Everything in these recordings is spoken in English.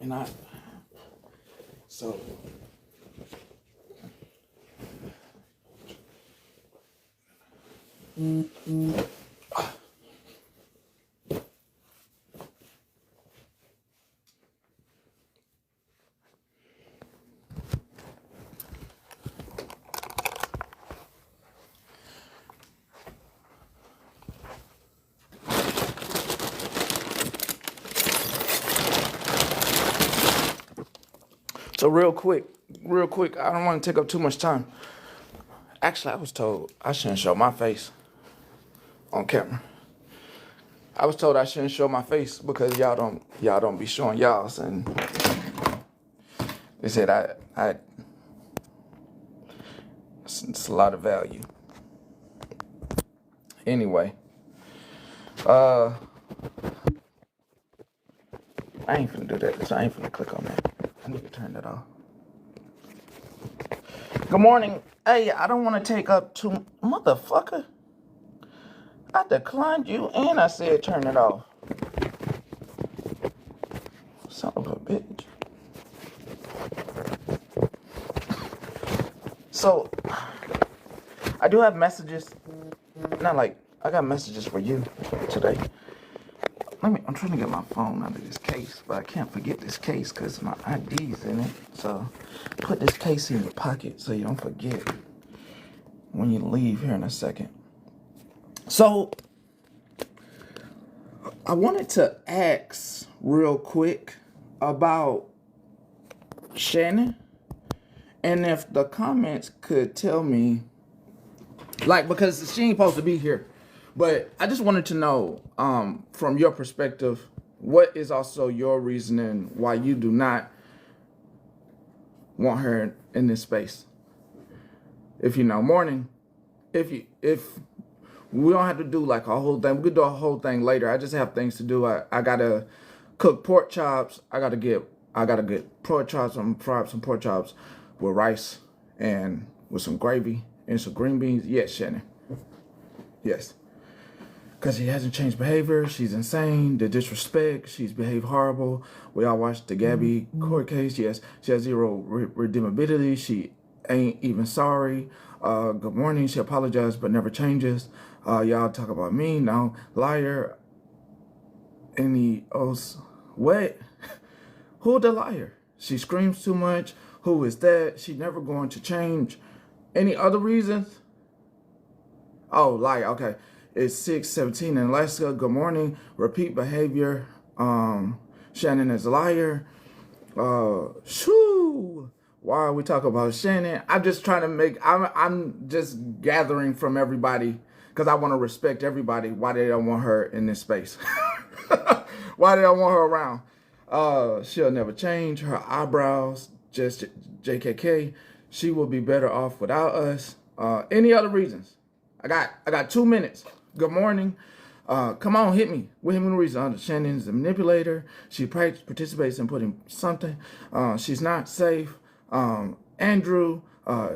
And so real quick, I don't want to take up too much time. Actually, I was told I shouldn't show my face on camera. I was told I shouldn't show my face because y'all don't be showing y'all's, and they said it's a lot of value. Anyway, I ain't finna do that. So I ain't finna click on that. I need to turn that off. Good morning. Hey, I don't want to take up too... Motherfucker. I declined you and I said turn it off. Son of a bitch. So, I do have messages. Not like, I got messages for you today. I'm trying to get my phone out of this case, but I can't forget this case because my ID's in it. So, put this case in your pocket so you don't forget when you leave here in a second. So, I wanted to ask real quick about Shannon, and if the comments could tell me, like, because she ain't supposed to be here, but I just wanted to know, from your perspective, what is also your reasoning why you do not want her in this space? If you know, morning, if we don't have to do like a whole thing, we could do a whole thing later. I just have things to do. I gotta cook pork chops. I gotta get pork chops. I'm fry up some pork chops with rice and with some gravy and some green beans. Yes, Shannon. Yes. Because she hasn't changed behavior. She's insane. The disrespect. She's behaved horrible. We all watched the Gabby court case. Yes. She has zero redeemability. She ain't even sorry. Good morning. She apologized but never changes. Y'all talk about me. No. Liar. Any else? What? Who the liar? She screams too much. Who is that? She never going to change. Any other reasons? Oh, liar. Okay. It's 6:17 in Alaska. Good morning. Repeat behavior. Shannon is a liar. Shoo. Why are we talking about Shannon? I'm just trying to make, I'm just gathering from everybody because I want to respect everybody. Why they don't want her in this space? Why they don't want her around? She'll never change. Her eyebrows, just JKK. She will be better off without us. Any other reasons? I got 2 minutes. Good morning. Come on, hit me. With him in reason. Shannon's a manipulator. She participates in putting something. She's not safe. Andrew,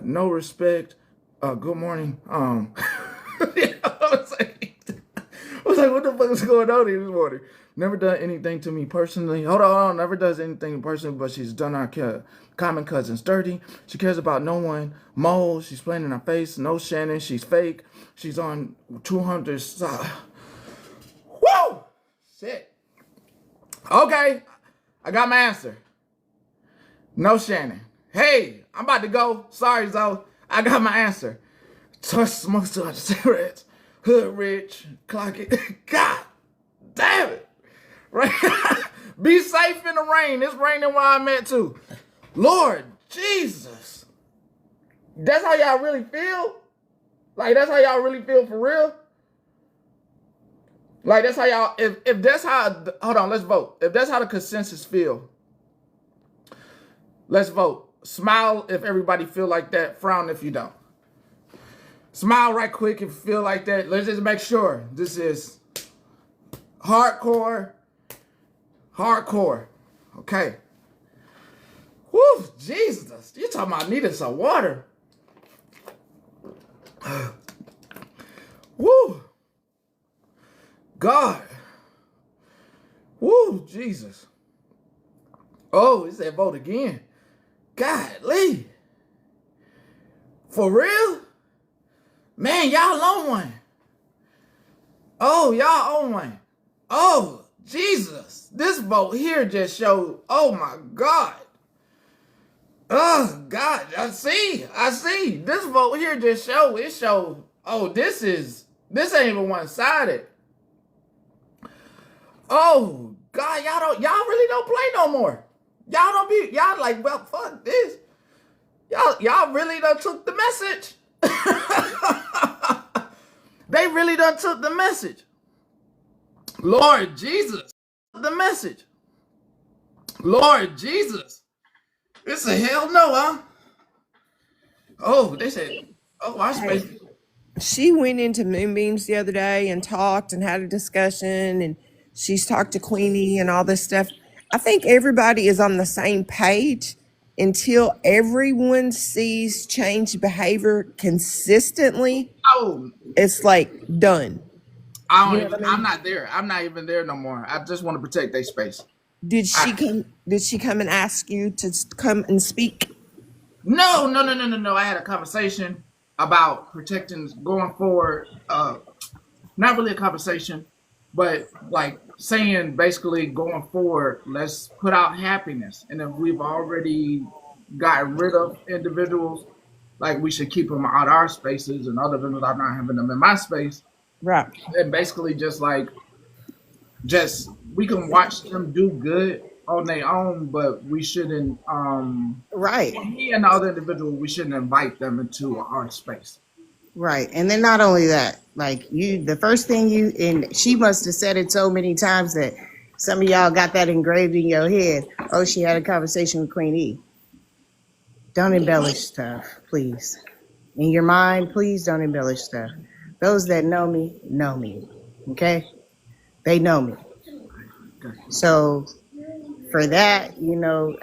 no respect. Good morning. I was like, what the fuck is going on here this morning? Never done anything to me personally. Hold on. Never does anything personally, but she's done our common cousins dirty. She cares about no one. Mo, she's playing in her face. No Shannon, she's fake. She's on 200 side. Woo! Shit. Okay. I got my answer. No Shannon. Hey, I'm about to go. Sorry, Zoe. I got my answer. Touch smokes to cigarettes. Hood rich. Clock it. God damn it. Right? Be safe in the rain. It's raining where I'm at too. Lord Jesus. That's how y'all really feel? Like, that's how y'all really feel for real? Like, that's how y'all, if that's how, hold on, let's vote. If that's how the consensus feel, let's vote. Smile if everybody feel like that. Frown if you don't. Smile right quick if you feel like that. Let's just make sure this is hardcore. Hardcore. Okay. Woo, Jesus. You talking about needing some water. Woo. God. Woo, Jesus. Oh, he said vote again. Golly. For real? Man, y'all on one. Oh, y'all on one. Oh, Jesus. This vote here just showed, oh my God. Oh, God. I see. This vote here just showed, oh, this ain't even one-sided. Oh, God, y'all really don't play no more. Y'all like, well, fuck this. Y'all really done took the message. They really done took the message. Lord Jesus. The message. Lord Jesus. It's a hell no, huh? Oh, they said, oh, our space. She went into Moonbeams the other day and talked and had a discussion, and she's talked to Queenie and all this stuff. I think everybody is on the same page until everyone sees changed behavior consistently. Oh, It's like done. I'm not there. I'm not even there no more. I just want to protect their space. Did she come and ask you to come and speak? No. I had a conversation about protecting going forward. Not really a conversation, but like saying basically going forward, let's put out happiness. And if we've already gotten rid of individuals, like we should keep them out our spaces, and other than I'm not having them in my space. Right. And basically just we can watch them do good on their own, but we shouldn't Right. me and the other individual, we shouldn't invite them into our space. Right. And then not only that, like the first thing and she must have said it so many times that some of y'all got that engraved in your head. Oh, she had a conversation with Queen E. Don't embellish stuff, please. In your mind, please don't embellish stuff. Those that know me, okay? They know me. So for that,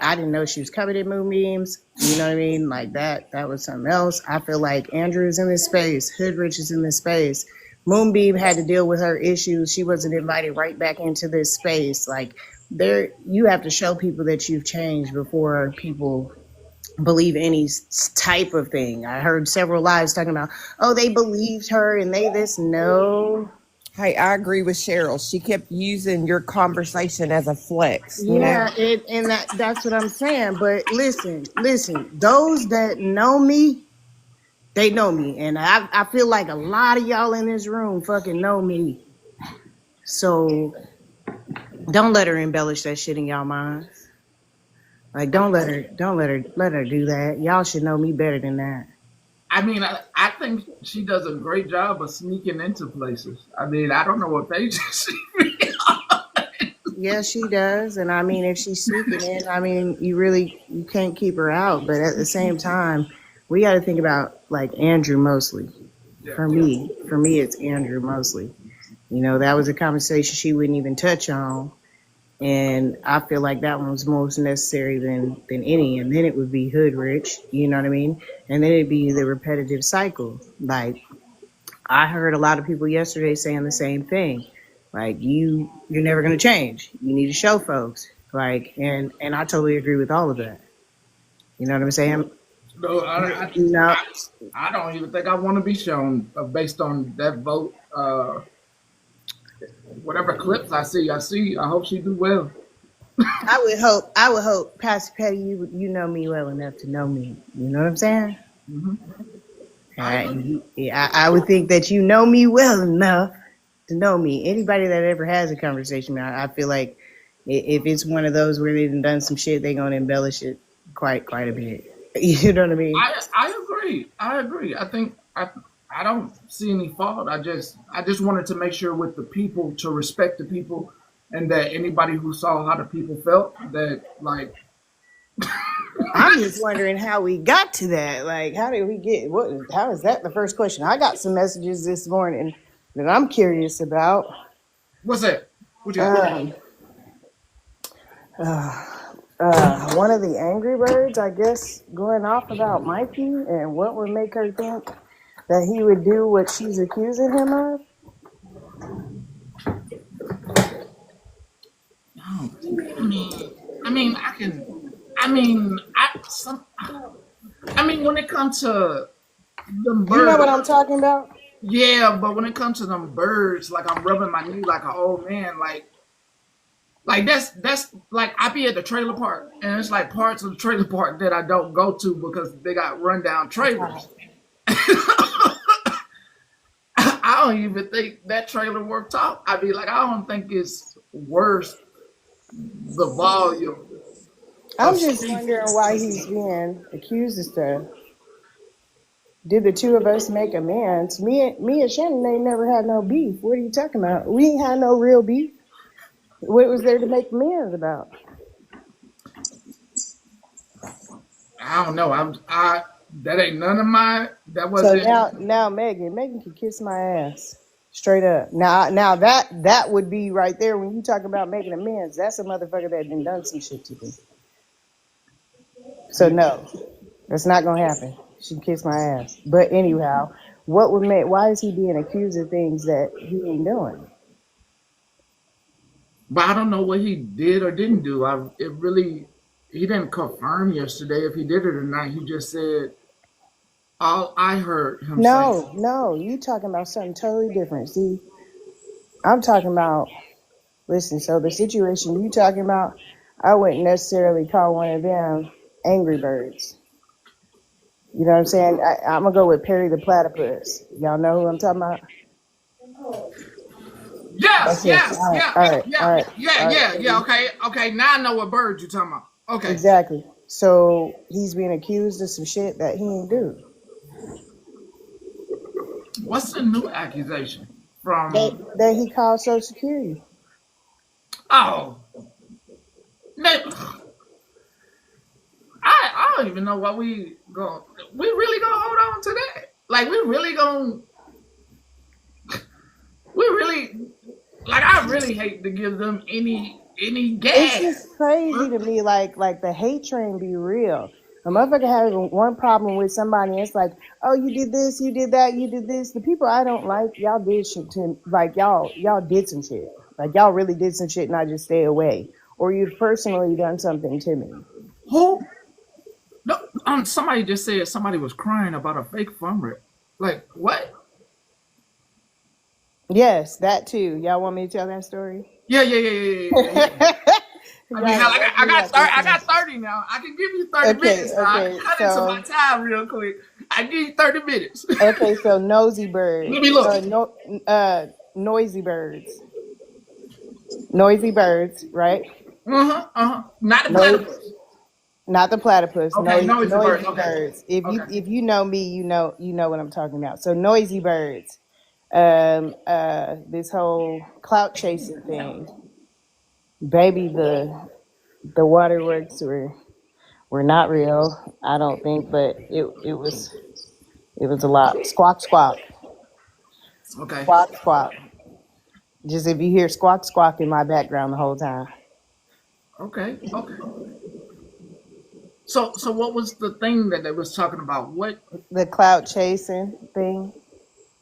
I didn't know she was coming in Moonbeams. You know what I mean? Like that was something else. I feel like Andrew's in this space. Hoodrich is in this space. Moonbeam had to deal with her issues. She wasn't invited right back into this space. Like you have to show people that you've changed before people believe any type of thing. I heard several lives talking about, oh, they believed her and they this. No. Hey, I agree with Cheryl. She kept using your conversation as a flex. Yeah, and that's what I'm saying. But listen, those that know me, they know me. And I feel like a lot of y'all in this room fucking know me. So don't let her embellish that shit in y'all minds. Like don't let her do that. Y'all should know me better than that. I mean, I think she does a great job of sneaking into places. I mean, I don't know what page she Yeah, she does. And I mean, if she's sneaking in, I mean, you can't keep her out. But at the same time, we got to think about like Andrew mostly. For me, it's Andrew mostly. That was a conversation she wouldn't even touch on. And I feel like that one was most necessary than any. And then it would be Hoodrich, you know what I mean? And then it'd be the repetitive cycle. Like, I heard a lot of people yesterday saying the same thing. Like, you're never going to change. You need to show folks. Like, and I totally agree with all of that. You know what I'm saying? No, I don't even think I want to be shown based on that vote. Whatever clips I see, I hope she do well. I would hope, Pastor Petty, you know me well enough to know me. You know what I'm saying? Mm-hmm. I would think that you know me well enough to know me. Anybody that ever has a conversation, I feel like if it's one of those where they've done some shit, they're gonna embellish it quite a bit. You know what I mean? I agree. I think I don't see any fault. I just wanted to make sure with the people to respect the people, and that anybody who saw how the people felt, that like. I'm just wondering how we got to that. Like, how did we get? How is that the first question? I got some messages this morning that I'm curious about. What's that? What you got? One of the Angry Birds, I guess, going off about Mikey and what would make her think that he would do what she's accusing him of. I mean, I can. comes to them You know what birds, I'm talking about? yeah, but when it comes to them birds, like I'm rubbing my knee like an old man, like that's like I be at the trailer park, and it's like parts of the trailer park that I don't go to because they got rundown trailers. I don't even think that trailer worked out. I be like, I don't think it's worth the volume I'm of just speed. wondering why he's being accused of stuff. Did the two of us make amends? Me and Shannon ain't never had no beef. What are you talking about? We ain't had no real beef. What was there to make amends about? I don't know. I that ain't none of my. That So wasn't. now Megan can kiss my ass straight up. Now that would be right there when you talk about making amends. That's a motherfucker that done some shit to me. So no, that's not gonna happen. She can kiss my ass. But anyhow, what would make? Why is he being accused of things that he ain't doing? But I don't know what he did or didn't do. It really. He didn't confirm yesterday if he did it or not. He just said all I heard him say. No, you talking about something totally different. See, I'm talking about. Listen, so the situation you talking about, I wouldn't necessarily call one of them angry birds. You know what I'm saying? I'm gonna go with Perry the platypus. Y'all know who I'm talking about? Yes, That's it. yes, yeah, All right, yeah, all right, yeah, all right. yeah, yeah. Okay, okay. Now I know what bird you're talking about. Okay. Exactly. So he's being accused of some shit that he ain't do. What's the new accusation from? That he called Social Security. Oh, I don't even know why we go. We really gonna hold on to that? Like we really like. I really hate to give them any It's gas. just crazy to me, like the hate train be real. A motherfucker having one problem with somebody, and it's like, oh, you did this, you did that, you did this. The people I don't like, y'all did shit to, like y'all did some shit. Like y'all really did some shit, and I just stay away. Or you've personally done something to me. Who? No, somebody just said somebody was crying about a fake phone rip. Like what? Yes, that too. Y'all want me to tell that story? Yeah, yeah, yeah, yeah, yeah, yeah. I mean, hell, I got 30 now. I can give you 30 Okay, minutes now. I can okay. cut into my So time real quick. I give you 30 minutes. okay, so nosy birds. Let me look. No, noisy birds. Noisy birds, right? Not the Noisy, platypus. not the platypus. Okay, no, it's a bird. Noisy Okay, birds. okay. If you know me, you know what I'm talking about. So noisy birds. This whole clout chasing thing. Baby, the waterworks were not real. I don't think, but it was a lot. Squawk squawk. Okay, Squawk squawk. Just if you hear squawk squawk in my background the whole time. okay, okay. So what was the thing that they was talking about? What The clout chasing thing.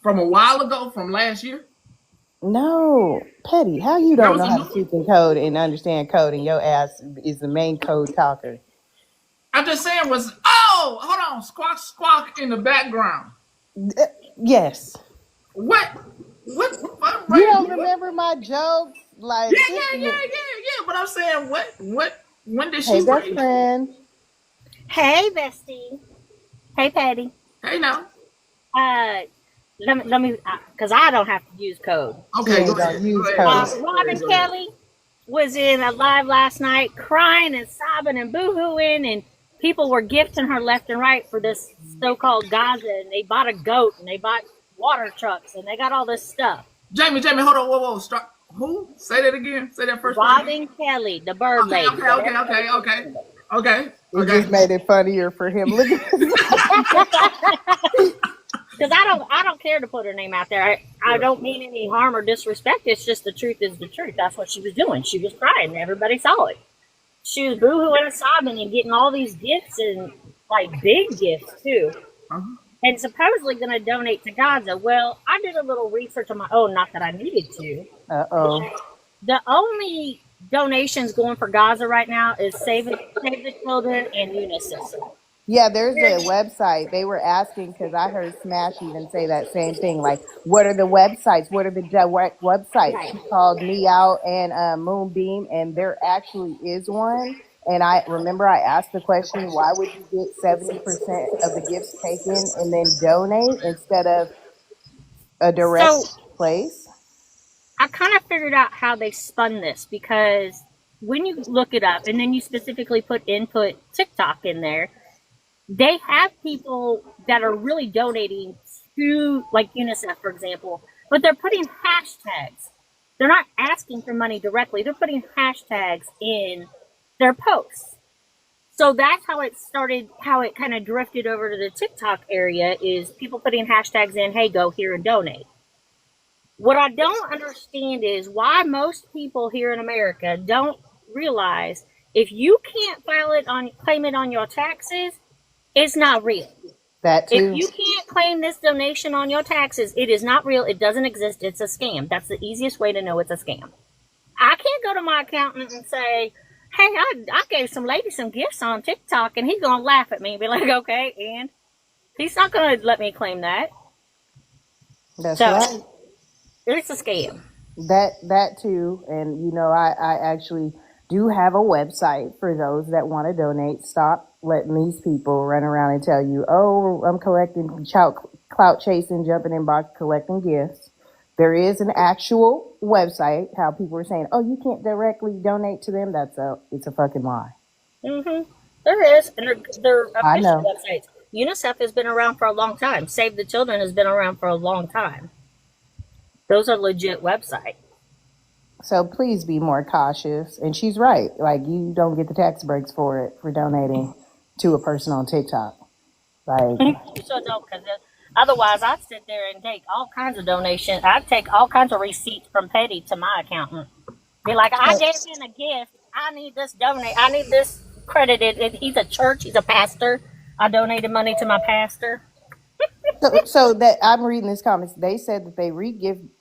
from a while ago, from last year? No, Petty, how you That don't was know a how to new one. speak in code and understand code and your ass is the main code talker. I'm just saying was hold on, squawk squawk in the background. Yes. What what You right? don't remember my jokes? Yeah, Like this yeah, is yeah, yeah, yeah. But I'm saying what when did hey she best raise? friend. Hey, bestie. Hey, Patty. Hey now. Uh, let me, because I don't have to use code. She Okay, go ain't gonna ahead. Go use ahead. Go code. ahead. Go ahead. Robin Go ahead. Kelly was in a live last night crying and sobbing and boo-hooing, and people were gifting her left and right for this so-called Gaza, and they bought a goat, and they bought water trucks, and they got all this stuff. Jamie, hold on, whoa. Start who? Say that again. Say that first part again. Robin Kelly, the bird Okay, lady, okay, okay, whatever okay, they okay. think Okay. It Okay. just made it funnier for him. Look at this. because I don't care to put her name out there. I don't mean any harm or disrespect. It's just the truth is the truth. That's what she was doing. She was crying. Everybody saw it. She was boohooing and sobbing and getting all these gifts and like big gifts too. Uh-huh. And supposedly going to donate to Gaza. Well, I did a little research on my own, not that I needed to. Uh-oh. The only donations going for Gaza right now is Save the Children and UNICEF. Yeah, there's a website. They were asking because I heard Smash even say that same thing. Like, what are the websites? What are the direct websites? Right. She called me out and Moonbeam, and there actually is one. And I remember I asked the question, why would you get 70% of the gifts taken and then donate instead of a direct So place? I kind of figured out how they spun this because when you look it up and then you specifically input TikTok in there, they have people that are really donating to like UNICEF, for example, but they're putting hashtags. They're not asking for money directly. They're putting hashtags in their posts. So that's how it started, how it kind of drifted over to the TikTok area is people putting hashtags in, hey, go here and donate. What I don't understand is why most people here in America don't realize if you can't claim it on your taxes, it's not real. That If too. you can't claim this donation on your taxes, it is not real. It doesn't exist. It's a scam. That's the easiest way to know it's a scam. I can't go to my accountant and say, hey, I gave some lady some gifts on TikTok, and he's going to laugh at me and be like, okay, and he's not going to let me claim that. That's So right. it's a scam. That too, and I actually do have a website for those that want to donate. Stop letting these people run around and tell you, oh, I'm collecting clout chasing, jumping in box, collecting gifts. There is an actual website. How people are saying, oh, you can't directly donate to them. It's a fucking lie. There is, and they're I official know. websites. UNICEF has been around for a long time. Save the Children has been around for a long time. Those are legit websites. So please be more cautious. And she's right. Like, you don't get the tax breaks for it for donating to a person on TikTok. Like, You sure don't, because otherwise I'd sit there and take all kinds of donations. I'd take all kinds of receipts from Petty to my accountant. Be like, I gave him a gift. I need this donate. I need this credited. He's a church. He's a pastor. I donated money to my pastor. so that I'm reading this comments, they said that they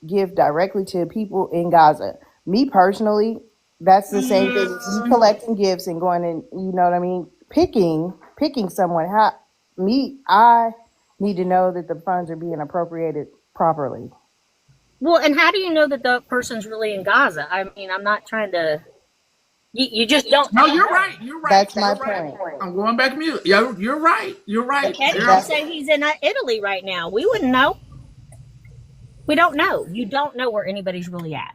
give directly to people in Gaza. Me personally, that's the same thing as you collecting gifts and going and what I mean, picking someone. I need to know that the funds are being appropriated properly. Well, and how do you know that the person's really in Gaza? I mean, I'm not trying to. You just don't. No, you're right. You're right. That's my You're right. point. I'm going back mute. Yeah, you're right. You're right. Petty Yeah. could say he's in Italy right now. We wouldn't know. We don't know. You don't know where anybody's really at.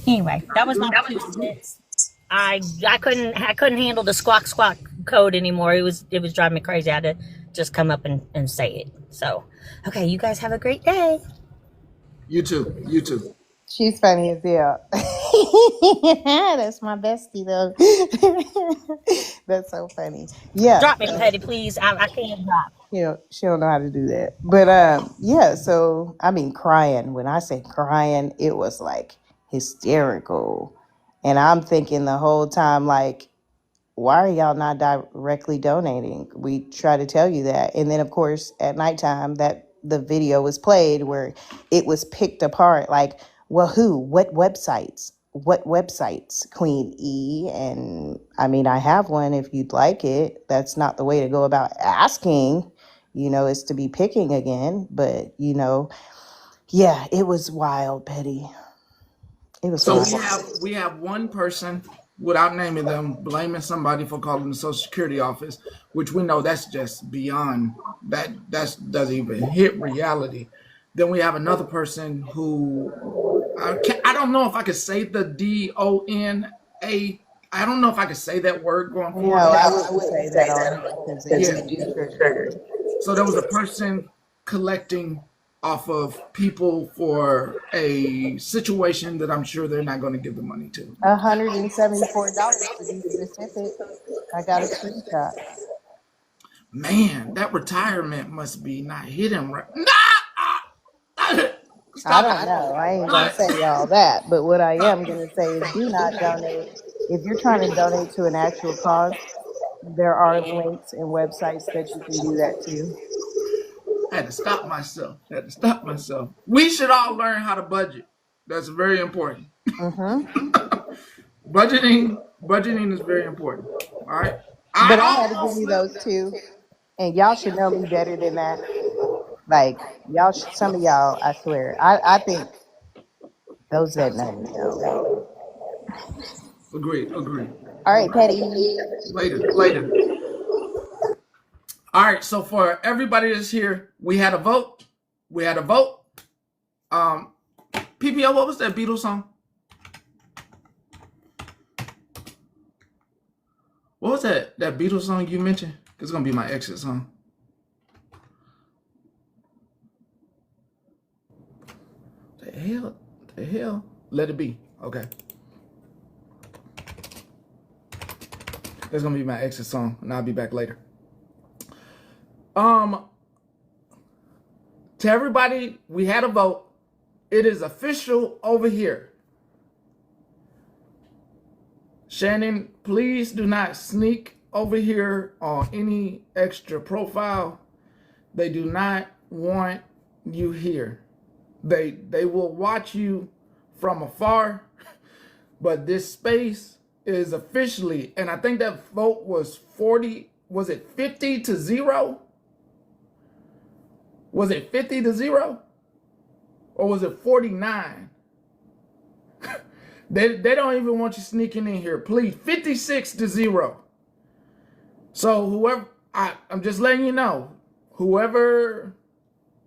Anyway, that was my 2 cents. I couldn't handle the squawk code anymore. It was driving me crazy. I had to just come up and say it. So, okay, you guys have a great day. You too. You too. She's funny as hell. That's my bestie though. That's so funny. Yeah. Drop me, Petty, please. I can't drop. She don't know how to do that. But yeah, so I mean crying. When I say crying, it was like hysterical. And I'm thinking the whole time, like, why are y'all not directly donating? We try to tell you that. And then of course at nighttime that the video was played where it was picked apart, like, well, what websites, Queen E? And I mean, I have one if you'd like it. That's not the way to go about asking, is to be picking again. But, yeah, it was wild, Petty. It was So wild. we have one person, without naming them, blaming somebody for calling the Social Security office, which we know that's just beyond that. That doesn't even hit reality. Then we have another person who I don't know if I could say the DONA. I don't know if I could say that word going No, forward. I wouldn't say that on because it do trigger. So there was a person collecting off of people for a situation that I'm sure they're not going to give the money to. $174 to be specific. I got a screenshot. Man, that retirement must be not hitting right. I don't know. I ain't gonna say all that, but what I am gonna say is do not donate. If you're trying to donate to an actual cause, there are links and websites that you can do that too. I had to stop myself. We should all learn how to budget. That's very important. Mm-hmm. Budgeting is very important. All right. But I I had to give almost you slept. those two, and y'all should know me better than that. Like y'all, some of y'all, I swear, I think those that know me know. Agreed. Agreed. All right, Petty. Later. Later. All right. So for everybody that's here, we had a vote. We had a vote. PPO, what was that Beatles song? What was that Beatles song you mentioned? It's gonna be my exit song. The hell? The hell? Let it be. Okay. That's gonna be my exit song, and I'll be back later. To everybody, we had a vote. It is official over here. Shannon, please do not sneak over here on any extra profile. They do not want you here. They will watch you from afar, but this space is officially, and I think that vote was 40, was it 50 to 0? Was it 50 to 0? Or was it 49? They don't even want you sneaking in here. Please, 56 to 0. So whoever, I'm just letting you know, whoever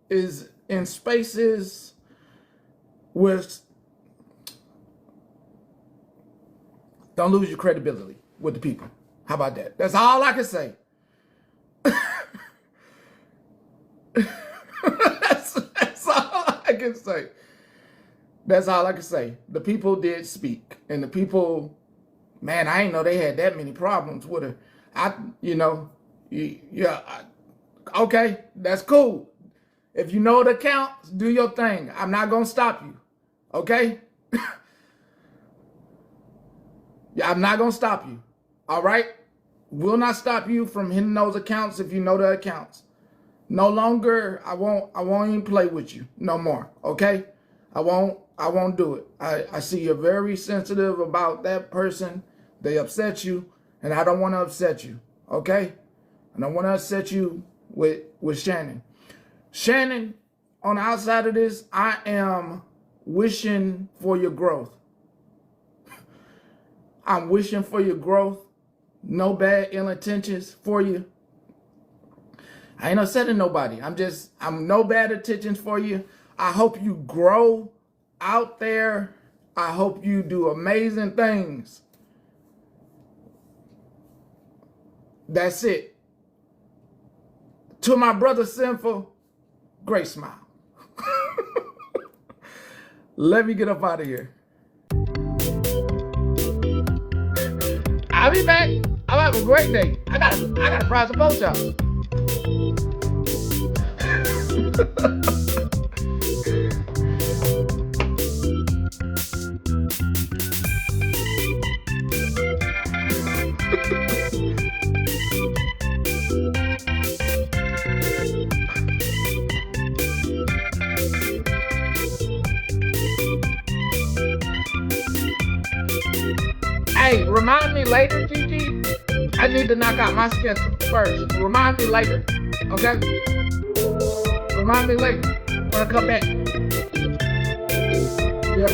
is in spaces with, don't lose your credibility with the people. How about that? That's all I can say. that's all I can say. That's all I can say. The people did speak, and the people, man, I didn't know they had that many problems with her. Okay, that's cool. If you know the accounts, do your thing. I'm not gonna stop you, okay? Yeah, I'm not gonna stop you. All right, will not stop you from hitting those accounts if you know the accounts. No longer, I won't even play with you no more, okay? I won't do it. I see you're very sensitive about that person. They upset you, and I don't want to upset you, okay? I don't want to upset you with Shannon. Shannon, on the outside of this, I am wishing for your growth. I'm wishing for your growth. No bad ill intentions for you. I ain't upsetting nobody. I'm no bad intentions for you. I hope you grow out there. I hope you do amazing things. That's it. To my brother Sinful, great smile. Let me get up out of here. I'll be back. I'll have a great day. I got a prize for both y'all. Hey, remind me later, Gigi. I need to knock out my schedule first. Remind me later, okay? Remind me later when I come back. Yeah.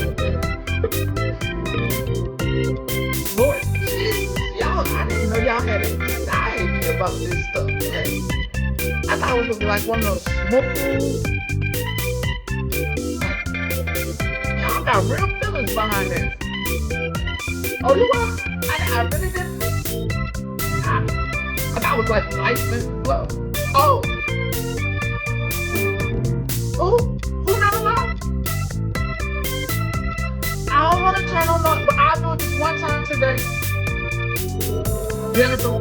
Lord, Jesus, y'all, I didn't know y'all had anxiety about this stuff, man. I thought it was like one of those smooth. Y'all got real feelings behind this. Oh, you are? I really didn't. I thought it was like life and love. Oh. Oh, who never know? I don't want to turn on the, but I'll do it just one time today. Jennifer,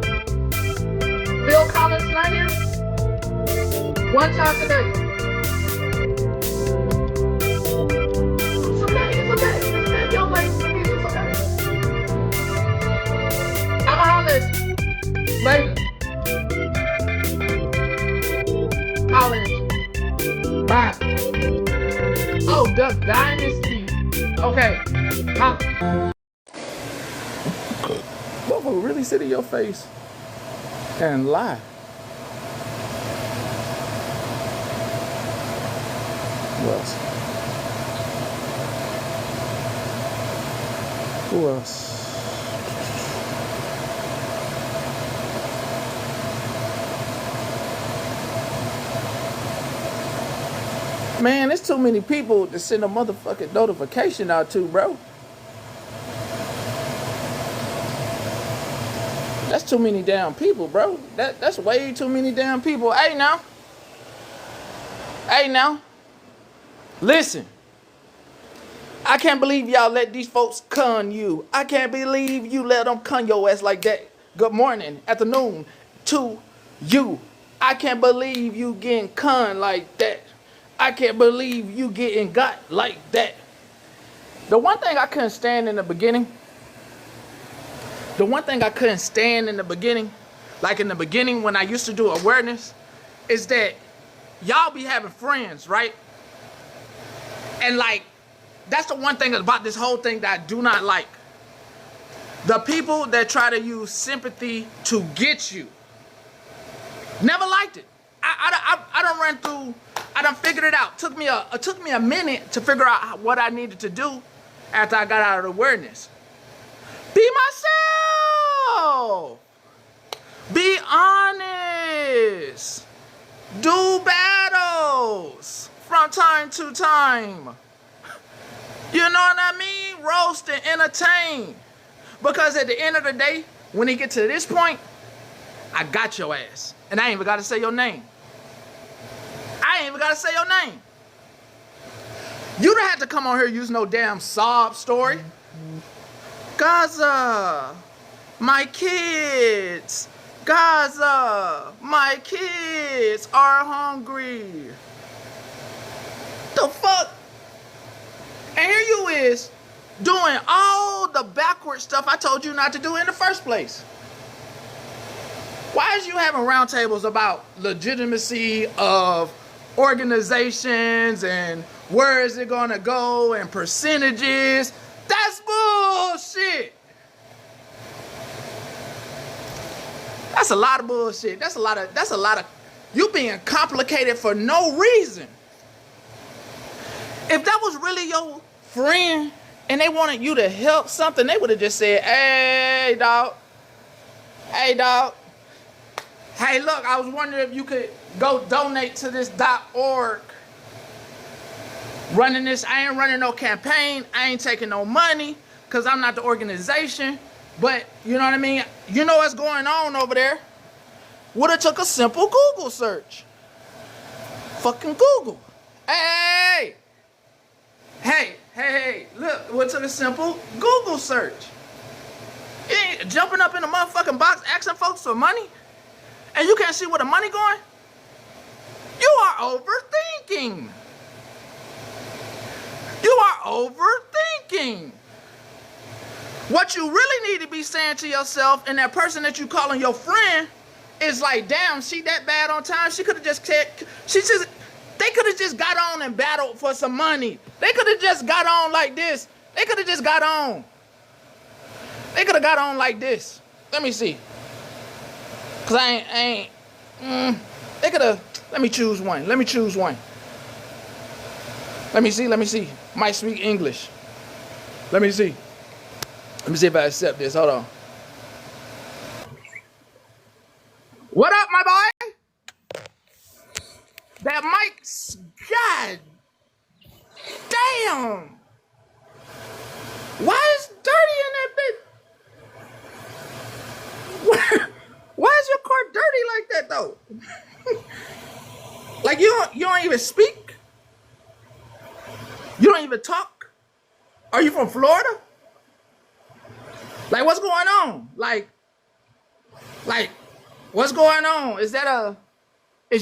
Bill Collins not here? One time today. It's okay, it's okay. It's okay. Your legs for me, it's okay. I'm on this later. College. Bye. Oh, Duck Dynasty. Okay. What will really sit in your face? and lie. Who else? Who else? Man, there's too many people to send a motherfucking notification out to, bro. That's too many damn people, bro. That's way too many damn people. Hey now. Hey now. Listen. I can't believe y'all let these folks con you. I can't believe you let them con your ass like that. Good morning, afternoon to you. I can't believe you getting con like that. I can't believe you getting got like that. The one thing I couldn't stand in the beginning, like in the beginning when I used to do awareness, is that y'all be having friends, right? And like, that's the one thing about this whole thing that I do not like. The people that try to use sympathy to get you. Never liked it. I done ran through, I done figured it out. It took me a minute to figure out what I needed to do after I got out of awareness. Be myself. Be honest. Do battles from time to time. You know what I mean? Roast and entertain. Because at the end of the day, when it get to this point, I got your ass. And I ain't even got to say your name. You don't have to come on here using no damn sob story. Gaza, my kids. Gaza, my kids are hungry. The fuck? And here you is doing all the backward stuff I told you not to do in the first place. Why is you having roundtables about legitimacy of organizations and where is it gonna go and percentages? That's bullshit. That's a lot of bullshit. That's a lot of you being complicated for no reason. If that was really your friend and they wanted you to help something, they would have just said, hey, dog. Hey, dog. Hey, look, I was wondering if you could go donate to this .org. Running this, I ain't running no campaign. I ain't taking no money because I'm not the organization. But, you know what I mean? You know what's going on over there. Would have took a simple Google search. Fucking Google. Hey. Look, what's a simple Google search? You ain't jumping up in the motherfucking box asking folks for money, and you can't see where the money going? You are overthinking. What you really need to be saying to yourself and that person that you calling your friend is like, damn, she that bad on time. She could have just said, they could have just got on and battled for some money. They could have just got on like this. They could have just got on. They could have got on like this. Let me see. Cause they could have, let me choose one. Let me see. Might speak English. Let me see if I accept this. Hold on. What up, my boy? That mic's, God damn. Why is dirty in that bitch? Why is your car dirty like that though? Like you don't even speak? You don't even talk? Are you from Florida? Like what's going on? Like what's going on? Is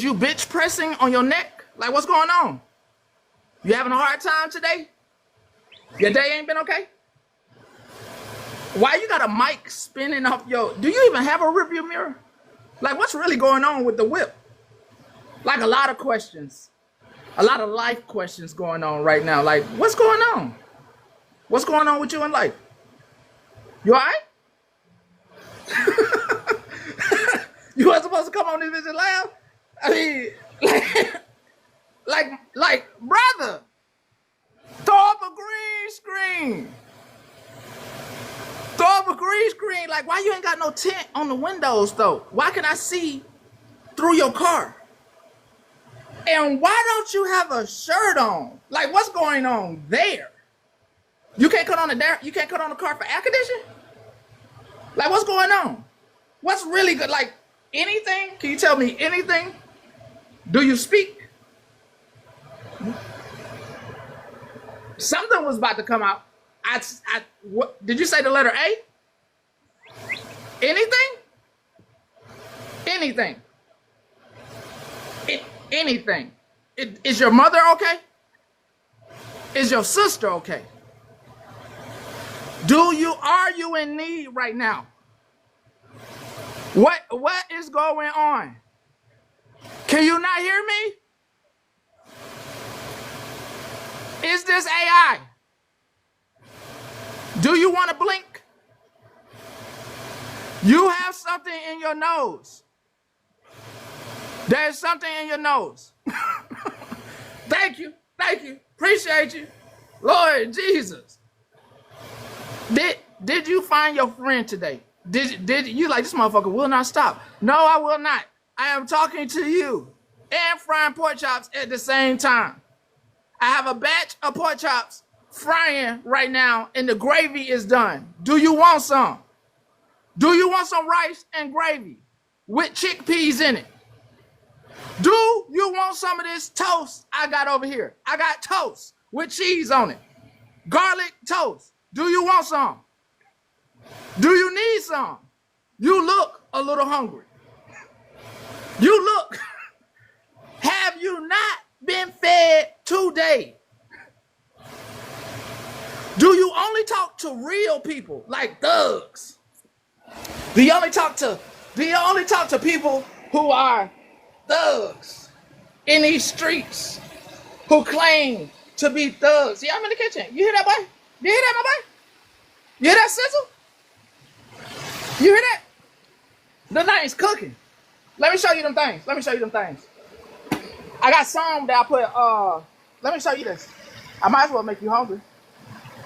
you bitch pressing on your neck? Like what's going on? You having a hard time today? Your day ain't been okay? Why you got a mic spinning off do you even have a rearview mirror? Like what's really going on with the whip? Like a lot of questions. A lot of life questions going on right now. Like what's going on? What's going on with you in life? You all right? You weren't supposed to come on this bitch and laugh. I mean, like, brother, throw up a green screen. Throw up a green screen. Like, why you ain't got no tint on the windows though? Why can I see through your car? And why don't you have a shirt on? Like, what's going on there? You can't cut on the car for air conditioning? Like, what's going on? What's really good? Like, anything? Can you tell me anything? Do you speak? Something was about to come out. What did you say? The letter A? Anything? Anything? Anything? Is your mother okay? Is your sister okay? Are you in need right now? What is going on? Can you not hear me? Is this AI? Do you want to blink? You have something in your nose. There's something in your nose. Thank you. Appreciate you. Lord Jesus. Did you find your friend today? Did you like, this motherfucker will not stop? No, I will not. I am talking to you and frying pork chops at the same time. I have a batch of pork chops frying right now and the gravy is done. Do you want some? Do you want some rice and gravy with chickpeas in it? Do you want some of this toast I got over here? I got toast with cheese on it. Garlic toast. Do you want some? Do you need some? You look a little hungry. You look. Have you not been fed today? Do you only talk to real people like thugs? Do you only talk to people who are thugs in these streets who claim to be thugs? Yeah, I'm in the kitchen. You hear that, boy? You hear that, my boy? You hear that sizzle? You hear that? The thing's cooking. Let me show you them things. I got some that I put, let me show you this. I might as well make you hungry.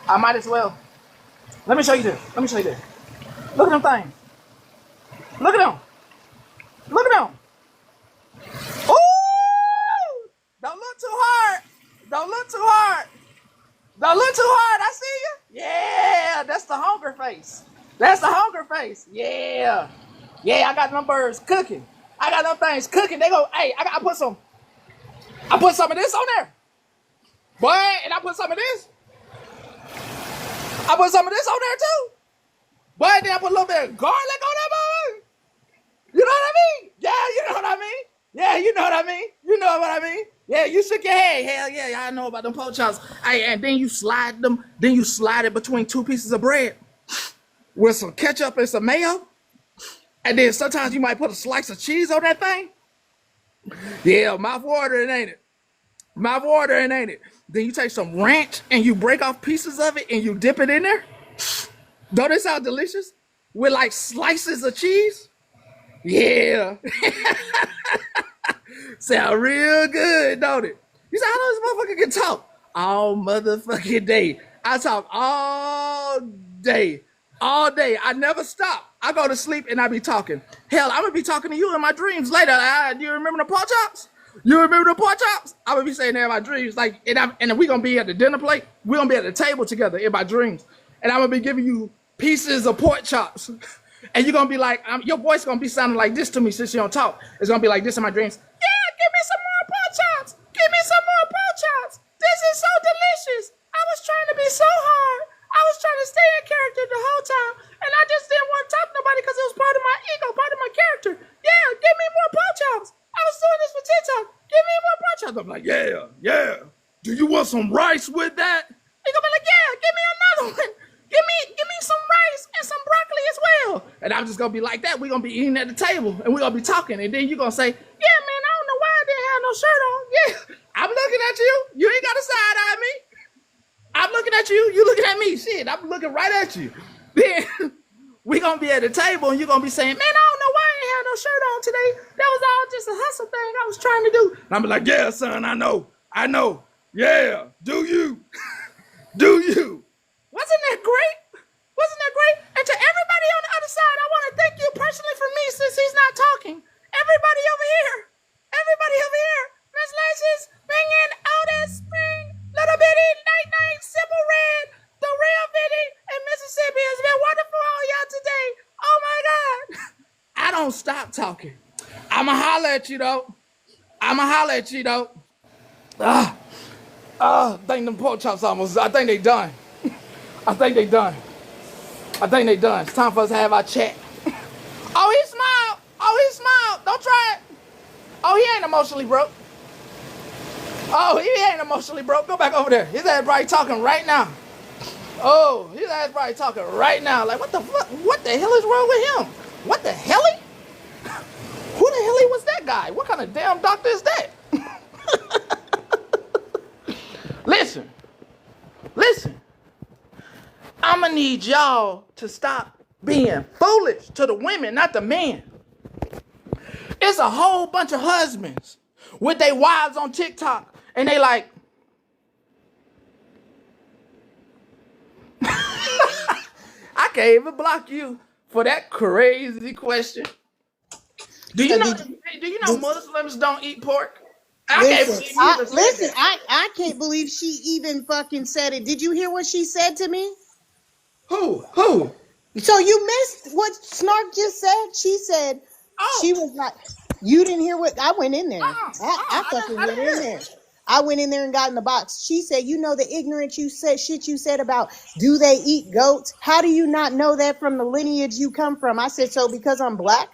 I might as well. Let me show you this. Look at them things. Look at them. Ooh! Don't look too hard. I see you. Yeah, that's the hunger face. Yeah. Yeah, I got them birds cooking. I got them things cooking. They go, hey, I put some of this on there. Boy, and I put some of this. I put some of this on there too. Boy, then I put a little bit of garlic on that boy. You know what I mean? Yeah, you know what I mean. Yeah, you shook your head. Hell yeah, I know about them pork chops. Hey, and then you slide it between two pieces of bread with some ketchup and some mayo. And then sometimes you might put a slice of cheese on that thing. Yeah, mouth-watering, ain't it? Then you take some ranch and you break off pieces of it and you dip it in there. Don't it sound delicious? With like slices of cheese? Yeah. Sound real good, don't it? You say, how long this motherfucker can talk? All motherfucking day. I talk all day. I never stop. I go to sleep and I be talking. Hell, I'm gonna be talking to you in my dreams later. Do you remember the pork chops? I'm gonna be saying that in my dreams. Like, and we gonna be at the dinner plate. We're gonna be at the table together in my dreams. And I'm gonna be giving you pieces of pork chops. And you're gonna be like, your voice gonna be sounding like this to me since you don't talk. It's gonna be like this in my dreams. Yeah, give me some more pork chops. This is so delicious. I was trying to be so hard. I was trying to stay in character the whole time. And I just didn't want to talk to nobody because it was part of my ego, part of my character. Yeah, give me more pork chops. I was doing this for TikTok. Give me more pork chops. I'm like, yeah. Do you want some rice with that? He's gonna be like, yeah, give me another one. Give me some rice and some broccoli as well. And I'm just gonna be like that. We're gonna be eating at the table and we're gonna be talking. And then you're gonna say, yeah, man, I don't know why I didn't have no shirt on. Yeah, I'm looking at you. You ain't got to side eye me. I'm looking at you. You looking at me. Shit, I'm looking right at you. Then we gonna be at the table and you're gonna be saying, man, I don't know why I ain't have no no shirt on today. That was all just a hustle thing I was trying to do. And I'm like, yeah, son, I know. Yeah, do you? Do you? Wasn't that great? Wasn't that great? And to everybody on the other side, I want to thank you personally for me since he's not talking. Everybody over here. Everybody over here. Miss Lacey's bringing Otis Spring, Little Bitty, Night Night, Simple Red, The Real Bitty, and Mississippi. It's been wonderful on y'all today. Oh my God. I don't stop talking. I'ma holler at you though. I think them pork chops almost, I think they done. It's time for us to have our chat. Oh, he smiled. Don't try it. Oh, he ain't emotionally broke. Go back over there. His ass probably talking right now. Like, what the fuck? What the hell is wrong with him? What the hell? Who the hell was that guy? What kind of damn doctor is that? Listen. I'ma need y'all to stop being foolish to the women, not the men. It's a whole bunch of husbands with their wives on TikTok, and they like, I can't even block you for that crazy question. Do you know Muslims don't eat pork? I can't believe she even fucking said it. Did you hear what she said to me? Who? So you missed what Snark just said? She said, she was like, you didn't hear what, I went in there. I fucking went in there. I went in there and got in the box. She said, you know the ignorant shit you said about, do they eat goats? How do you not know that from the lineage you come from? I said, so because I'm black?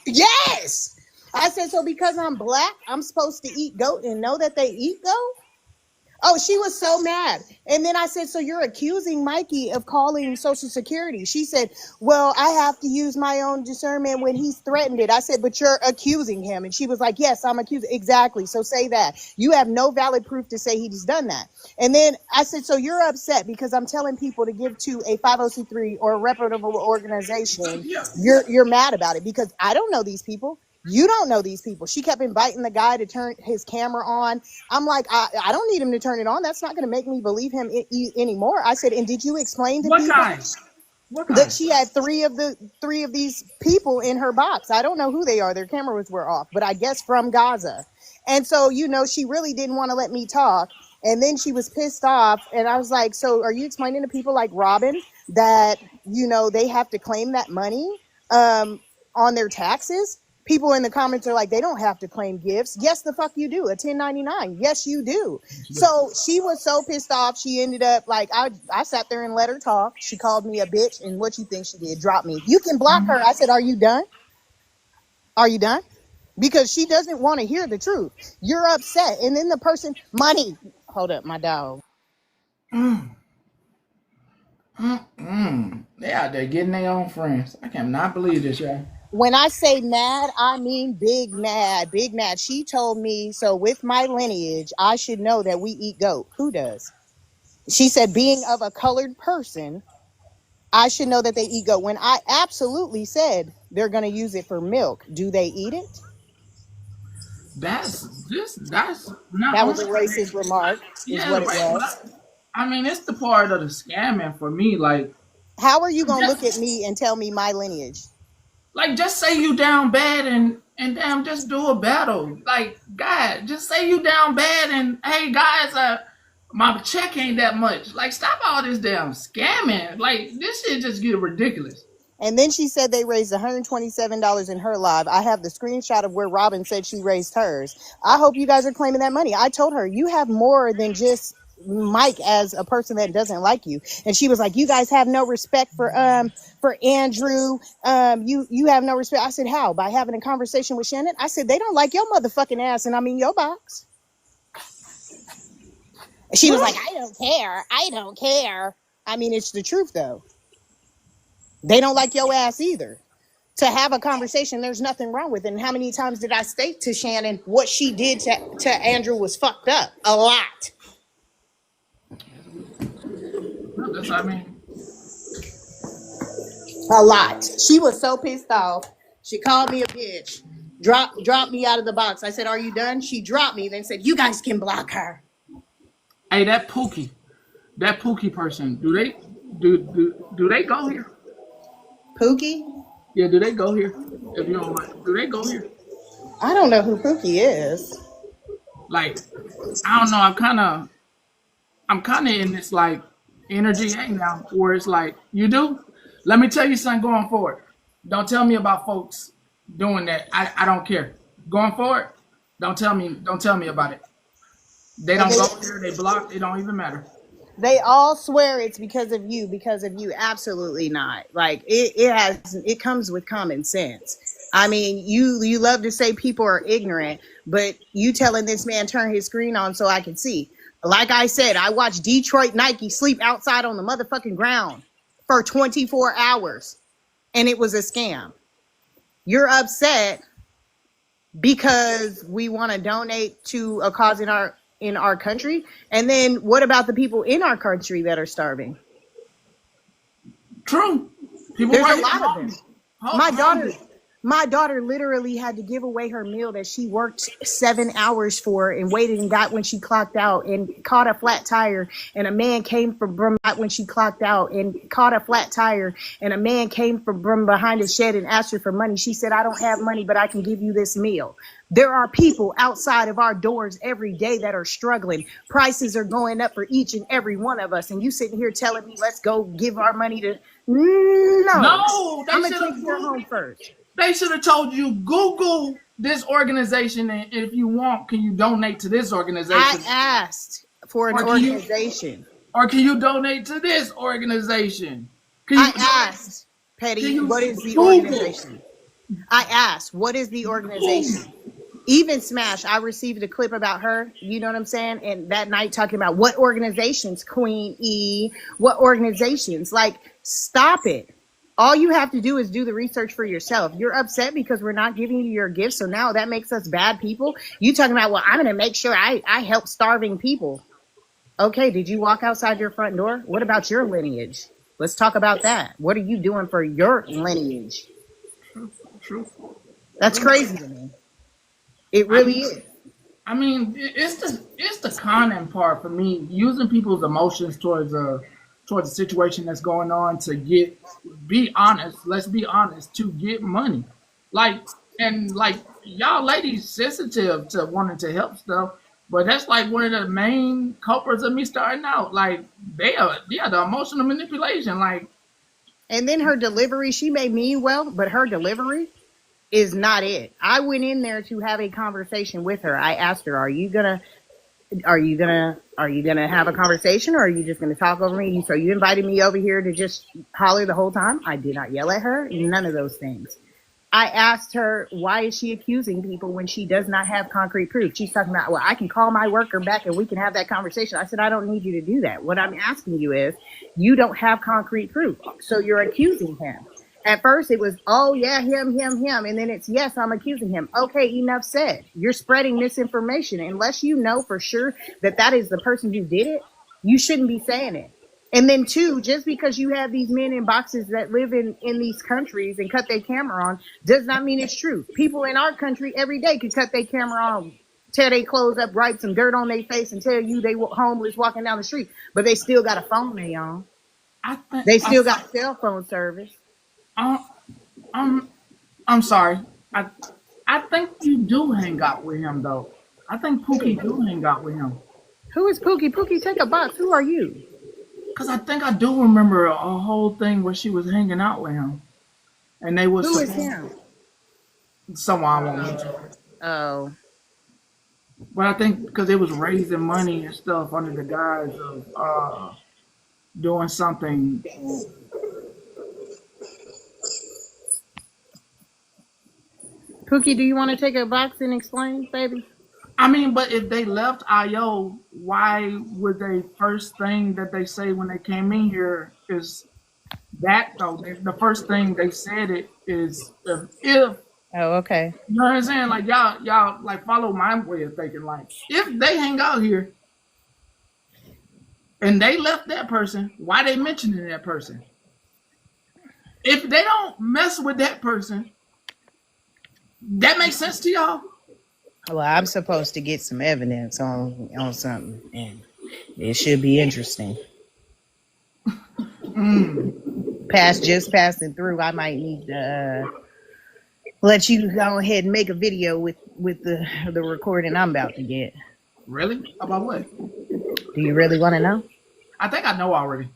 Yes! I said, so because I'm black, I'm supposed to eat goat and know that they eat goat? Oh, she was so mad. And then I said, so you're accusing Mikey of calling Social Security. She said, well, I have to use my own discernment when he's threatened it. I said, but you're accusing him. And she was like, yes, I'm accusing. Exactly. So say that. You have no valid proof to say he's done that. And then I said, so you're upset because I'm telling people to give to a 501c3 or a reputable organization. You're mad about it because I don't know these people. You don't know these people. She kept inviting the guy to turn his camera on. I'm like, I don't need him to turn it on. That's not going to make me believe him anymore. I said, and did you explain to people that she had three of these people in her box? I don't know who they are. Their cameras were off, but I guess from Gaza. And so, she really didn't want to let me talk. And then she was pissed off. And I was like, so are you explaining to people like Robin that, they have to claim that money on their taxes? People in the comments are like, they don't have to claim gifts. Yes, the fuck you do. A 1099. Yes, you do. So she was so pissed off. She ended up like, I sat there and let her talk. She called me a bitch. And what you think she did? Drop me. You can block her. I said, are you done? Because she doesn't want to hear the truth. You're upset. And then the person, money. Hold up, my dog. They out there getting their own friends. I cannot believe this, y'all. When I say mad, I mean big mad, big mad. She told me, so with my lineage, I should know that we eat goat. Who does? She said, being of a colored person, I should know that they eat goat. When I absolutely said they're going to use it for milk, do they eat it? That's not. That was a racist remark, is what it was. I mean, it's the part of the scamming for me. Like, how are you going to look at me and tell me my lineage? Like, just say you down bad and damn, just do a battle. Like, God, just say you down bad and, hey, guys, my check ain't that much. Like, stop all this damn scamming. Like, this shit just get ridiculous. And then she said they raised $127 in her live. I have the screenshot of where Robin said she raised hers. I hope you guys are claiming that money. I told her, you have more than just Mike as a person that doesn't like you. And she was like, you guys have no respect for Andrew. You have no respect. I said, how? By having a conversation with Shannon? I said, they don't like your motherfucking ass, and I'm in your box. She was like, I don't care. I mean, it's the truth though. They don't like your ass either. To have a conversation, there's nothing wrong with it. And how many times did I state to Shannon what she did to Andrew was fucked up? A lot. A lot. She was so pissed off. She called me a bitch. Dropped me out of the box. I said, "Are you done?" She dropped me, then said, "You guys can block her." Hey, that Pookie person, do they go here? Pookie? Yeah, do they go here? If you don't mind, do they go here? I don't know who Pookie is. Like, I don't know. I'm kind of in this like energy hang now where it's like you do. Let me tell you something going forward. Don't tell me about folks doing that. I don't care. Going forward, don't tell me about it. They And don't go here. They block. It don't even matter. they all swear it's because of you, because of you. Absolutely not. Like it comes with common sense. I mean, you love to say people are ignorant, but you telling this man turn his screen on so I can see. Like I said, I watched Detroit Nike sleep outside on the motherfucking ground for 24 hours and it was a scam. You're upset because we want to donate to a cause in our country, and then what about the people in our country that are starving? True. People There's right a here lot of them. hungry. My daughter, Hungry. my daughter literally had to give away her meal that she worked 7 hours for and waited and got when she clocked out and caught a flat tire. And a man came from when she clocked out and caught a flat tire. And a man came from behind a shed and asked her for money. She said, "I don't have money, but I can give you this meal." There are people outside of our doors every day that are struggling. Prices are going up for each and every one of us. And you sitting here telling me, let's go give our money to, no, No, I'm going to take your home first. They should have told you Google this organization, and if you want, can you donate to this I organization, asked for an or can you, organization. or can you donate to this organization? Can I you asked, can Petty, you what is the Google? organization? I asked, what is the organization? Even Smash, I received a clip about her, you know what I'm saying? And that night talking about what organizations, Queen E, what organizations? Like, stop it. All you have to do is do the research for yourself. You're upset because we're not giving you your gifts, so now that makes us bad people. You talking about, well, I'm going to make sure I help starving people. Okay, did you walk outside your front door? What about your lineage? Let's talk about that. What are you doing for your lineage? True. That's crazy to me. It I really mean, is. it's the conning part for me. Using people's emotions towards a situation that's going on to be honest. Let's be honest, to get money. Like and like y'all ladies sensitive to wanting to help stuff, but that's like one of the main culprits of me starting out. Like the emotional manipulation. Like And then her delivery, she may mean well, but her delivery is not it. I went in there to have a conversation with her. I asked her, are you gonna have a conversation, or are you just gonna talk over me? So you invited me over here to just holler the whole time? I did not yell at her, none of those things. I asked her, why is she accusing people when she does not have concrete proof? She's talking about, well, I can call my worker back and we can have that conversation. I said, I don't need you to do that. What I'm asking you is, you don't have concrete proof, so you're accusing him. At first it was, oh yeah, him. And then it's, yes, I'm accusing him. Okay, enough said. You're spreading misinformation. Unless you know for sure that that is the person who did it, you shouldn't be saying it. And then two, just because you have these men in boxes that live in these countries and cut their camera on does not mean it's true. People in our country every day could cut their camera on, tear their clothes up, write some dirt on their face and tell you they were homeless walking down the street, but they still got a phone they on. I think They still got cell phone service. I, I'm sorry. I think you do hang out with him though. I think Pookie do hang out with him. Who is Pookie? Pookie, take a box. Who are you? Cause I think I do remember a whole thing where she was hanging out with him, and they was Who is him? someone I won't mention. Oh, But I think because it was raising money and stuff under the guise of doing something. Pookie, do you want to take a box and explain, baby? I mean, but if they left IO, why would they first thing that they say when they came in here is that though? The first thing they said it is if Oh, okay. you know what I'm saying? Like y'all like follow my way of thinking. Like if they hang out here and they left that person, why they mentioning that person? If they don't mess with that person, That makes sense to y'all? Well, I'm supposed to get some evidence on something, and it should be interesting. Just passing through. I might need to let you go ahead and make a video with the recording I'm about to get. Really? About what? Do you really want to know? I think I know already.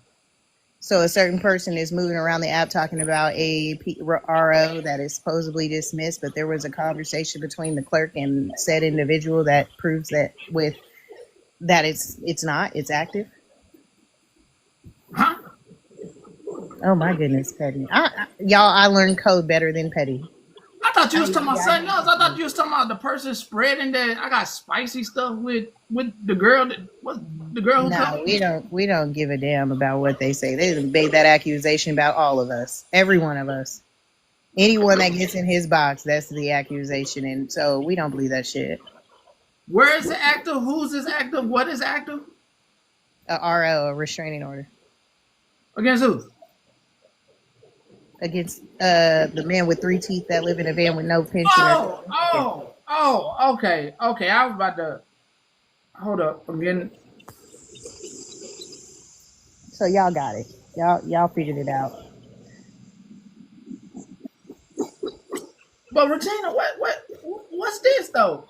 So a certain person is moving around the app talking about a RO that is supposedly dismissed, but there was a conversation between the clerk and said individual that proves that it's active. Huh? Oh my goodness, Petty. I learned code better than Petty. I thought you was talking about something else. I thought you was talking about the person spreading that I got spicy stuff with the girl who No, we don't give a damn about what they say. They made that accusation about all of us, every one of us. Anyone that gets in his box, that's the accusation, and so we don't believe that shit. Where is the active? Who's this active? What is active? A RO, a restraining order. Against who? Against the man with 3 teeth that live in a van with no pension. Okay. I was about to hold up. I'm getting. So y'all got it. Y'all figured it out. But Regina, what's this though?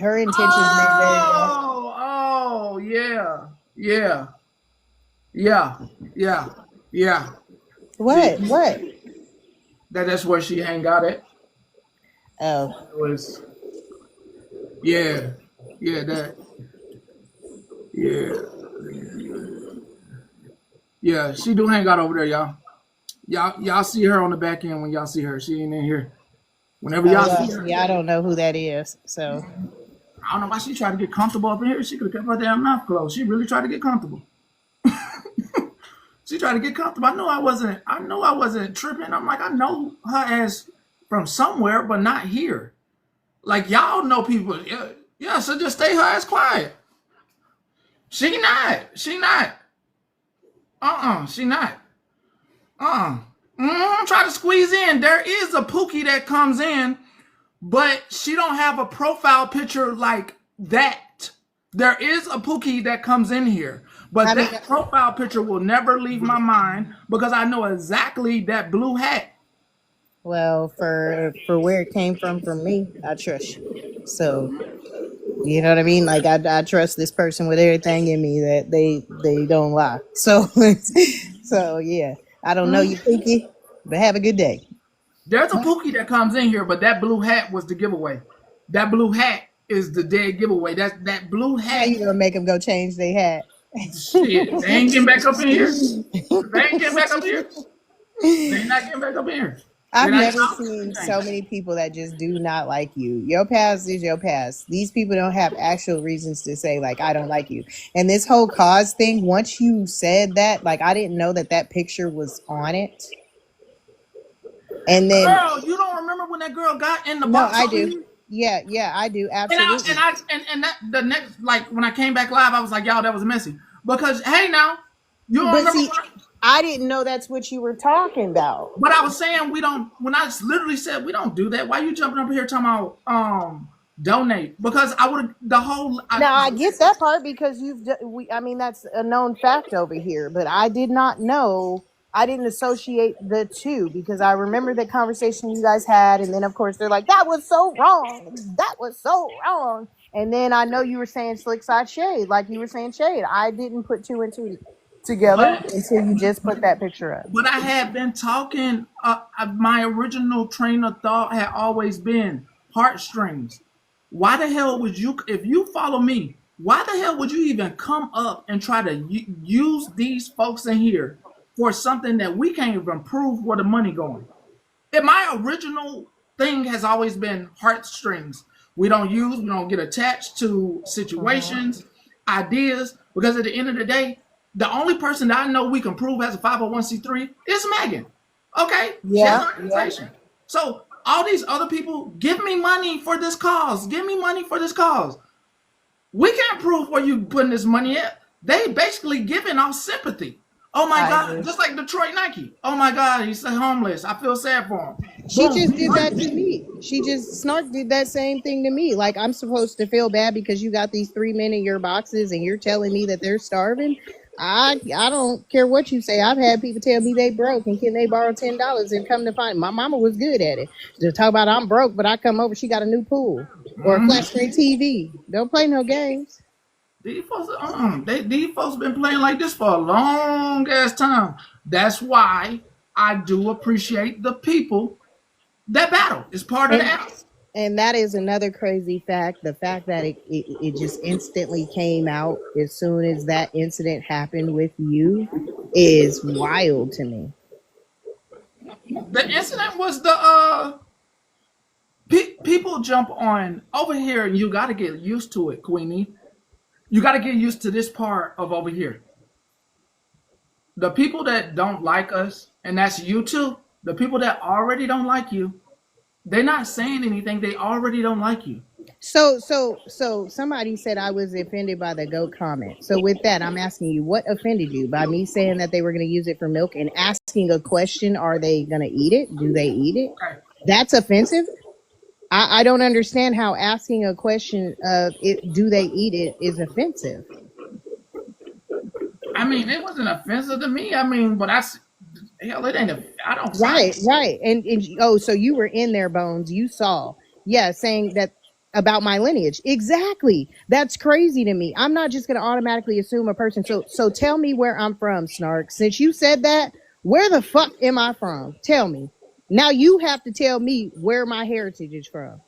Her intentions yeah. What? That's where she hang out at. Oh. It was. Yeah. She do hang out over there, y'all. Y'all see her on the back end when y'all see her. She ain't in here. Whenever y'all see her. Yeah, I don't know who that is. So I don't know why she tried to get comfortable up in here. She could have kept her damn mouth closed. She really tried to get comfortable. She tried to get comfortable. I know I wasn't tripping. I'm like, I know her ass from somewhere, but not here. Like y'all know people. Yeah, so just stay her ass quiet. She not. She not. Try to squeeze in. There is a Pookie that comes in, but she don't have a profile picture like that. There is a Pookie that comes in here, but that profile picture will never leave my mind because I know exactly that blue hat. Well, for where it came from me, I trust you. So, you know what I mean? Like I trust this person with everything in me that they don't lie. So, so yeah. I don't know you, Pookie, but have a good day. There's a Pookie that comes in here, but that blue hat was the giveaway. That blue hat is the dead giveaway. That blue hat. How you gonna make them go change their hat? Shit, they ain't getting back up in here. They ain't getting back up here. They not getting back up in here. I've never seen so many people that just do not like you. Your past is your past. These people don't have actual reasons to say, like, I don't like you. And this whole cause thing, once you said that, like, I didn't know that picture was on it. And then, girl, you don't remember when that girl got in the box? No, I do. Yeah, I do. Absolutely. And the next, like, when I came back live, I was like, y'all, that was messy. Because, hey, now, you don't remember I didn't know that's what you were talking about. But I was saying when I literally said we don't do that, why you jumping up here talking about donate? Because I would I get that part because that's a known fact over here, but I did not know. I didn't associate the two because I remember the conversation you guys had, and then of course they're like, that was so wrong. That was so wrong. And then I know you were saying slick side shade, like you were saying shade. I didn't put 2 and 2 together until you just put that picture up. But I had been talking, my original train of thought had always been heartstrings. Why the hell would you, if you follow me, why the hell would you even come up and try to use these folks in here for something that we can't even prove where the money going? And my original thing has always been heartstrings. We don't get attached to situations, ideas, because at the end of the day, the only person that I know we can prove as a 501c3 is Megan. Okay? Yeah. So all these other people, give me money for this cause. Give me money for this cause. We can't prove where you putting this money at. They basically giving off sympathy. Oh my I God, agree. just like Detroit Nike. Oh my God, he's homeless. I feel sad for him. She Boom. just did that to me. Snark did that same thing to me. Like, I'm supposed to feel bad because you got these 3 men in your boxes and you're telling me that they're starving. I don't care what you say. I've had people tell me they broke and can they borrow $10 and come to find my mama was good at it. To talk about I'm broke, but I come over, she got a new pool or a flat screen TV. Don't play no games. These folks been playing like this for a long ass time. That's why I do appreciate the people that battle. It's part of the And app. and that is another crazy fact. The fact that it just instantly came out as soon as that incident happened with you is wild to me. The incident was the people jump on over here, and you got to get used to it, Queenie. You got to get used to this part of over here. The people that don't like us, and that's you too. The people that already don't like you, they're not saying anything. They already don't like you. So somebody said I was offended by the goat comment. So with that, I'm asking you, what offended you by me saying that they were going to use it for milk and asking a question? Are they going to eat it? Do they eat it? Okay. That's offensive. I don't understand how asking a question of it, do they eat it, is offensive. I mean, it wasn't offensive to me. I mean, but hell, it ain't. I don't Right, fight. right. And oh, so you were in there, Bones. You saw, yeah, saying that about my lineage. Exactly. That's crazy to me. I'm not just gonna automatically assume a person. So tell me where I'm from, Snark. Since you said that, where the fuck am I from? Tell me. Now you have to tell me where my heritage is from.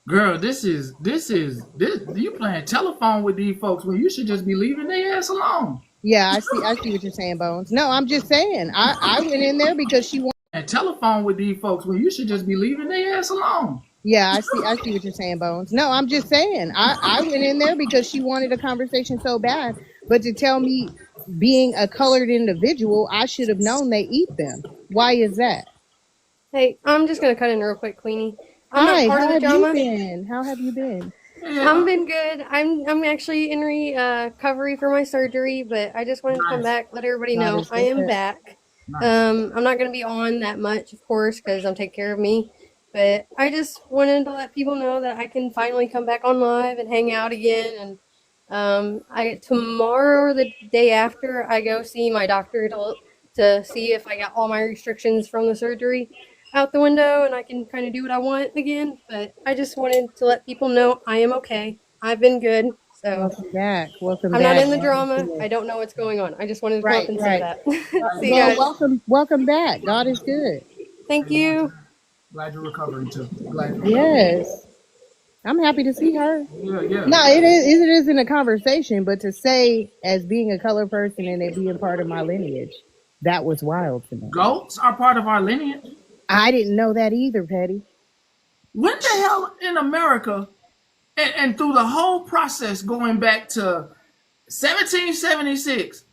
Girl, this. You playing telephone with these folks when you should just be leaving their ass alone. Yeah, I see what you're saying, Bones. No, I'm just saying. I went in there because she wanted. And telephone with these folks when you should just be leaving their ass alone. Yeah, I see what you're saying, Bones. No, I'm just saying. I went in there because she wanted a conversation so bad, but to tell me being a colored individual, I should have known they eat them. Why is that? Hey, I'm just gonna cut in real quick, Queenie. I'm not Hi, part of how the have you drama. been? How have you been? I'm Yeah. been good. I'm actually in recovery for my surgery, but I just wanted to come Nice. back, let everybody God know is I am good. back. Nice. I'm not gonna be on that much, of course, because I'm taking care of me. But I just wanted to let people know that I can finally come back on live and hang out again. And I tomorrow or the day after I go see my doctor to see if I got all my restrictions from the surgery out the window and I can kind of do what I want again. But I just wanted to let people know I am okay. I've been good. So Welcome back. Welcome I'm not back. in the God is drama. good. I don't know what's going on. I just wanted to come up Right, and say right. that. See you Well, guys. welcome back. God is good. Thank you. Glad you're recovering too. Glad you're recovering. Yes. I'm happy to see her. Yeah, yeah. No, it isn't a conversation, but to say as being a color person and it being part of my lineage, that was wild to me. Goats are part of our lineage. I didn't know that either, Petty. When the hell in America, and through the whole process going back to 1776,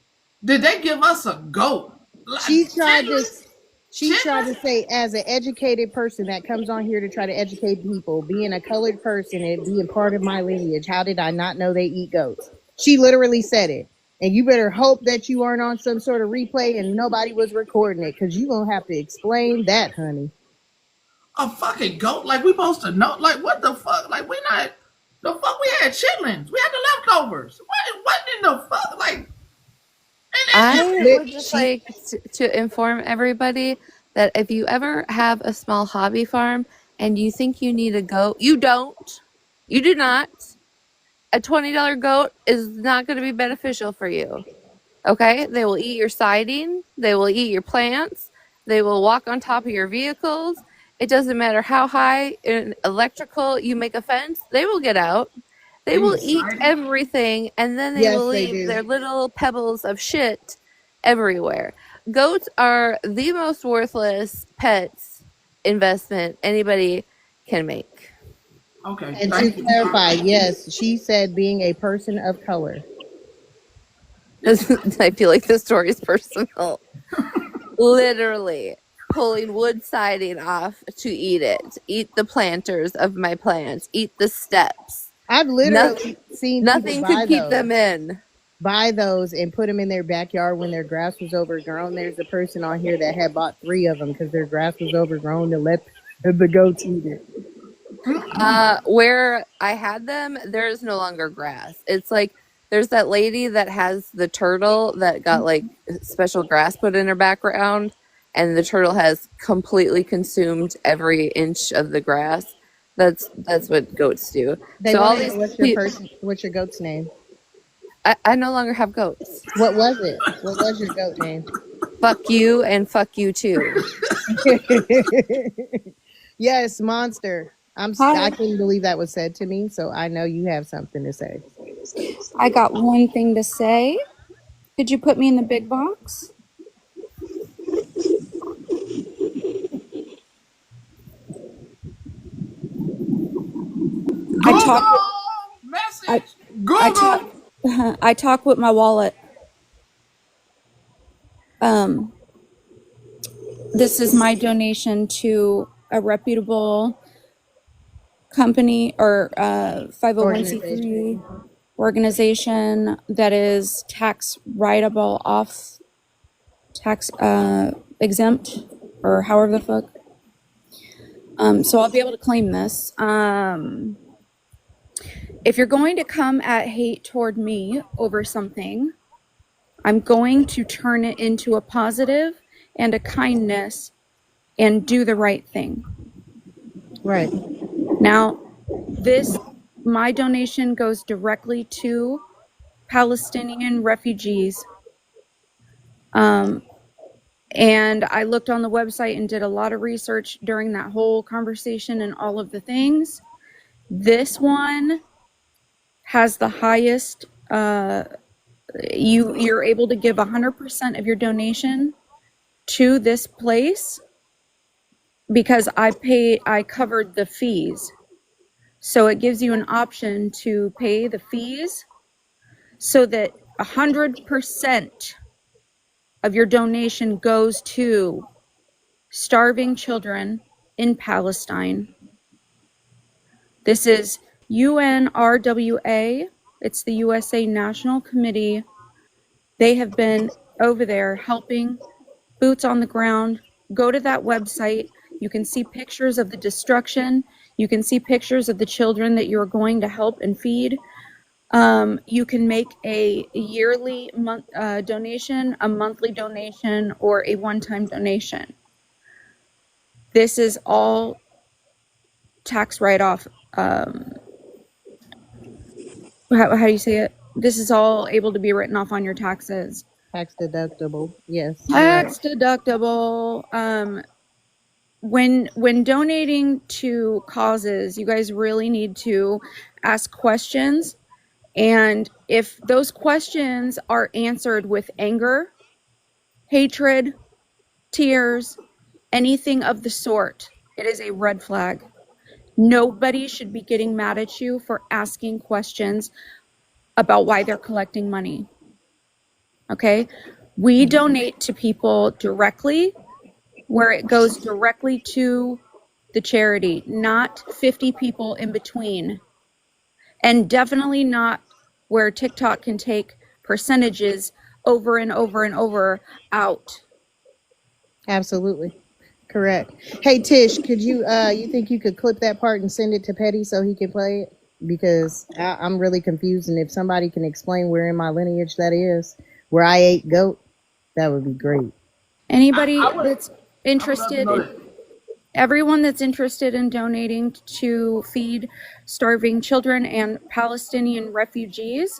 did they give us a goat? She tried to Genuine? she tried to say, as an educated person that comes on here to try to educate people, being a colored person and being part of my lineage, how did I not know they eat goats? She literally said it. And you better hope that you aren't on some sort of replay and nobody was recording it, because you're going to have to explain that, honey. A fucking goat? Like we supposed to know? Like what the fuck? Like we not the fuck? We had chitlins. We had the leftovers. What in the fuck? Like I and would just like to inform everybody that if you ever have a small hobby farm and you think you need a goat, you don't. You do not. A $20 goat is not going to be beneficial for you. Okay? They will eat your siding, they will eat your plants, they will walk on top of your vehicles. It doesn't matter how high in electrical you make a fence, they will get out. They will eat everything, and then they will Yes, they leave do. their little pebbles of shit everywhere. Goats are the most worthless pets investment anybody can make. okay, And to thank you. clarify, yes, she said being a person of color. I feel like the story is personal. Literally pulling wood siding off to eat it. Eat the planters of my plants. Eat the steps. I've literally seen people Nothing buy could keep those. them in. buy those and put them in their backyard when their grass was overgrown. There's a person on here that had bought 3 of them because their grass was overgrown to let the goats eat it. Where I had them, there's no longer grass. It's like there's that lady that has the turtle that got like special grass put in her background, and the turtle has completely consumed every inch of the grass. That's what goats do. They So all want to these know what's your goat's name? I no longer have goats. What was it? What was your goat name? Fuck you and fuck you too. Yes, Monster. I Hi, couldn't believe that was said to me, so I know you have something to say. I got one thing to say. Could you put me in the big box? I talk with I I talk I talk with my wallet. Um, this is my donation to a reputable company or 501c3 organization that is tax writable off tax exempt or however the fuck. So I'll be able to claim this. If you're going to come at hate toward me over something, I'm going to turn it into a positive and a kindness and do the right thing. Right. Now, my donation goes directly to Palestinian refugees. And I looked on the website and did a lot of research during that whole conversation and all of the things. This one has the highest, you're able to give 100% of your donation to this place because I covered the fees. So it gives you an option to pay the fees so that 100% of your donation goes to starving children in Palestine. This is UNRWA. It's the USA National Committee. They have been over there helping, boots on the ground. Go to that website. You can see pictures of the destruction. You can see pictures of the children that you're going to help and feed. You can make a yearly donation, a monthly donation, or a one-time donation. This is all tax write-off. How do you say it? This is all able to be written off on your taxes. Tax deductible. Yes. Tax deductible. When donating to causes, you guys really need to ask questions. And if those questions are answered with anger, hatred, tears, anything of the sort, it is a red flag. Nobody should be getting mad at you for asking questions about why they're collecting money. Okay? We donate to people directly where it goes directly to the charity, not 50 people in between. And definitely not where TikTok can take percentages over and over and over out. Absolutely. Correct. Hey Tish, could you think you could clip that part and send it to Petty so he can play it? Because I'm really confused, and if somebody can explain where in my lineage that is, where I ate goat, that would be great. Anybody that's interested, everyone that's interested in donating to feed starving children and Palestinian refugees,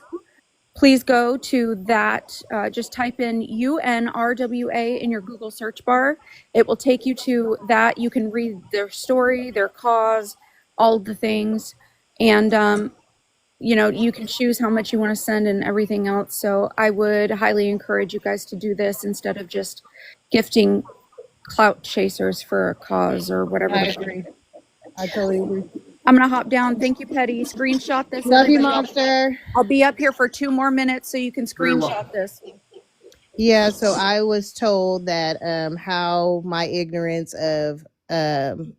please go to that. Just type in UNRWA in your Google search bar. It will take you to that. You can read their story, their cause, all of the things. And, you can choose how much you want to send and everything else. So I would highly encourage you guys to do this instead of just gifting clout chasers for a cause or whatever. I agree. I totally agree. I'm going to hop down. Thank you, Petty. Screenshot this. Love you, everybody. Monster. I'll be up here for 2 more minutes so you can screenshot this. Yeah, so I was told that how my ignorance of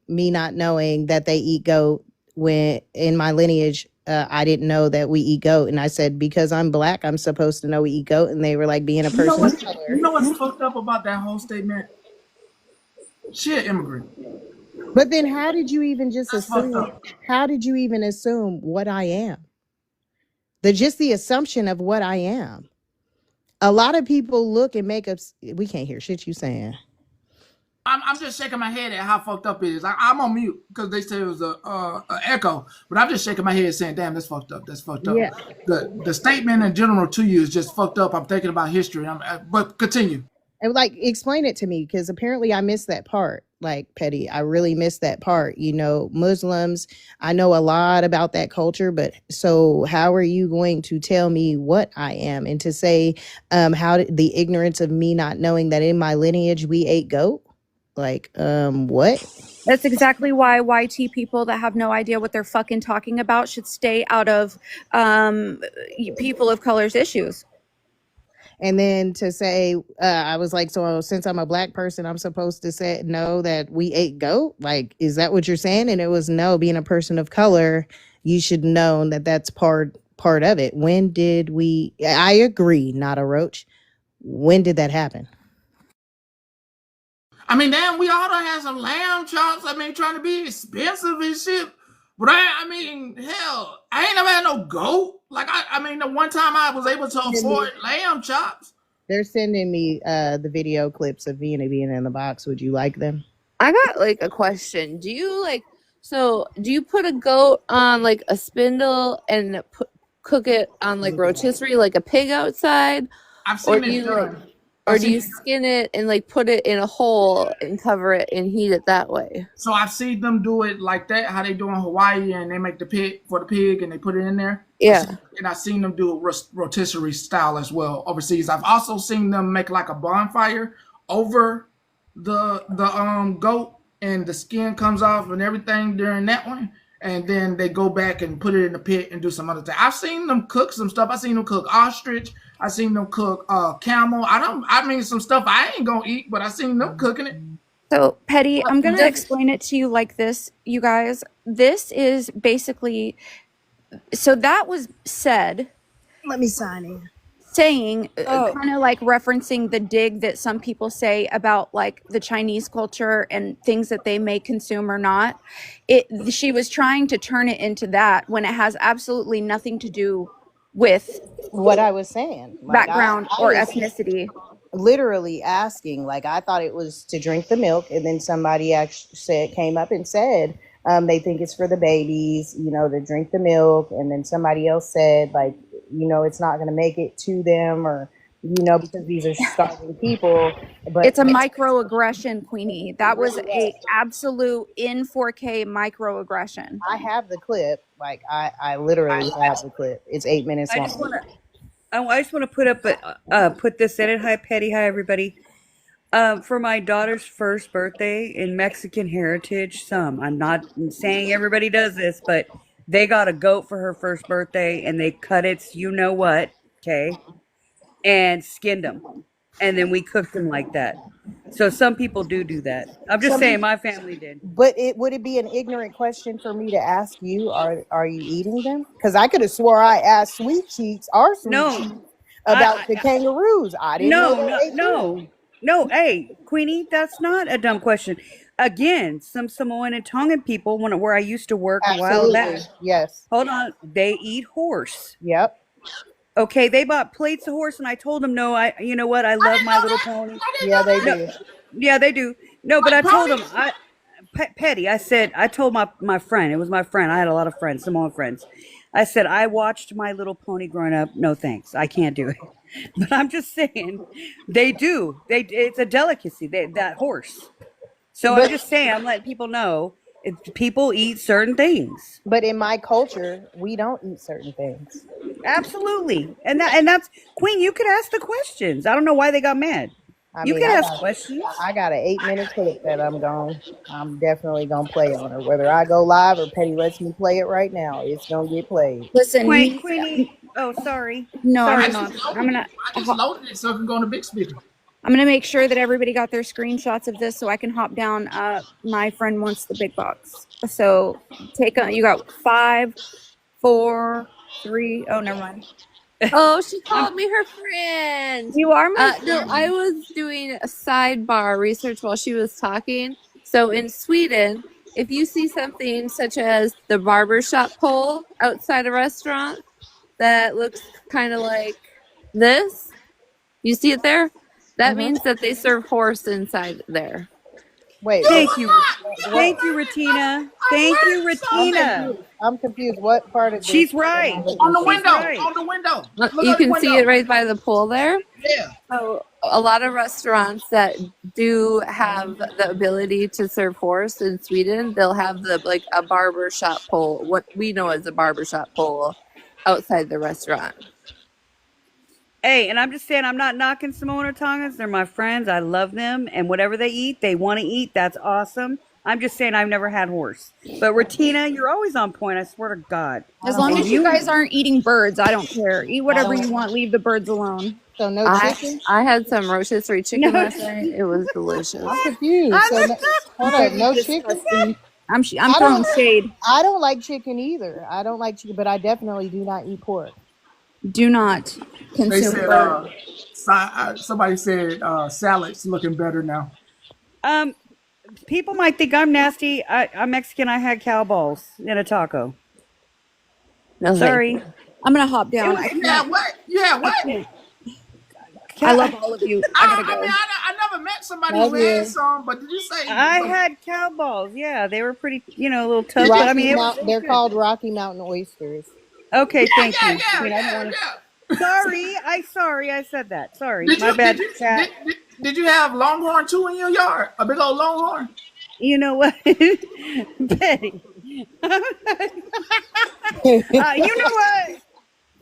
me not knowing that they eat goat when in my lineage I didn't know that we eat goat. And I said, because I'm black, I'm supposed to know we eat goat. And they were like, being a You know person of what? color. You know what's fucked up about that whole statement? She an immigrant. But then how did you even just That's fucked assume? up. How did you even assume what I am? The assumption of what I am. A lot of people look and make up. We can't hear shit you saying. I'm just shaking my head at how fucked up it is. I'm on mute because they said it was a echo, but I'm just shaking my head saying, "Damn, that's fucked up. That's fucked up." Yeah. The statement in general to you is just fucked up. I'm thinking about history. But continue. And like, explain it to me, because apparently I missed that part. Like, Petty, I really missed that part. Muslims, I know a lot about that culture, but so how are you going to tell me what I am? And to say, the ignorance of me not knowing that in my lineage we ate goat? Like, what? That's exactly why YT people that have no idea what they're fucking talking about should stay out of people of color's issues. And then to say, I was like, so since I'm a black person, I'm supposed to say no that we ate goat? Like, is that what you're saying? And it was no, being a person of color, you should know that that's part of it. When did we? I agree, not a roach. When did that happen? I mean, damn, we all done had some lamb chops. I mean, trying to be expensive and shit. But I mean, hell, I ain't never had no goat. Like, I mean, the one time I was able to afford lamb chops. They're sending me the video clips of Vienna being in the box. Would you like them? I got like a question. Do you put a goat on like a spindle and cook it on like rotisserie like a pig outside? I've Or seen do it you done. or do you skin it and like put it in a hole and cover it and heat it that way? So I've seen them do it like that, how they do in Hawaii, and they make the pig for the pig and they put it in there. Yeah. I've seen them do it rotisserie style as well overseas. I've also seen them make like a bonfire over the goat, and the skin comes off and everything during that one. And then they go back and put it in the pit and do some other thing. I've seen them cook some stuff. I've seen them cook ostrich. I've seen them cook camel. I mean some stuff I ain't gonna eat, but I seen them cooking it. So, Petty, I'm going to explain it to you like this, you guys. This is basically, so that was said. Let me sign in. Saying, kind of like referencing the dig that some people say about like the Chinese culture and things that they may consume or not. She was trying to turn it into that when it has absolutely nothing to do with what I was saying. Like, background or ethnicity. Literally asking, like, I thought it was to drink the milk, and then somebody actually came up and said they think it's for the babies, to drink the milk, and then somebody else said, like, it's not going to make it to them, or because these are starving people. But it's a microaggression, Queenie. That was a absolute in 4K microaggression. I have the clip. Like, I literally have the clip. It's 8 minutes long. I just want to put this in it. Hi, Petty. Hi, everybody. For my daughter's first birthday in Mexican heritage, I'm not saying everybody does this, but they got a goat for her first birthday, and they cut its you-know-what, okay, and skinned them. And then we cooked them like that. So some people do that. I'm just saying my family did. But would it be an ignorant question for me to ask you, are you eating them? Because I could have swore I asked Sweet Cheeks, Cheeks, about the kangaroos. I didn't know. No, hey, Queenie, that's not a dumb question. Again, some Samoan and Tongan people, where I used to work a while back. Yes. Hold on. They eat horse. Yep. Okay, they bought plates of horse, and I told them, no, you know what? I love My Little Pony. Yeah, they do. Yeah, they do. No, but I told them, Petty, I told my friend, it was my friend. I had a lot of friends, Samoan friends. I said, I watched My Little Pony growing up. No, thanks. I can't do it. But I'm just saying, they do. It's a delicacy, that horse. So I'm just saying, I'm letting people know, people eat certain things. But in my culture, we don't eat certain things. Absolutely. And that's, Queen, you could ask the questions. I don't know why they got mad. You can ask questions. I got an 8-minute clip that I'm definitely going to play on her. Whether I go live or Petty lets me play it right now, it's going to get played. Listen, Queenie. Oh, sorry. No, sorry. I just loaded it so it can go on the big speaker. I'm going to make sure that everybody got their screenshots of this so I can hop down. My friend wants the big box. So you got 5 4, 3. Oh, never mind. Oh, she called me her friend. You are my No, friend. I was doing a sidebar research while she was talking. So in Sweden, if you see something such as the barbershop pole outside a restaurant that looks kind of like this, you see it there? That means that they serve horse inside there. Wait, You what? Thank would you. not. You What? Thank you, would Retina. I Thank you, learned I'm Retina. something. confused. I'm confused. What part of this She's am I right. looking On the for? She's window. right. On the window. Look, Look you at the can see it window. right by the pool there. Yeah. So a lot of restaurants that do have the ability to serve horse in Sweden, they'll have the like a barber shop pole, what we know as a barber shop pole, outside the restaurant. Hey, and I'm just saying, I'm not knocking Samoan or Tongans. They're my friends. I love them. And whatever they eat, they want to eat. That's awesome. I'm just saying, I've never had horse. But Retina, you're always on point. I swear to God. I As don't long And want. as you you, guys aren't eating birds, I don't care. Eat I whatever you don't. want. Leave the birds alone. So no I chicken. I had some rotisserie chicken no, last night. It was delicious. I'm confused. So no, hold up, Very no chicken. disgusting. I'm I throwing don't. shade. I don't like chicken either. I don't like chicken, but I definitely do not eat pork. Do not They consume said bird. somebody said salad's looking better now. um, people might think I'm nasty. I'm Mexican. I had cow balls in a taco. No thank Sorry. you. I'm gonna hop down. I You had can't. what? You had I what? can't. I love Cow- all of you. I gotta I mean, go. I never met somebody Love who had you. some, but did you say? I had cow balls. Yeah, they were pretty, a little tough, Did you? but I mean, Rocky Mount. it was They're good. called Rocky Mountain oysters. Okay, Yeah, thank yeah, you. I yeah, mean, I don't yeah, want to. yeah. Sorry, I said that. Sorry, Did my you? bad, chat. Did you have longhorn too in your yard? A big old longhorn? You know what, Betty? You know what?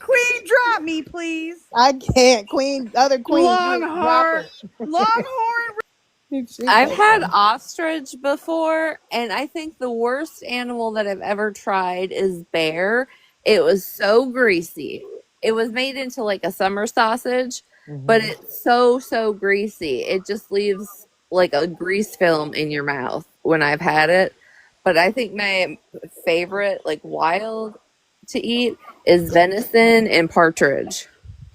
Queen, drop me, please. I can't. Queen, other queen, drop Longhorn, her. Longhorn. She I've so had funny. ostrich before, and I think the worst animal that I've ever tried is bear. It was so greasy. It was made into like a summer sausage, but Mhm. it's so greasy. It just leaves like a grease film in your mouth when I've had it. But I think my favorite, like wild to eat, is venison and partridge.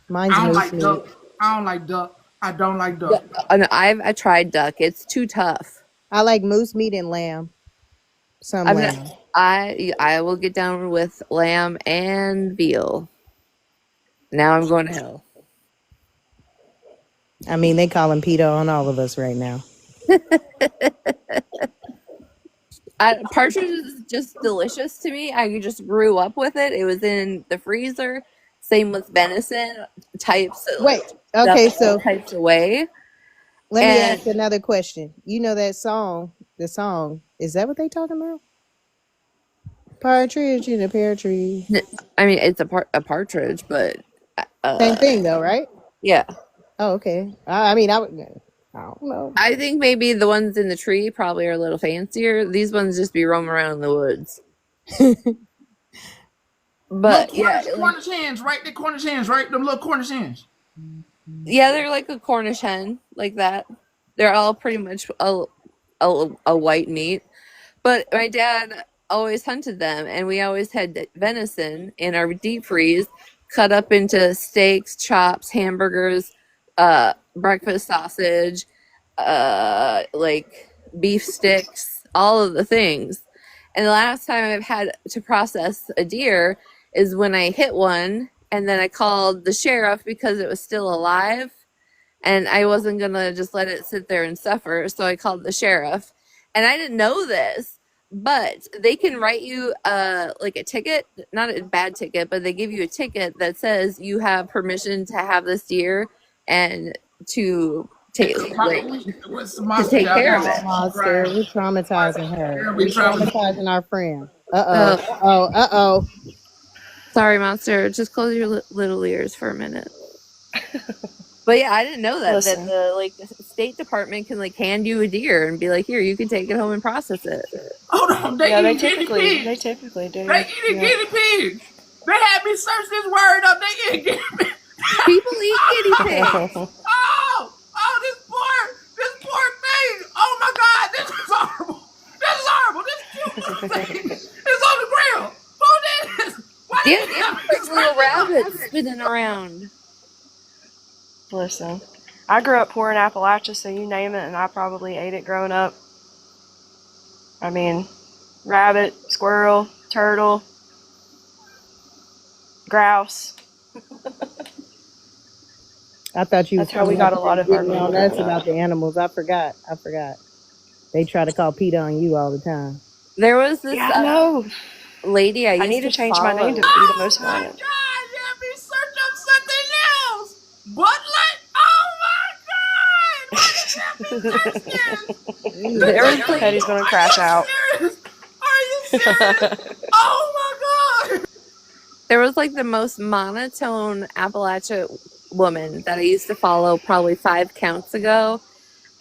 Mine's I don't moose like meat. duck. I don't like duck. I don't like Yeah, duck. and I tried duck. It's too tough. I like moose meat and lamb. Some I'm not, lamb. I will get down with lamb and veal. Now I'm going to hell. I mean, they calling PETA on all of us right now. Partridge is just delicious to me. I just grew up with it. It was in the freezer. Same with venison, types of, Wait. stuff Okay, so types away. let me And ask another question. You know that song? The song, is that what they talking about? Partridge in a pear tree. I mean, it's a partridge, but Same uh, thing though, right? yeah. Oh, okay. I mean, I don't know. I think maybe the ones in the tree probably are a little fancier. These ones just be roaming around in the woods. But yeah, Cornish hens, right? The Cornish hens, right? Them little Cornish hens. yeah, they're like a Cornish hen, like that. They're all pretty much a white meat. But my dad always hunted them, and we always had venison in our deep freeze, cut up into steaks, chops, hamburgers, breakfast sausage, like beef sticks, all of the things. And the last time I've had to process a deer is when I hit one, and then I called the sheriff because it was still alive, and I wasn't gonna just let it sit there and suffer. So I called the sheriff, and I didn't know this, but they can write you like a ticket, not a bad ticket, but they give you a ticket that says you have permission to have this deer and to take What's the to monster? take care of Oh, it. monster, we're traumatizing her. Yeah, We're we traveling. traumatizing our friend. Oh, Uh-oh. sorry, monster. Just close your little ears for a minute. But yeah, I didn't know that Listen. the State Department can like hand you a deer and be like, here, you can take it home and process it. Hold on, they Yeah, they eat guinea typically pigs. do. They eating guinea pigs. They had me search this word up. They eat guinea pigs. People eat guinea pigs. This poor thing. Oh my God, this is horrible. This is horrible. This cute little thing is on the grill. Who did this? Why rabbits spinning around. Listen, I grew up poor in Appalachia, so you name it, and I probably ate it growing up. I mean, rabbit, squirrel, turtle, grouse. I thought you was That's how we coming up got a here lot of our getting meat on us growing up. about the animals. I forgot. They try to call PETA on you all the time. There was this Yeah, no. lady I I used need to to change my name to follow. be the most My wanted. God, let me search up something else. But oh my God, why did that be texting? There was like Petty's gonna crash out. Serious? Are you serious? Oh my God. there was like the most monotone Appalachia woman that I used to follow probably 5 counts ago,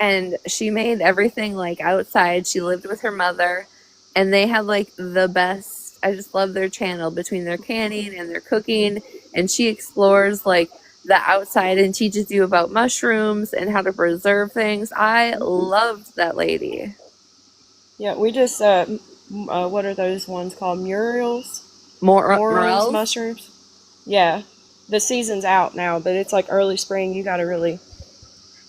and she made everything like outside. She lived with her mother, and they had like the best. I just love their channel between their canning and their cooking, and she explores like the outside and teaches you about mushrooms and how to preserve things. I loved that lady. Yeah, we just what are those ones called? Morels Morels. mushrooms. Yeah, the season's out now, but it's like early spring. You got to really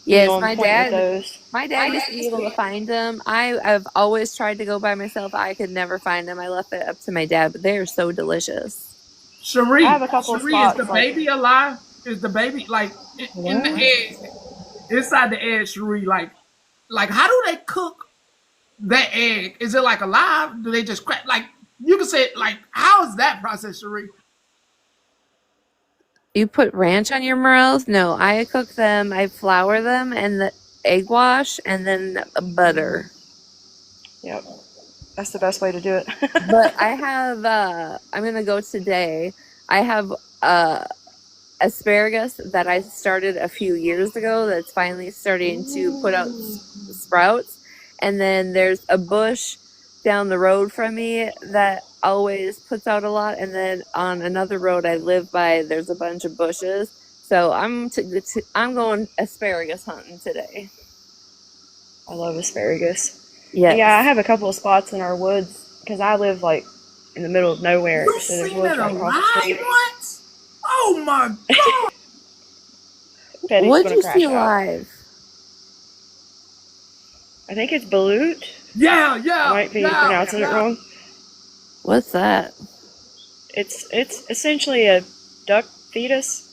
be Yes, on point with those. my dad used to be able to find them. I've always tried to go by myself. I could never find them. I left it up to my dad, but they are so delicious. Cherie, I have a couple of is spots. the baby alive? Is the baby like in the egg, inside the egg, Cherie? Like how do they cook that egg? Is it like alive? Do they just crack? Like you can say, like how is that process, Cherie? You put ranch on your morels? No, I cook them. I flour them and the egg wash and then butter. Yep, that's the best way to do it. But I have I'm gonna go today. I have asparagus that I started a few years ago that's finally starting to put out sprouts, and then there's a bush down the road from me that always puts out a lot, and then on another road I live by there's a bunch of bushes, so I'm going asparagus hunting today. I love asparagus. Yes. Yeah, I have a couple of spots in our woods because I live like in the middle of nowhere. You So there's seen woods it right across the alive street. once? Oh my God! Petty's What'd gonna you crash see out. live? I think it's balut. Yeah, I might be pronouncing it wrong. What's that? It's essentially a duck fetus.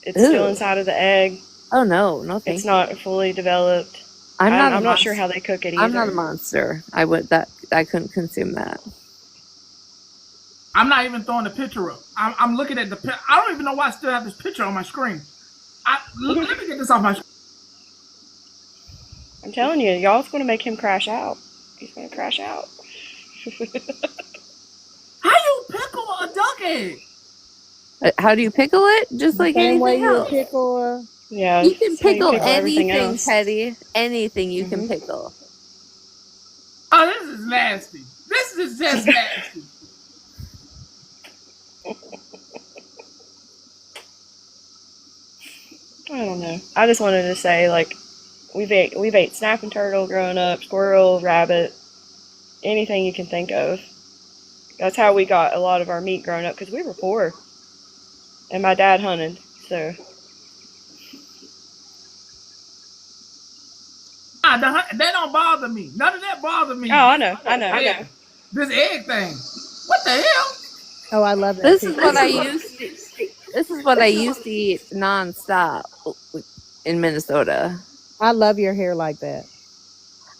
It's Ew. still inside of the egg. Oh no, thank It's you. not fully developed. I'm not sure how they cook it either. I'm not a monster. I couldn't consume that. I'm not even throwing the picture up. I'm looking at the. I don't even know why I still have this picture on my screen. Let me get this off my screen. I'm telling you, y'all's gonna make him crash out. He's gonna crash out. How you pickle a duck egg? How do you pickle it? Just like Same way anything you else. pickle. Yeah, You can that's how you pickle everything anything, else. Teddy. Anything you can pickle. Oh, this is nasty. This is just nasty. I don't know. I just wanted to say, like, we've ate snapping turtle growing up, squirrel, rabbit, anything you can think of. That's how we got a lot of our meat growing up because we were poor, and my dad hunted. So That don't bother me. None of that bothers me. oh, I know. This egg thing. What the hell? Oh, I love that. This is what I used to. This is what I used to eat nonstop in Minnesota. I love your hair like that.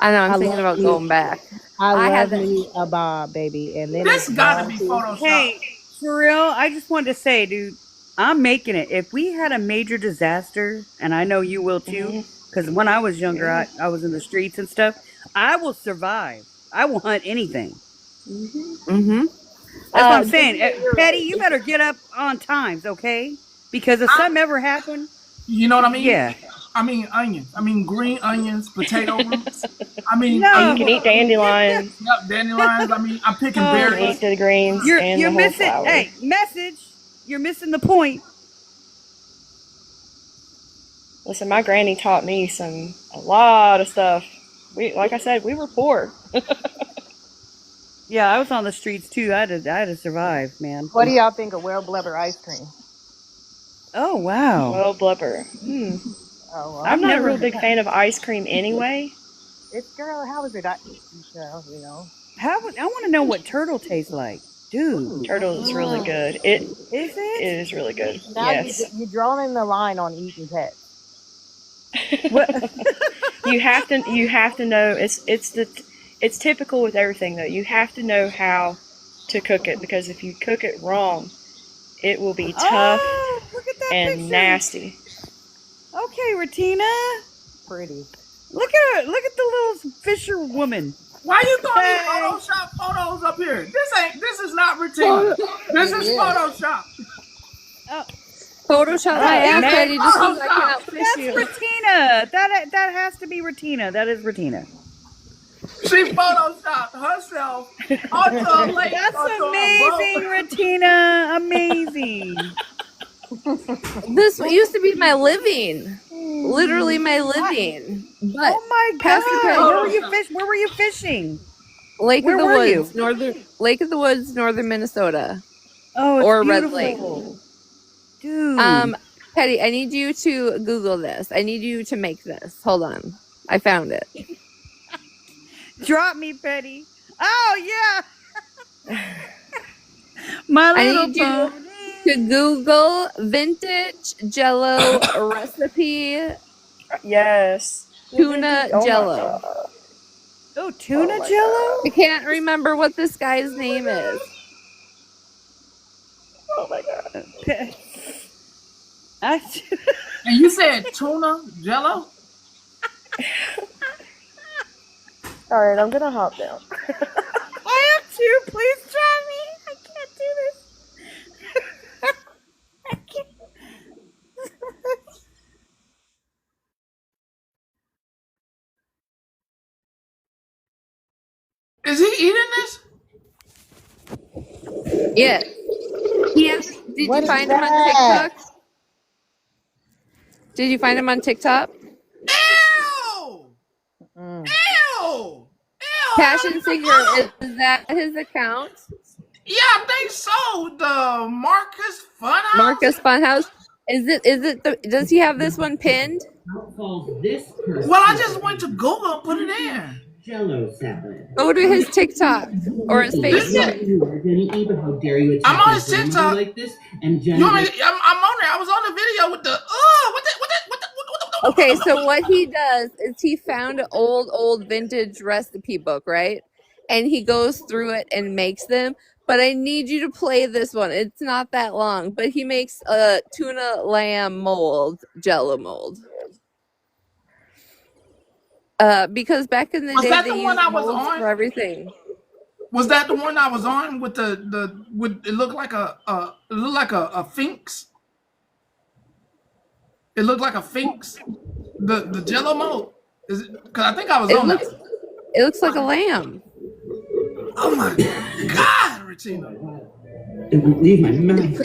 I know. I'm thinking about going back. I love me a bob, baby, and then This it's gotta be bob too. Photoshop. Hey, for real, I just wanted to say, dude, I'm making it. If we had a major disaster, and I know you will too, because when I was younger, I was in the streets and stuff, I will survive. I will hunt anything. Mm-hmm. That's what I'm saying. Petty, you better get up on times, okay? Because if something ever happened, You know what I mean? yeah. I mean onions. I mean green onions, potato roots. I mean, No. You can eat dandelions. Yep, dandelions. I mean, I'm picking You can berries. eat the greens and You're the whole missing. flower. Hey, message. You're missing the point. Listen, my granny taught me a lot of stuff. Like I said, we were poor. Yeah, I was on the streets too. I had to survive, man. What do y'all think of well blubber ice cream? Oh wow. Well, blubber. Oh, well, I'm not a real never. big fan of ice cream anyway. it's girl. How is it? Girl, you know. I want to know what turtle tastes like, dude. Ooh, Turtle is really oh. good. It Is it? is really good. Now Yes. you're drawing the line on eating pets. What? You have to know it's typical with everything though. You have to know how to cook it, because if you cook it wrong, it will be tough Oh, look at that and picture. nasty. Okay, Retina. Pretty. Look at her. Look at the little fisher woman. Why you throwing these Hey. Photoshop photos up here? This is not routine. This is Photoshop. Photoshop my ass, Betty, just because I can outfish That's you. Retina. That has to be Retina. That is Retina. She photoshopped herself onto a lake. That's onto a amazing, boat. Retina. Amazing. This used to be my living. Literally my living. But Oh my Pastor Petty, God! Where were you fishing? Lake Where of the were Woods, you? Lake of the Woods, northern Minnesota. Oh, it's Or beautiful. Red Lake. Dude. Petty, I need you to Google this. I need you to make this. Hold on. I found it. Drop me, Petty. Oh yeah. My I little need you to Google vintage Jello recipe Yes. tuna Oh my Jello. God. Oh, tuna Jello? I can't remember what this guy's name is. Oh my God. And you said tuna Jello? All right, I'm gonna hop down. I have to. Please try me. I can't do this. I can't. Is he eating this? Yeah. Did What you is find him on that? TikTok? Did you find him on TikTok? Ew! Mm. Ew! Ew! Passion Singer, is that his account? Yeah, I think so. The Marcus Funhouse. Marcus Funhouse. Does he have this one pinned? Well, I just went to Google and put it in. Jello salad. Go to his TikTok or his Facebook. How dare you I'm on his TikTok. like this? And I'm on there. I was on the video with the Okay, so what he does is he found an old vintage recipe book, right? And he goes through it and makes them. But I need you to play this one. It's not that long, but he makes a tuna lamb mold, Jello mold. Because back in the Was day, that they the used one I was molds on? for everything. Was that the one I was on with with it looked like a Finks? It looked like a Finks. The Jello mold. Is it? Because I think I was on that. It looks like a lamb. Oh my God, Regina. It won't leave my mouth.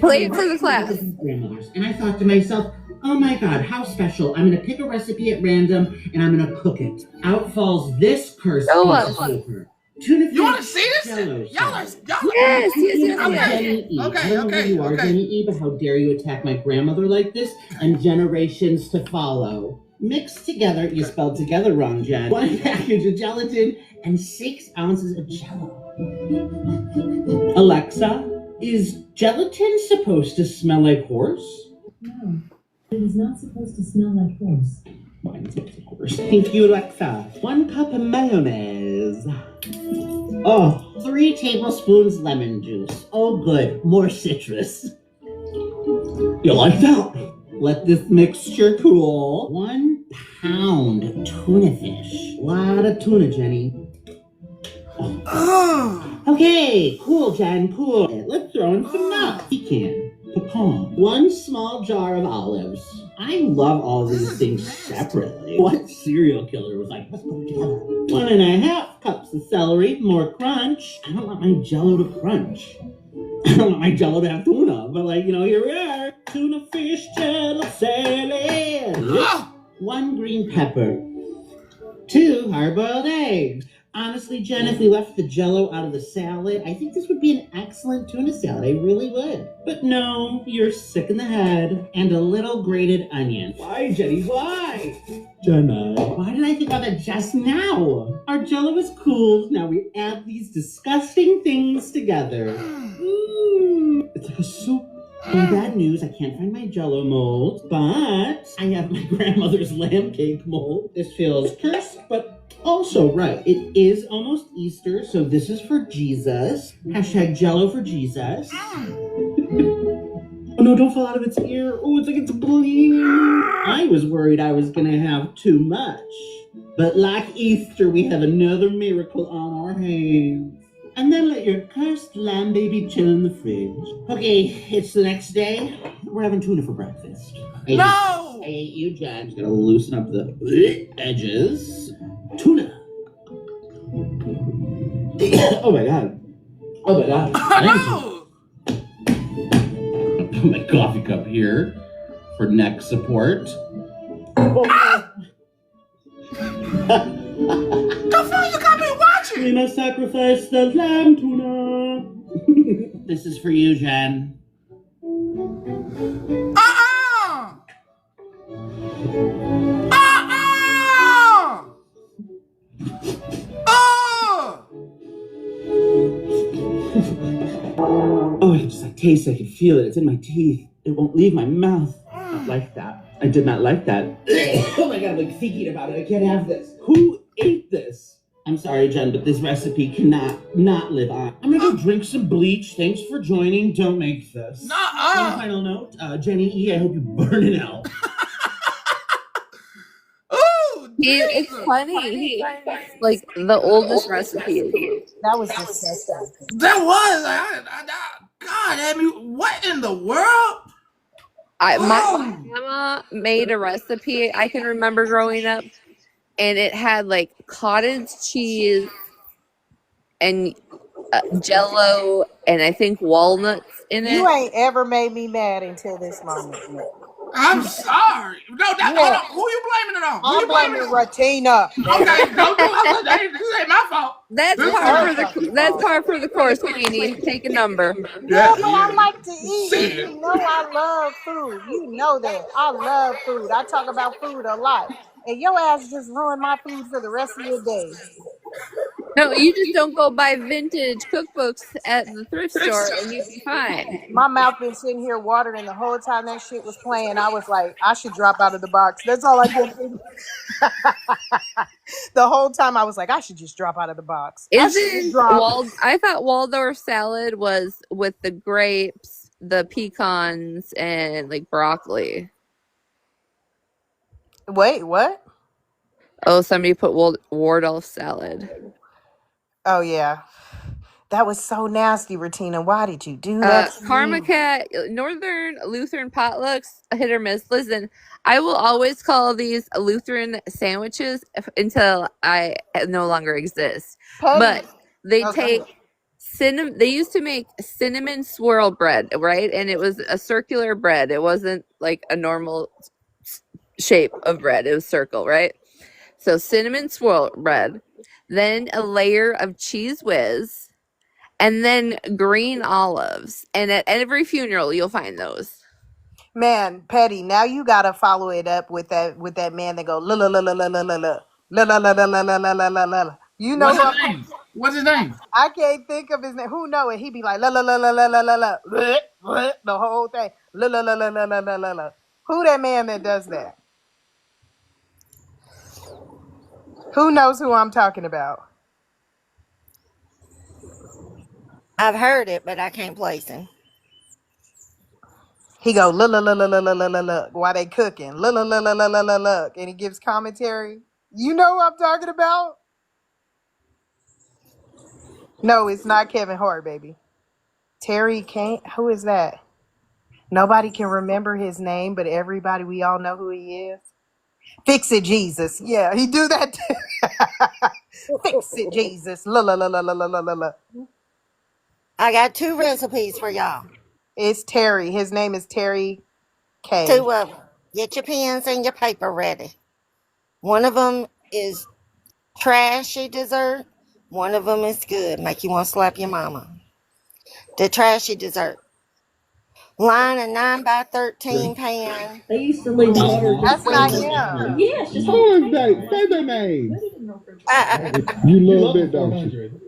Play it for the class. Grandmother's, and I thought to myself, oh my God, how special. I'm going to pick a recipe at random and I'm going to cook it. Out falls this cursed piece of paper. Tuna fish. You want to see this? Jello Y'all are. Yes. Okay. Jenny E, but how dare you attack my grandmother like this and generations to follow. Mixed together, you spelled together wrong, Jen. 1 package of gelatin and 6 ounces of Jello. Alexa, is gelatin supposed to smell like horse? No, it is not supposed to smell like horse. Mine smells like horse. Thank you, Alexa. 1 cup of mayonnaise. Oh, 3 tablespoons lemon juice. Oh, good. More citrus. You like that? Let this mixture cool. 1 pound tuna fish. Lot of tuna, Jenny. Oh. Okay, cool, Jen, cool. Let's throw in some nuts. Pecan, pecan. 1 small jar of olives. I love all these things separately. What serial killer was like, let's put it together? 1.5 cups of celery, more crunch. I don't want my Jello to crunch. I don't want my Jello to have tuna, but here we are. Tuna fish Jello salad. 1 green pepper. 2 hard-boiled eggs. Honestly, Jen, if we left the Jell-O out of the salad, I think this would be an excellent tuna salad. I really would. But no, you're sick in the head and a little grated onion. Why, Jenny? Why? Jenna, why did I think of that just now? Our Jell-O is cooled. Now we add these disgusting things together. It's like a soup. And bad news, I can't find my Jell-O mold, but I have my grandmother's lamb cake mold. This feels cursed, but also right. It is almost Easter, so this is for Jesus. Hashtag Jell-O for Jesus. Oh no, don't fall out of its ear. Oh, it's like it's bleeding. I was worried I was gonna have too much. But like Easter, we have another miracle on our hands. And then let your cursed lamb baby chill in the fridge. Okay, it's the next day. We're having tuna for breakfast. I hate you, Jen. Just gonna loosen up the edges. Tuna. Oh my god. Oh my god. Put my coffee cup here for neck support. You got me watching. We must sacrifice the lamb tuna. This is for you, Jen. Oh, I can just taste it. I can feel it. It's in my teeth. It won't leave my mouth. I don't like that. I did not like that. Oh my god, I'm like thinking about it. I can't have this. Who ate this? I'm sorry, Jen, but this recipe cannot not live on. I'm gonna go drink some bleach. Thanks for joining. Don't make this. One final note, Jenny E, I hope you burn it out. It's funny. He finds like the oldest recipes. That was disgusting. That was God. I mean, what in the world? My grandma made a recipe I can remember growing up, and it had like cottage cheese and Jell-O and I think walnuts in it. You ain't ever made me mad until this moment. I'm sorry. No, hold on. Who you blaming it on? I'm blaming Ratina. Okay, don't do it. This ain't my fault. That's par for the course, Queenie. Take a number. Yeah, but I like to eat. You know I love food. You know that. I love food. I talk about food a lot. And your ass just ruined my food for the rest of your day. No, you just don't go buy vintage cookbooks at the thrift store and you'll be fine. My mouth been sitting here watering the whole time that shit was playing. I was like, I should drop out of the box. That's all I could think. The whole time I was like, I should just drop out of the box. I thought Waldorf salad was with the grapes, the pecans, and like broccoli. Wait, what? Oh, somebody put Waldorf salad. Oh, yeah. That was so nasty, Ratina. Why did you do that? Karma Cat, Northern Lutheran potlucks, hit or miss. Listen, I will always call these Lutheran sandwiches until I no longer exist. But they take cinnamon. They used to make cinnamon swirl bread, right? And it was a circular bread. It wasn't like a normal shape of bread. It was circle, right? So cinnamon swirl bread, then a layer of Cheese Whiz, and then green olives. And at every funeral, you'll find those. Man, Petty, now you gotta follow it up with that man that go la la la la la la la la la la la la la la la la la la. You know What's his name? I can't think of his name. Who know it? He be like la la la la la la la la the whole thing. La la la la la la la la la. Who that man that does that? Who knows who I'm talking about? I've heard it, but I can't place him. He go look while they cooking. Look, and he gives commentary. You know what I'm talking about? No, it's not Kevin Hart, baby. Terry Kane. Who is that? Nobody can remember his name, but everybody, we all know who he is. Fix It Jesus. Yeah, he do that too. Fix It Jesus. La. I got 2 recipes for y'all. It's Terry. His name is Terry K. 2 of them. Get your pens and your paper ready. One of them is trashy dessert. One of them is good. Make you want to slap your mama. The trashy dessert. Line a 9 by 13 pan. I used to leave water just That's not sitting him. there. Yeah, it's just Who is that? Say their names. You love that, don't you?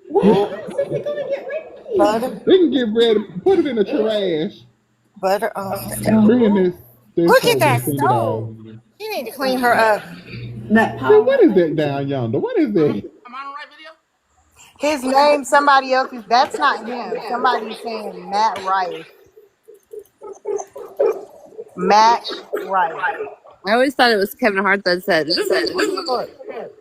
What? How is it gonna get ready? Butter. They can get rid of, put it in the trash. Butter on stove. Bring this Look at over that and clean it off. stove. You need to clean her up. That Hey, pile what right is there. that down yonder? What is that? Am I on the right video? His name, somebody else's. That's not him. Somebody's saying Matt Rife. Matt Rife. I always thought it was Kevin Hart that said, "This is Lord."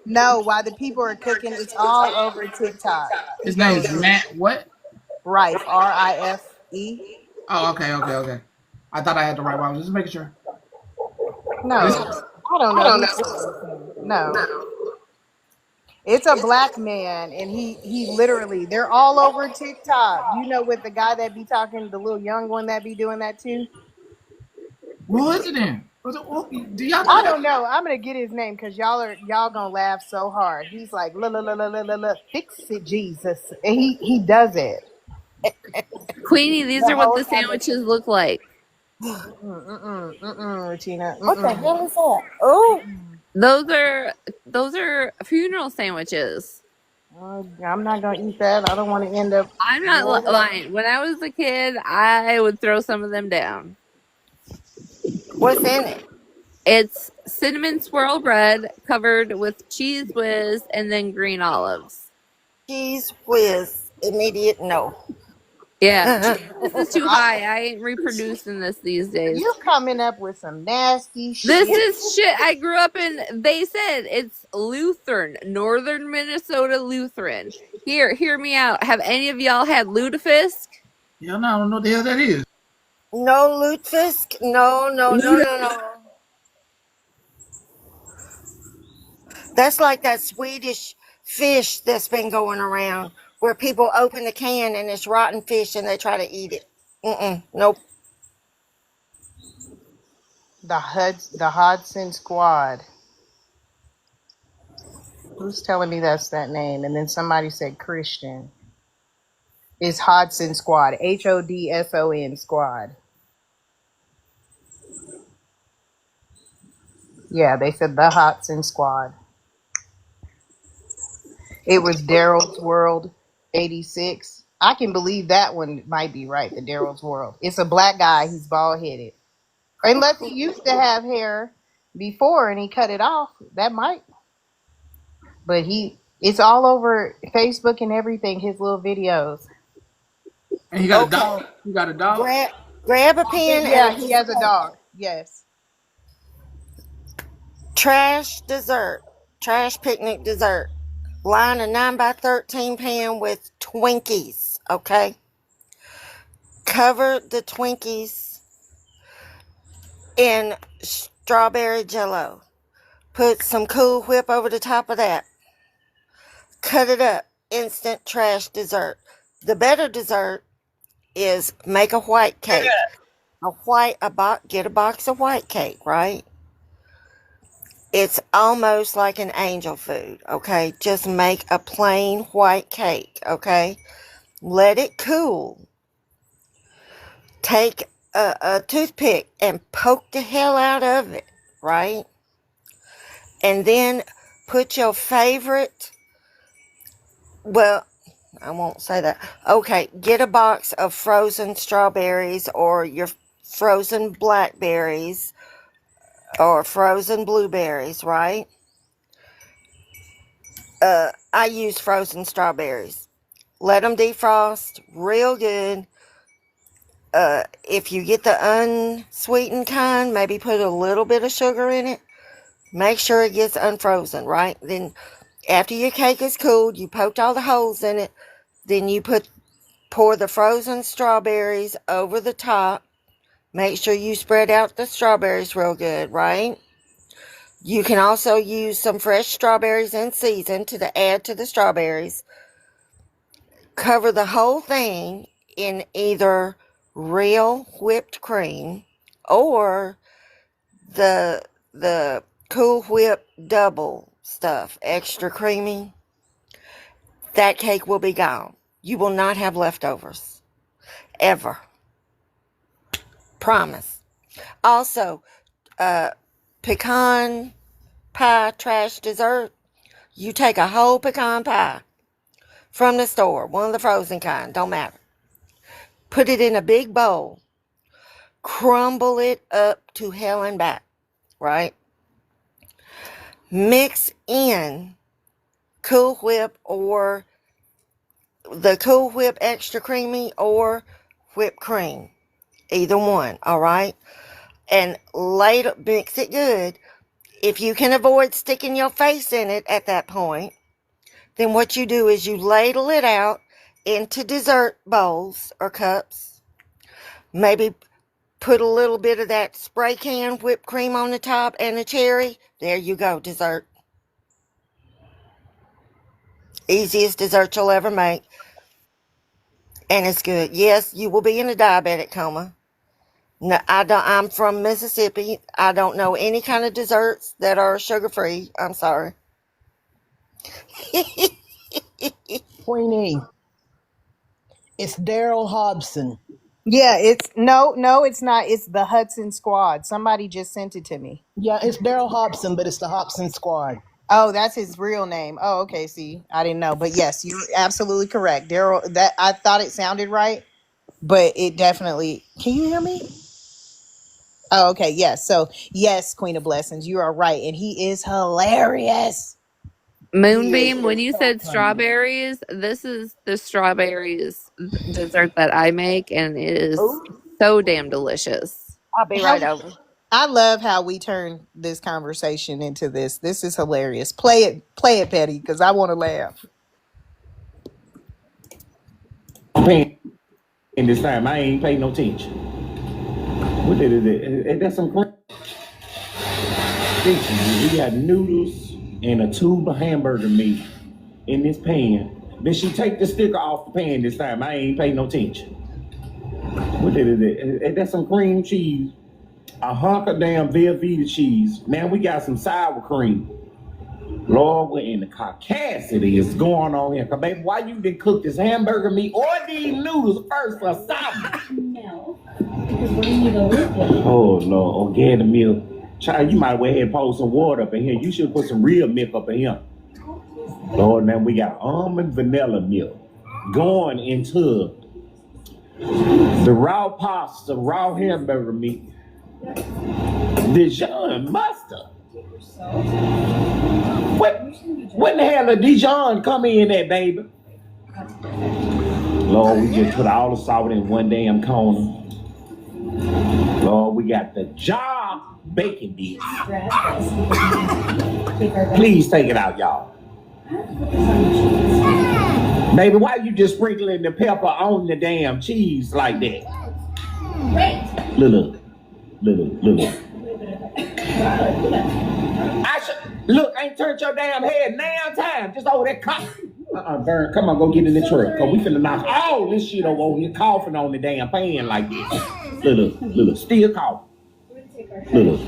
No, while the people are cooking, it's all over TikTok. He His name goes is Matt what? Rife, Rife. Oh, okay. I thought I had the right one. I was just making sure. No, This, I don't know who said anything. No, it's a black man, and he literally they're all over TikTok. You know, with the guy that be talking, the little young one that be doing that too. what is it then? Do y'all know I that? don't know. I'm gonna get his name because y'all gonna laugh so hard. He's like, look, fix it, Jesus, and he does it. Queenie, these The are what whole the time. sandwiches look like. Regina. What the hell is that? Oh, Those are funeral sandwiches. I'm not gonna eat that. I don't want to end up. I'm not lying. When I was a kid, I would throw some of them down. what's in it? It's cinnamon swirl bread covered with cheese whiz and then green olives. Cheese whiz. Immediate no. Yeah, this is too high. I ain't reproducing this these days. You coming up with some nasty shit. This is shit I grew up in. They said it's Lutheran, Northern Minnesota Lutheran. Here, hear me out. Have any of y'all had lutefisk? Hell no, I don't know what the hell that is. No lutefisk? No. That's like that Swedish fish that's been going around where people open the can and it's rotten fish and they try to eat it. Nope. The Hodson Squad. Who's telling me that's that name? And then somebody said Christian. It's Hodson Squad. HODSON Squad. Yeah, they said the Hodson Squad. It was Daryl's World 86. I can believe that one might be right, the Daryl's World. It's a black guy, he's bald headed. Unless he used to have hair before and he cut it off. That might. But it's all over Facebook and everything, his little videos. And he got a dog. You got a dog? Grab a pen. Yeah, he has a dog. Yes. Trash picnic dessert. Line a 9 by 13 pan with Twinkies, okay? Cover the Twinkies in strawberry jello. Put some Cool Whip over the top of that. Cut it up. Instant trash dessert. The better dessert is make a white cake. Get a box of white cake, right? It's almost like an angel food, okay? Just make a plain white cake, okay? Let it cool. Take a toothpick and poke the hell out of it, right? And then put your favorite, well, I won't say that. Okay, get a box of frozen strawberries or your frozen blackberries or frozen blueberries, right? I use frozen strawberries. Let them defrost real good. If you get the unsweetened kind, maybe put a little bit of sugar in it. Make sure it gets unfrozen, right? Then after your cake is cooled, you poked all the holes in it, then you pour the frozen strawberries over the top. Make sure you spread out the strawberries real good, right? You can also use some fresh strawberries in season to add to the strawberries. Cover the whole thing in either real whipped cream or the Cool Whip double stuff, extra creamy. that cake will be gone. You will not have leftovers. Ever. Promise. Also, pecan pie trash dessert. You take a whole pecan pie from the store, one of the frozen kind, don't matter. Put it in a big bowl. Crumble it up to hell and back, right? Mix in Cool Whip or the Cool Whip extra creamy or whipped cream. Either one, all right? And later, mix it good. If you can avoid sticking your face in it at that point, then what you do is you ladle it out into dessert bowls or cups. Maybe put a little bit of that spray can whipped cream on the top and a cherry. There you go, dessert. Easiest dessert you'll ever make. And it's good. Yes, you will be in a diabetic coma. No, I'm from Mississippi. I don't know any kind of desserts that are sugar-free. I'm sorry. Queenie, it's Daryl Hobson. Yeah, it's no, it's not. It's the Hudson Squad. Somebody just sent it to me. Yeah, it's Daryl Hobson, but it's the Hobson Squad. Oh, that's his real name. Oh, okay. See, I didn't know, but yes, you're absolutely correct, Daryl. That I thought it sounded right, but it definitely. Can you hear me? Oh, okay. Yes. So yes, Queen of Blessings, you are right, and he is hilarious. Moonbeam, when you said strawberries, this is the strawberries dessert that I make, and it is so damn delicious. I'll be right over. I love how we turn this conversation into this. This is hilarious. Play it, Petty, because I want to laugh. And this time I ain't paying no attention. What is it? That's some crap. We got noodles and a tube of hamburger meat in this pan. Then she take the sticker off the pan this time. I ain't paying no attention. What is it? That's some cream cheese. A hunk of damn Velveeta cheese. Now we got some sour cream. Lord, what in the caucasity is going on here? Cause baby, why you didn't cook this hamburger meat or these noodles first for something? No, because we're gonna need a liquid. Oh Lord, organic milk. Child, you might go ahead and pour some water up in here. You should put some real milk up in here. Lord, now we got almond vanilla milk going into the raw pasta, raw hamburger meat. Dijon mustard. What the hell did Dijon come in there, baby? Lord, we just put all the salt in one damn corner. Lord, we got the jar bacon bits. Please take it out, y'all. Baby, why you just sprinkling the pepper on the damn cheese like that? Look. Look, I ain't turned your damn head now time. Just over that cough. Vern, come on, go get in the truck. Cause we finna knock all this shit over here coughing on the damn pan like this. Look, still coughing. Look.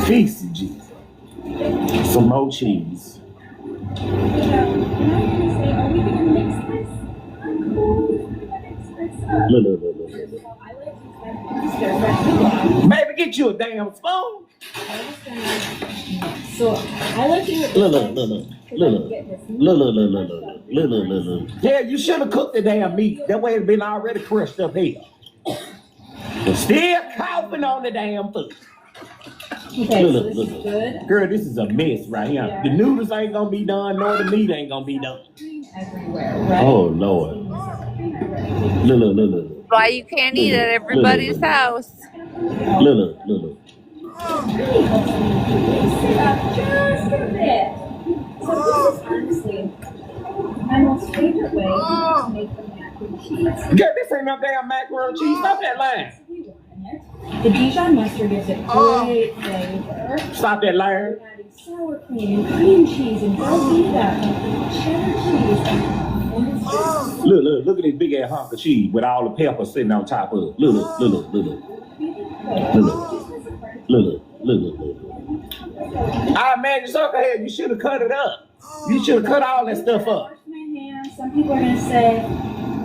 Feast of Jesus. Some more cheese. Look. Baby, get you a damn spoon. So I like to Look. Yeah, you should have cooked the damn meat. That way it'd been already crushed up here. But still coughing on the damn food. Okay, look. Good. Girl, this is a mess right here. Yeah. The noodles ain't gonna be done, nor the meat ain't gonna be done. Everywhere, right? Oh Lord. Look. Why you can't eat at everybody's house? Look. Sit up just a bit. So this is honestly my most favorite way to make the macaroni and cheese. Girl, this ain't no damn macaroni and cheese. Stop that line. The Dijon mustard gives it great flavor. Stop that line. We're adding sour cream and cream cheese and Velveeta and cheddar cheese. Look at this big ass hunk of cheese with all the pepper sitting on top of it. Look. I imagine so. Go ahead. You should have cut it up. You should have cut all that stuff up. Some people are gonna say,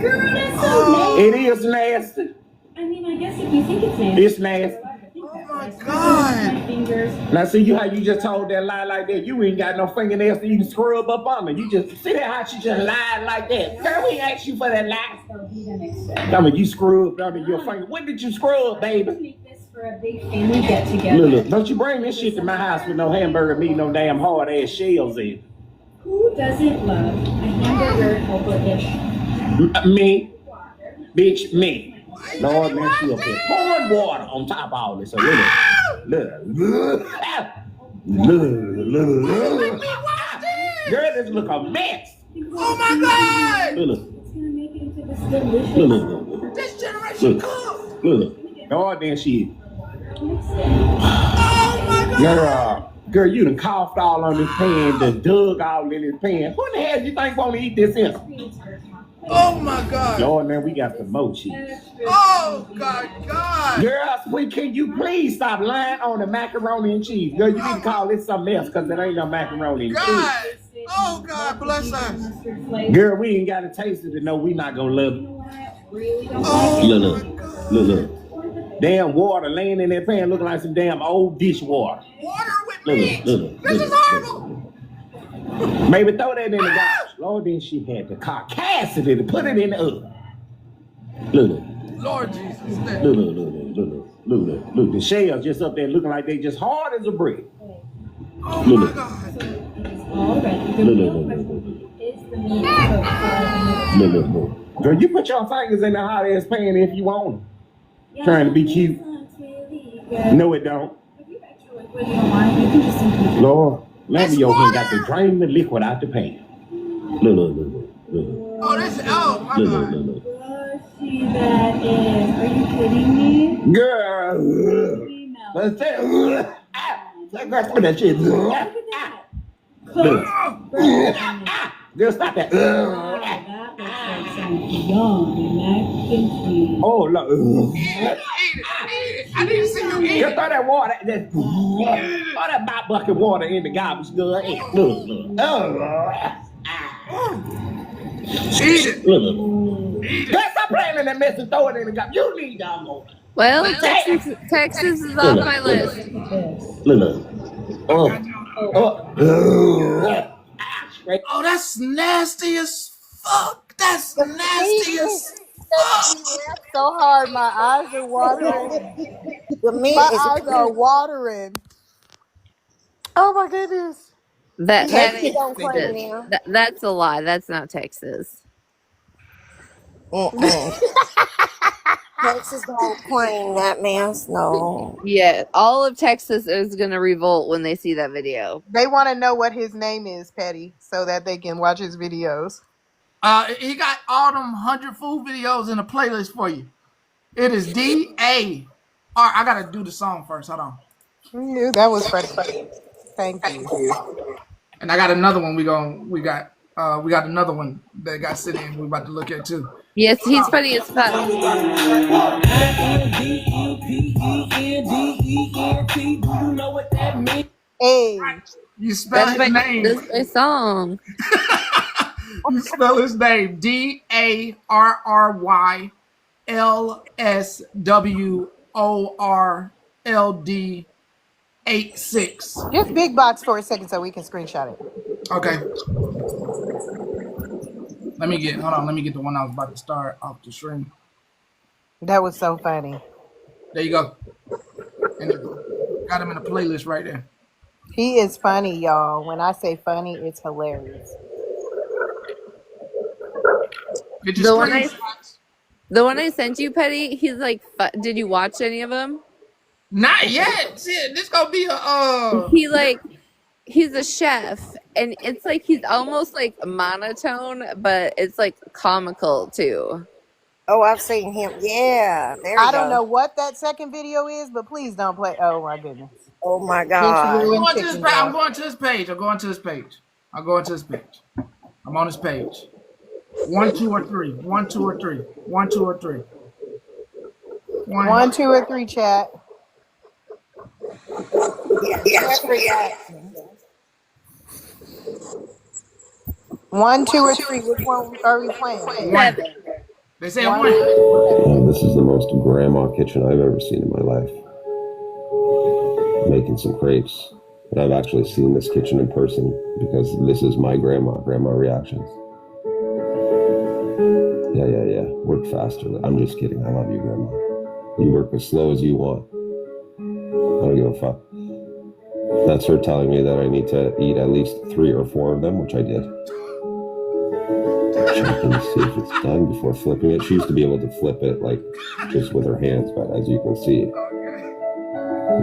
"Girl, that's so nasty." It is nasty. I mean, I guess if you think it's nasty, it's nasty. Oh my God! Now see you how you just told that lie like that. You ain't got no fingernails that you can scrub up on her. You just see that how she just lied like that. Girl, we asked you for that lie. I mean, you scrubbed under your finger. When did you scrub, baby? For a big family get together. Look, don't you bring this shit to my house with no hamburger meat, no damn hard ass shells in. Who doesn't love a hamburger over-ish? Me, bitch, me. Lord, man, she up there pouring water on top of all this. So look. Girl, this look a mess. Oh my God! Look. It's gonna make it into this delicious. Look. This generation cook. Look. Lord, then she. Oh my God! Girl, you done coughed all on this pan, done dug all in this pan. Who in the hell you think want to eat this in? Oh my God! Lord, man, we got some more cheese. Oh God! Girl, can you please stop lying on the macaroni and cheese? Girl, you need to call this something else because it ain't no macaroni and cheese. Oh God, bless us. Girl, we ain't got to taste it to know we not gonna love it. Oh, Look. Damn water laying in that pan looking like some damn old dishwater. Water with meat. This is horrible. Maybe throw that in the garbage. Lord, then she had the caucasity to put it in the oven. Look. Lord Jesus. Look. The shells just up there looking like they just hard as a brick. Oh my God. Look. Girl, you put your fingers in the hot ass pan if you want them. Trying to be cute. No, it don't. Lord, maybe your hand got to drain the liquid out the pan. Look. Oh, this. Oh my God. Look. That is. Are you kidding me? Girl. Let's say. Girl, put that shit. Look at that. Girl, stop that. That looks like some yummy mac and cheese. Oh, look. Eat it. I need to see you eat Just it. throw that water, throw that bot bucket water in the garbage, girl. Look. Eat it. Look. Girl, stop playing in that mess and throw it in the garbage. You need that more. Well, Texas is off my list. Look. Oh, that's nasty as fuck. That's nasty as fuck. So hard, my eyes are watering. The meat My is eyes are watering. Oh my goodness. That Don't claim now. that's a lie. That's not Texas. Texas don't claim that mess. No. Yeah, all of Texas is gonna revolt when they see that video. They want to know what his name is, Petty, so that they can watch his videos. He got all them 100 food videos in a playlist for you. It is D.A. I gotta do the song first. Hold on. Knew that was funny. Thank you. And I got another one. We got another one that got sitting. We're about to look at too. Yes, he's funny as fuck. Hey, You spell That's his name. That's my song. You spell his name DARRYLSWORLD 86. just big box for a second so we can screenshot it. Okay. Let me get the one I was about to start off the stream. That was so funny. There you go. And got him in a playlist right there. He is funny, y'all. When I say funny, it's hilarious. Get your The one I sent you, Petty. He's like, did you watch any of them? Not yet. Shit, this gonna be a He's a chef, and it's like he's almost like monotone, but it's like comical too. Oh, I've seen him. Yeah, there you go. I don't know what that second video is, but please don't play. Oh my goodness. Oh my God. I'm going to his page. I'm on his page. 1, 2, or 3. 1, 2, or 3. 1, 2, or 3. 1, 2, or 3, chat. Jeffrey Jackson. 1, 2, or 3. Which one are we playing? One. They said one. This is the most grandma kitchen I've ever seen in my life. Making some crepes. And I've actually seen this kitchen in person because this is my grandma reactions. Yeah. Work faster. I'm just kidding. I love you, Grandma. You work as slow as you want. I don't give a fuck. That's her telling me that I need to eat at least 3 or 4 of them, which I did. Checking to see if it's done before flipping it. She used to be able to flip it like just with her hands, but as you can see,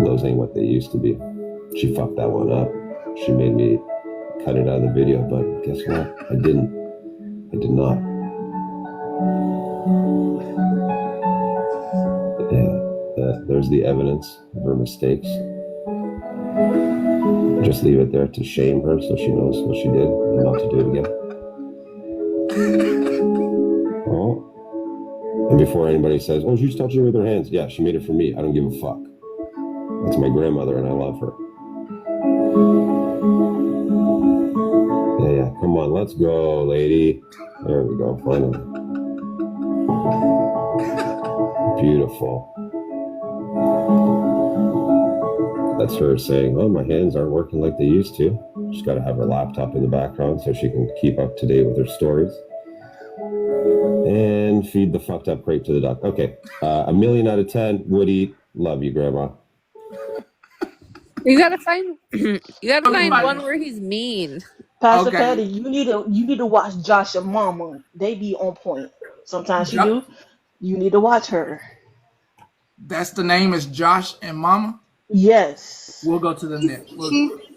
those ain't what they used to be. She fucked that one up. She made me cut it out of the video, but guess what? I didn't. I did not. Yeah, there's the evidence of her mistakes. Just leave it there to shame her so she knows what she did and not to do it again. Oh. And before anybody says, oh, she's touching it with her hands. Yeah, she made it for me. I don't give a fuck. That's my grandmother and I love her. Yeah. Come on, let's go, lady. There we go, finally. Beautiful. That's her saying, oh, my hands aren't working like they used to. She's got to have her laptop in the background so she can keep up to date with her stories. And feed the fucked up crepe to the duck. Okay, 1,000,000 out of 10 would eat. Love you, Grandma. You gotta find one where he's mean. Pastor Patty, you need to watch Josh and Mama. They be on point. Sometimes she do. You need to watch her. That's the name is Josh and Mama? Yes. We'll go to the next.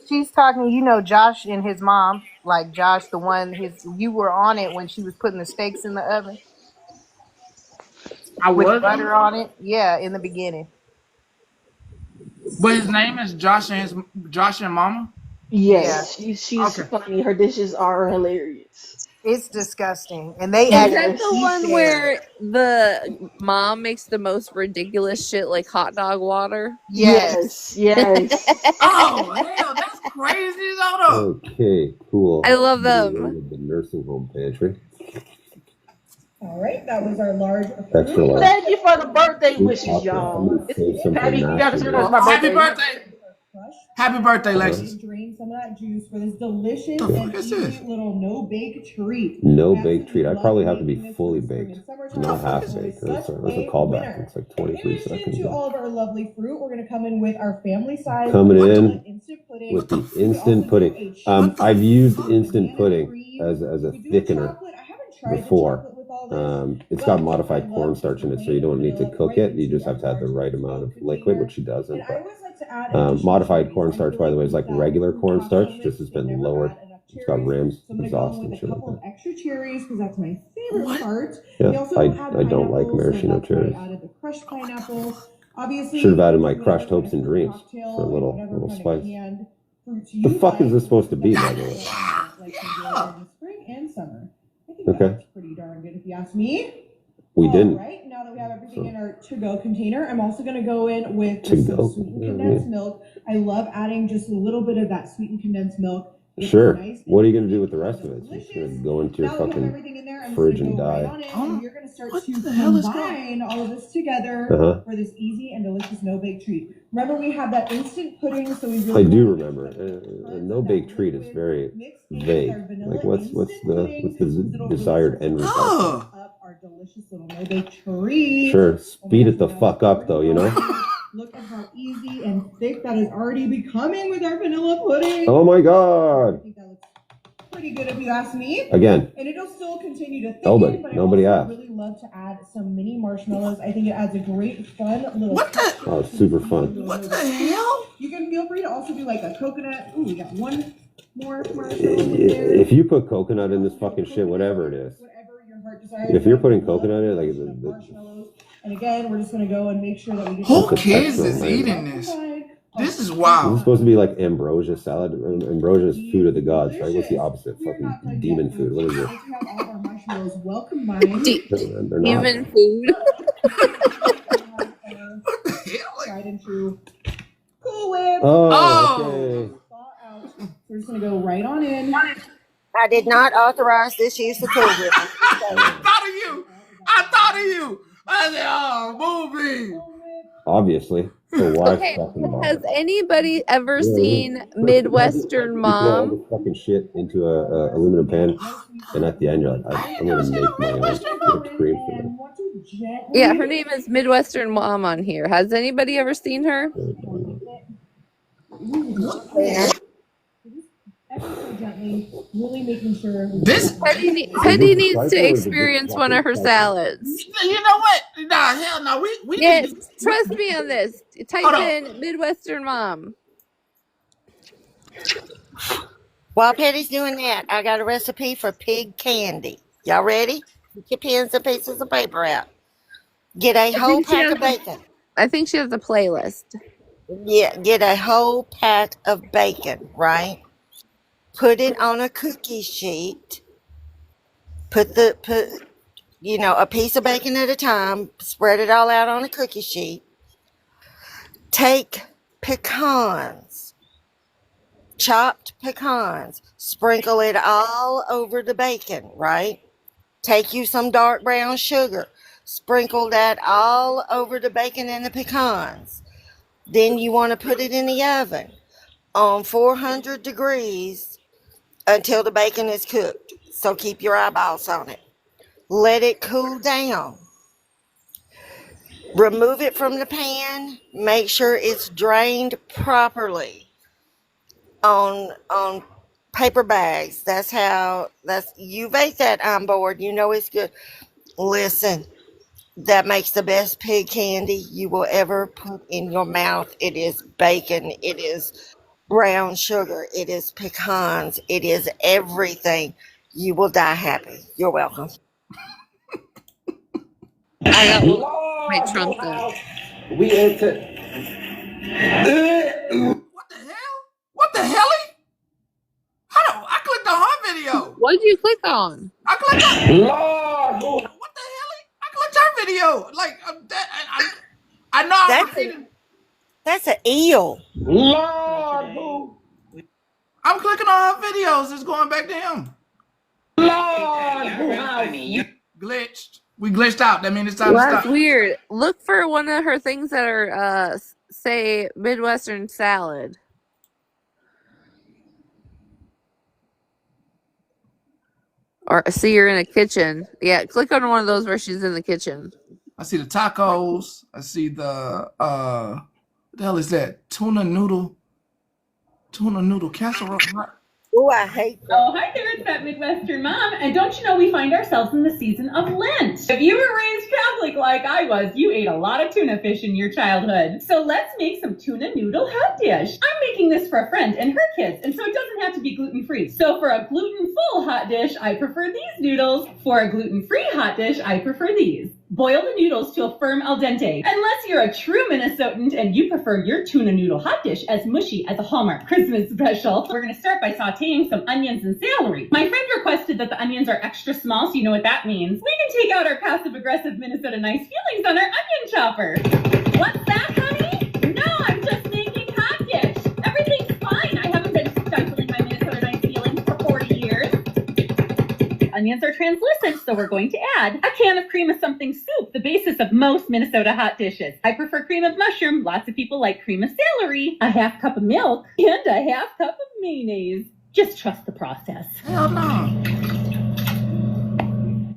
She's talking, Josh and his mom. Like Josh, the one you were on it when she was putting the steaks in the oven. With butter on it. Yeah, in the beginning. But his name is Josh and Mama? Yes. Yeah. She's funny. Her dishes are hilarious. It's disgusting. And they Is that the one where the mom makes the most ridiculous shit like hot dog water? Yes. Oh, hell, that's crazy though. Okay, cool. I love them. The nursing home pantry. All right, that was our large. Extra large. Thank you for the birthday wishes, y'all. Patty, you got to say that's my birthday. Happy birthday. Happy birthday, Lexus. Drain some of that juice for this delicious and easy little no-bake treat. No-bake treat. I probably have to be fully baked, not half-baked. That's a callback. It's like 23 seconds. To all of our lovely fruit, we're going to come in with our family size. Coming in with the instant pudding. I've used instant pudding as a thickener before. It's got modified cornstarch in it, so you don't need to cook it. You just have to have the right amount of liquid, which she doesn't. But modified cornstarch, by the way, is like regular cornstarch, just has been lowered. It's got rims, exhaust, and shit like that. Extra cherries, because that's my favorite part. Yeah, I don't like maraschino cherries. Added the crushed pineapple. Obviously, should have added my crushed hopes and dreams for a little spice. The fuck is this supposed to be, by the way? Spring and summer. Okay. That's pretty darn good if you ask me. We didn't. Right, now that we have everything in our to-go container, I'm also going to go in with some sweetened condensed milk. I love adding just a little bit of that sweetened condensed milk. Sure. What are you going to do with the rest of it? It's going to go into your fucking fridge and die. And you're going to start to combine all of this together for this easy and delicious no-bake treat. Remember, we have that instant pudding, so we really I do remember. A no-bake treat is very vague. Like, what's the desired end result? Our delicious little no-bake treat. Sure. Speed it the fuck up, though, you know? Look at how easy and thick that is already becoming with our vanilla pudding. Oh my god. I think that looks pretty good if you ask me. Again. And it'll still continue to thicken. Nobody I asked. really love to add some mini marshmallows. I think it adds a great fun little. Oh, it's super fun. What the hell? You can feel free to also do like a coconut. Ooh, we got one more marshmallow in there. If you put coconut in this fucking shit, whatever it is. Whatever your heart desires. If you're putting coconut in it, like marshmallows. And again, we're just going to go and make sure that we get. Who kids is eating this? This is wild. This is supposed to be like ambrosia salad. Ambrosia is food of the gods, right? What's the opposite? Fucking demon food. What is it? We have all of our marshmallows well combined. Demon food. Tried and true. Cool Whip. Oh, go right on in. I did not authorize this use for cool whipping. I thought of you. I thought of you. I said, oh, Moonbeam. Obviously. So why Okay, fucking but bother? has anybody ever You know what I mean? seen Midwestern You throw all Mom? this fucking shit into a aluminum pan, and at the end you're like, I'm gonna make my own whipped cream for this. Yeah, her name is Midwestern Mom on here. Has anybody ever seen her? Ever so gently, really making sure. This, Petty needs to experience one of her salads. you know what? Nah, hell no. We Yes, need to, trust me on this. Type in Midwestern Mom. While Petty's doing that, I got a recipe for pig candy. Y'all ready? Get your pens and pieces of paper out. Get a whole pack of bacon. I think she has a playlist. Yeah, get a whole pack of bacon, right? Put it on a cookie sheet. Put a piece of bacon at a time. Spread it all out on a cookie sheet. Take pecans, chopped pecans. Sprinkle it all over the bacon, right? Take you some dark brown sugar. Sprinkle that all over the bacon and the pecans. Then you want to put it in the oven on 400 degrees until the bacon is cooked. So keep your eyeballs on it. Let it cool down. Remove it from the pan. Make sure it's drained properly on paper bags. You've ate that on board. You know it's good. Listen, that makes the best pig candy you will ever put in your mouth. It is bacon. It is brown sugar. It is pecans. It is everything. You will die happy. You're welcome. I got my Trump though. We ate it. what the hell? I clicked on her video. What did you click on? I clicked on. Lord. What the hell? I clicked her video. Like I know I'm repeating. That's an eel. Lord. I'm clicking on her videos. It's going back to him. Lord. Glitched. We glitched out. That means it's time to stop. That's weird. Look for one of her things that are say Midwestern salad. Or see her in a kitchen. Yeah, click on one of those where she's in the kitchen. I see the tacos. I see the what the hell is that? Tuna noodle casserole. Oh, I hate that. Oh, hi there, it's that Midwestern Mom. And don't you know we find ourselves in the season of Lent? If you were raised Catholic like I was, you ate a lot of tuna fish in your childhood. So let's make some tuna noodle hot dish. I'm making this for a friend and her kids, and so it doesn't have to be gluten-free. So for a gluten-full hot dish, I prefer these noodles. For a gluten-free hot dish, I prefer these. Boil the noodles to a firm al dente. Unless you're a true Minnesotan and you prefer your tuna noodle hot dish as mushy as a Hallmark Christmas special, we're going to start by sauteing some onions and celery. My friend requested that the onions are extra small, so you know what that means. We can take out our passive-aggressive Minnesota nice feelings on our onion chopper. What's that, honey? No, I'm just making hot dish. Everything's fine. I haven't been stifling my Minnesota nice feelings for 40 years. Onions are translucent, so we're going to add a can of cream of something soup, the basis of most Minnesota hot dishes. I prefer cream of mushroom. Lots of people like cream of celery, a half cup of milk, and a half cup of mayonnaise. Just trust the process. Hell no.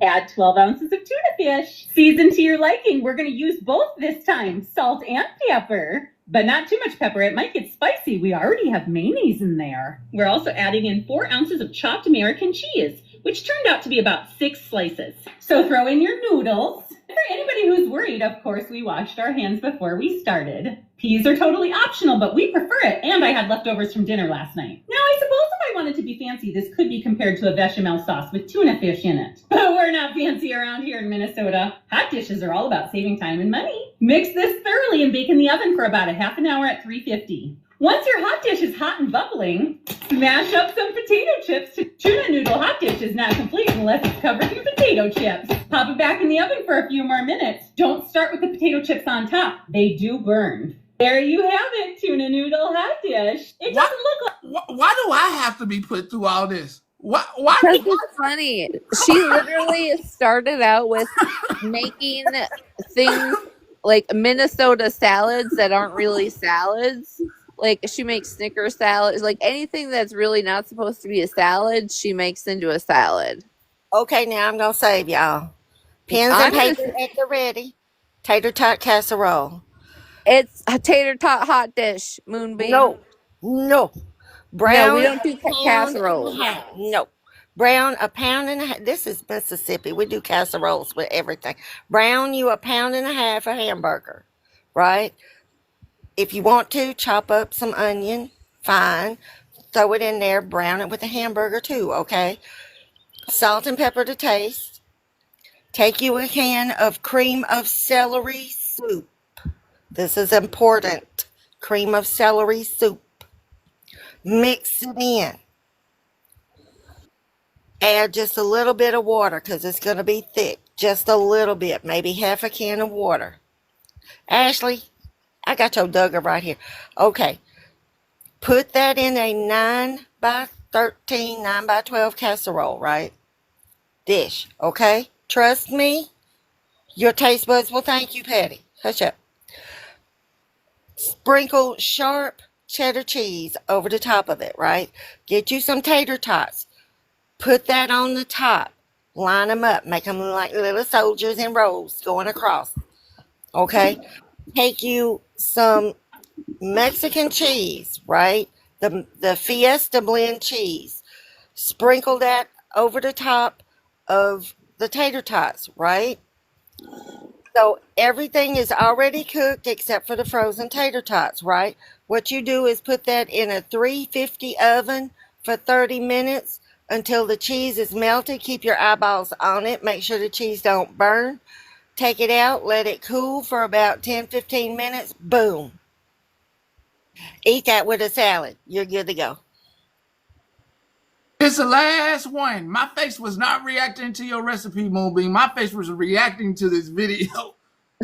Add 12 ounces of tuna fish. Season to your liking. We're going to use both this time, salt and pepper. But not too much pepper. It might get spicy. We already have mayonnaise in there. We're also adding in 4 ounces of chopped American cheese, which turned out to be about 6 slices. So throw in your noodles. For anybody who's worried, of course, we washed our hands before we started. Peas are totally optional, but we prefer it, and I had leftovers from dinner last night. Now, I suppose if I wanted to be fancy, this could be compared to a bechamel sauce with tuna fish in it. But we're not fancy around here in Minnesota. Hot dishes are all about saving time and money. Mix this thoroughly and bake in the oven for about a half an hour at 350. Once your hot dish is hot and bubbling, smash up some potato chips. Tuna noodle hot dish is not complete unless it's covered in potato chips. Pop it back in the oven for a few more minutes. Don't start with the potato chips on top. They do burn. There you have it, tuna noodle hot dish. It doesn't look like... why do I have to be put through all this? Why Because do it's funny. She literally started out with making things like Minnesota salads that aren't really salads. Like she makes Snicker salads, like anything that's really not supposed to be a salad, she makes into a salad. Okay, now I'm gonna save y'all. Pens and I'm gonna. paper at the ready. Tater tot casserole. It's a tater tot hot dish, Moonbeam. No. No, we Brown don't a do pound and a casseroles. half. No. Brown a pound and a half. This is Mississippi. We do casseroles with everything. Brown you a pound and a half of hamburger, right? If you want to, chop up some onion. Fine. Throw it in there. Brown it with a hamburger too, okay? Salt and pepper to taste. Take you a can of cream of celery soup. This is important. Cream of celery soup. Mix it in. Add just a little bit of water because it's going to be thick. Just a little bit, maybe half a can of water. Ashley, I got your Duggar right here. Okay. Put that in a 9 by 13, 9 by 12 casserole, right? Dish, okay? Trust me, your taste buds will thank you, Patty. Hush up. Sprinkle sharp cheddar cheese over the top of it, right? Get you some tater tots. Put that on the top. Line them up. Make them like little soldiers in rows going across. Okay? Take you some Mexican cheese, right? The Fiesta blend cheese. Sprinkle that over the top of the tater tots, right? So everything is already cooked except for the frozen tater tots, right? What you do is put that in a 350 oven for 30 minutes until the cheese is melted. Keep your eyeballs on it. Make sure the cheese don't burn. Take it out. Let it cool for about 10-15 minutes. Boom. Eat that with a salad. You're good to go. It's the last one. My face was not reacting to your recipe, Moonbeam. My face was reacting to this video.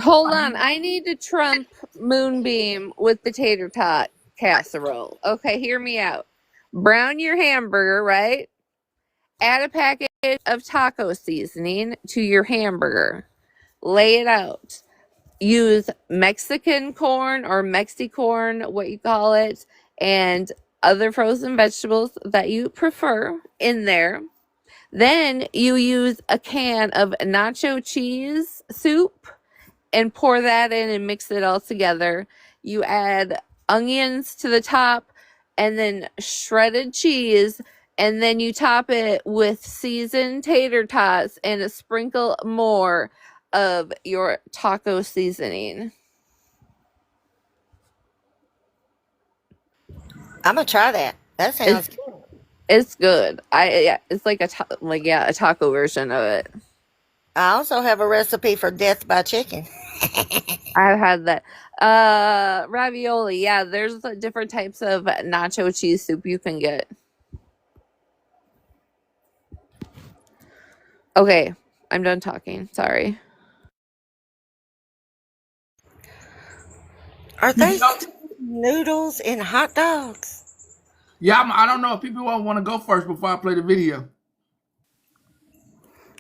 Hold on. I need to trump Moonbeam with the tater tot casserole. Okay, hear me out. Brown your hamburger, right? Add a package of taco seasoning to your hamburger. Lay it out. Use Mexican corn or Mexicorn, what you call it, and other frozen vegetables that you prefer in there. Then you use a can of nacho cheese soup and pour that in and mix it all together. You add onions to the top and then shredded cheese, and then you top it with seasoned tater tots and a sprinkle more of your taco seasoning. I'm going to try that. That sounds good. It's good. It's like a taco version of it. I also have a recipe for death by chicken. I've had that. Ravioli. Yeah, there's different types of nacho cheese soup you can get. Okay, I'm done talking. Sorry. Are they noodles and hot dogs? Yeah, I don't know if people want to go first before I play the video.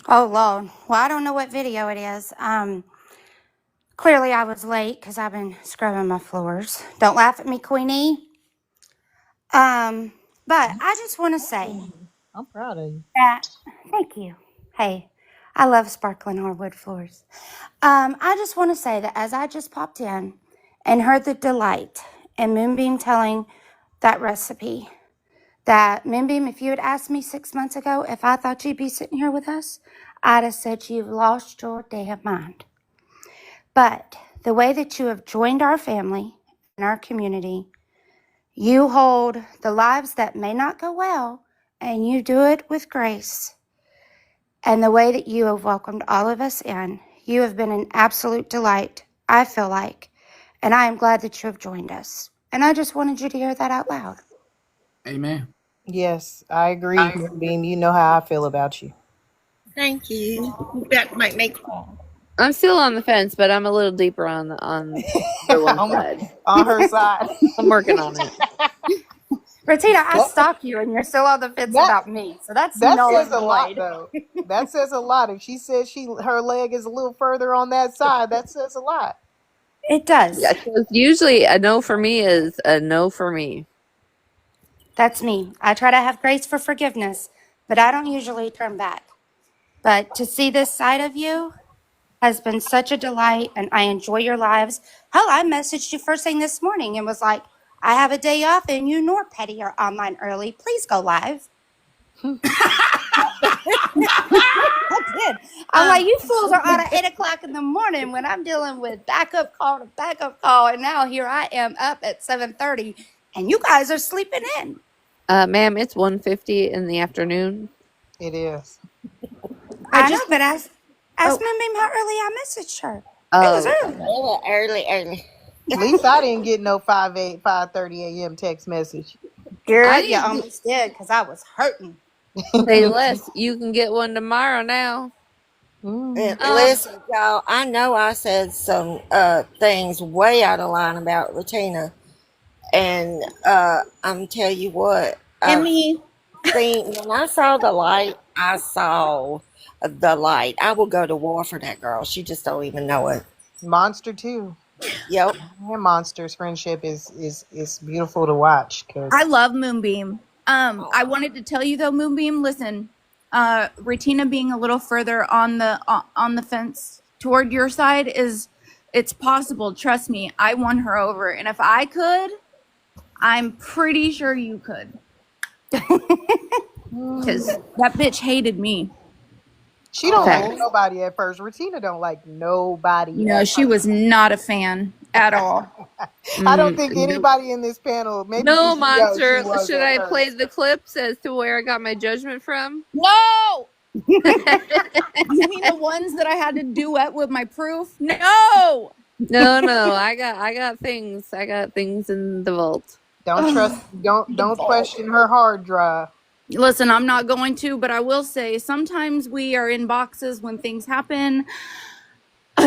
Oh, Lord. Well, I don't know what video it is. Clearly I was late because I've been scrubbing my floors. Don't laugh at me, Queenie. But I just want to say I'm proud of you. that, thank you. Hey, I love sparkling hardwood floors. I just want to say that as I just popped in and heard the delight in Moonbeam telling that recipe, that Moonbeam, if you had asked me 6 months ago if I thought you'd be sitting here with us, I'd have said you've lost your damn mind. But the way that you have joined our family and our community, you hold the lives that may not go well, and you do it with grace. And the way that you have welcomed all of us in, you have been an absolute delight, I feel like. And I am glad that you have joined us. And I just wanted you to hear that out loud. Amen. Yes, I agree, Beam. You know how I feel about you. Thank you. That might make I'm still on the fence, but I'm a little deeper on the one side. On her side. I'm working on it. Ratina, I That stalk you and you're still on the fence that about me. So that's that null says and a lot, void. though. That says a lot. If she says her leg is a little further on that side, that says a lot. It does. Yeah, 'cause usually a no for me is a no for me. That's me. I try to have grace for forgiveness, but I don't usually turn back. But to see this side of you has been such a delight, and I enjoy your lives. Hell, I messaged you first thing this morning and was like, I have a day off, and you nor Petty are online early. Please go live. I did. I'm like, you fools are on at 8 o'clock in the morning when I'm dealing with backup call to backup call, and now here I am up at 7:30, and you guys are sleeping in. Ma'am, it's 1:50 in the afternoon. It is. I know, but ask Oh, Moonbeam how early I messaged her. It was Oh, early. Early. At least I didn't get no 5:30 a.m. text message. I Good, you didn't almost did, because I was hurting. say less. You can get one tomorrow now. Mm. Listen, y'all, I know I said some things way out of line about Latina, and I'm tell you what, And I've me. seen when I saw the light, I saw the light. I will go to war for that girl. She just don't even know it. Monster too. Yep. And Monster's friendship is beautiful to watch I because love Moonbeam. I wanted to tell you though, Moonbeam, listen, Retina being a little further on the fence toward your side is it's possible. Trust me, I won her over, and if I could, I'm pretty sure you could. Because that bitch hated me. she don't like Facts. nobody at first. Retina don't like nobody No, at she was not a fan at all. I don't think No, anybody in this panel, maybe no, PCO, she monster. was Should at I play first. the clips as to where I got my judgment from? No! You mean the ones that I had to duet with my proof? No! No. I got things. I got things in the vault. Don't question her hard drive. Listen, I'm not going to, but I will say sometimes we are in boxes when things happen.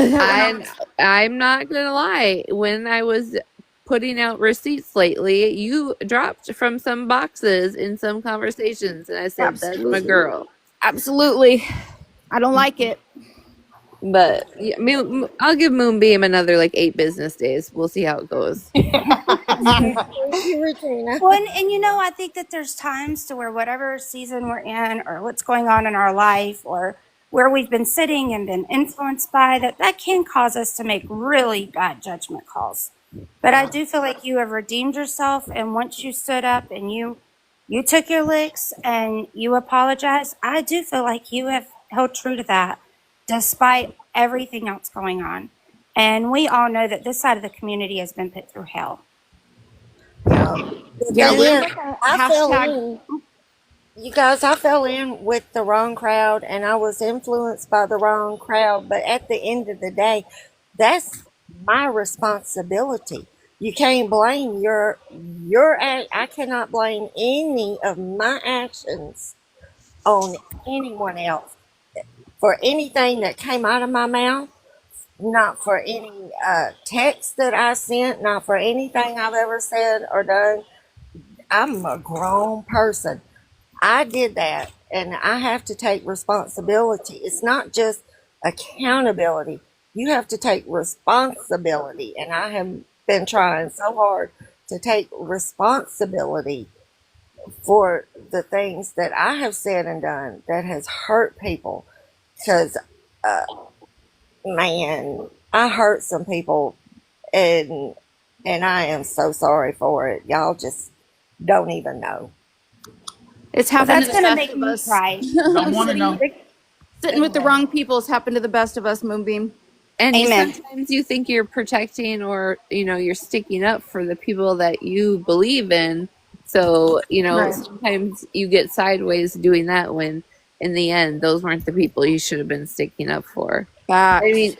I'm not gonna lie. When I was putting out receipts lately, you dropped from some boxes in some conversations, and I said, "That's my Absolutely. girl." Absolutely. I don't like it. But yeah, I'll give Moonbeam another like 8 business days. We'll see how it goes. Thank you, Regina. Well, and you know, I think that there's times to where whatever season we're in or what's going on in our life or where we've been sitting and been influenced by that can cause us to make really bad judgment calls. But I do feel like you have redeemed yourself, and once you stood up and you took your licks and you apologized, I do feel like you have held true to that despite everything else going on. And we all know that this side of the community has been put through hell. The Yeah, thing we're is, like a I fell hashtag. in. You guys, I fell in with the wrong crowd, and I was influenced by the wrong crowd. But at the end of the day, that's my responsibility. You can't blame I cannot blame any of my actions on anyone else for anything that came out of my mouth, not for any text that I sent, not for anything I've ever said or done. I'm a grown person. I did that, and I have to take responsibility. It's not just accountability. You have to take responsibility, and I have been trying so hard to take responsibility for the things that I have said and done that has hurt people. Because, man, I hurt some people, and I am so sorry for it. Y'all just don't even know. It's Well, happened to that's the going to best make of me us. cry. Sitting with the wrong people has happened to the best of us, Moonbeam. And Amen. sometimes you think you're protecting or, you're sticking up for the people that you believe in. So, Right. sometimes you get sideways doing that when in the end, those weren't the people you should have been sticking up for. I Facts. mean,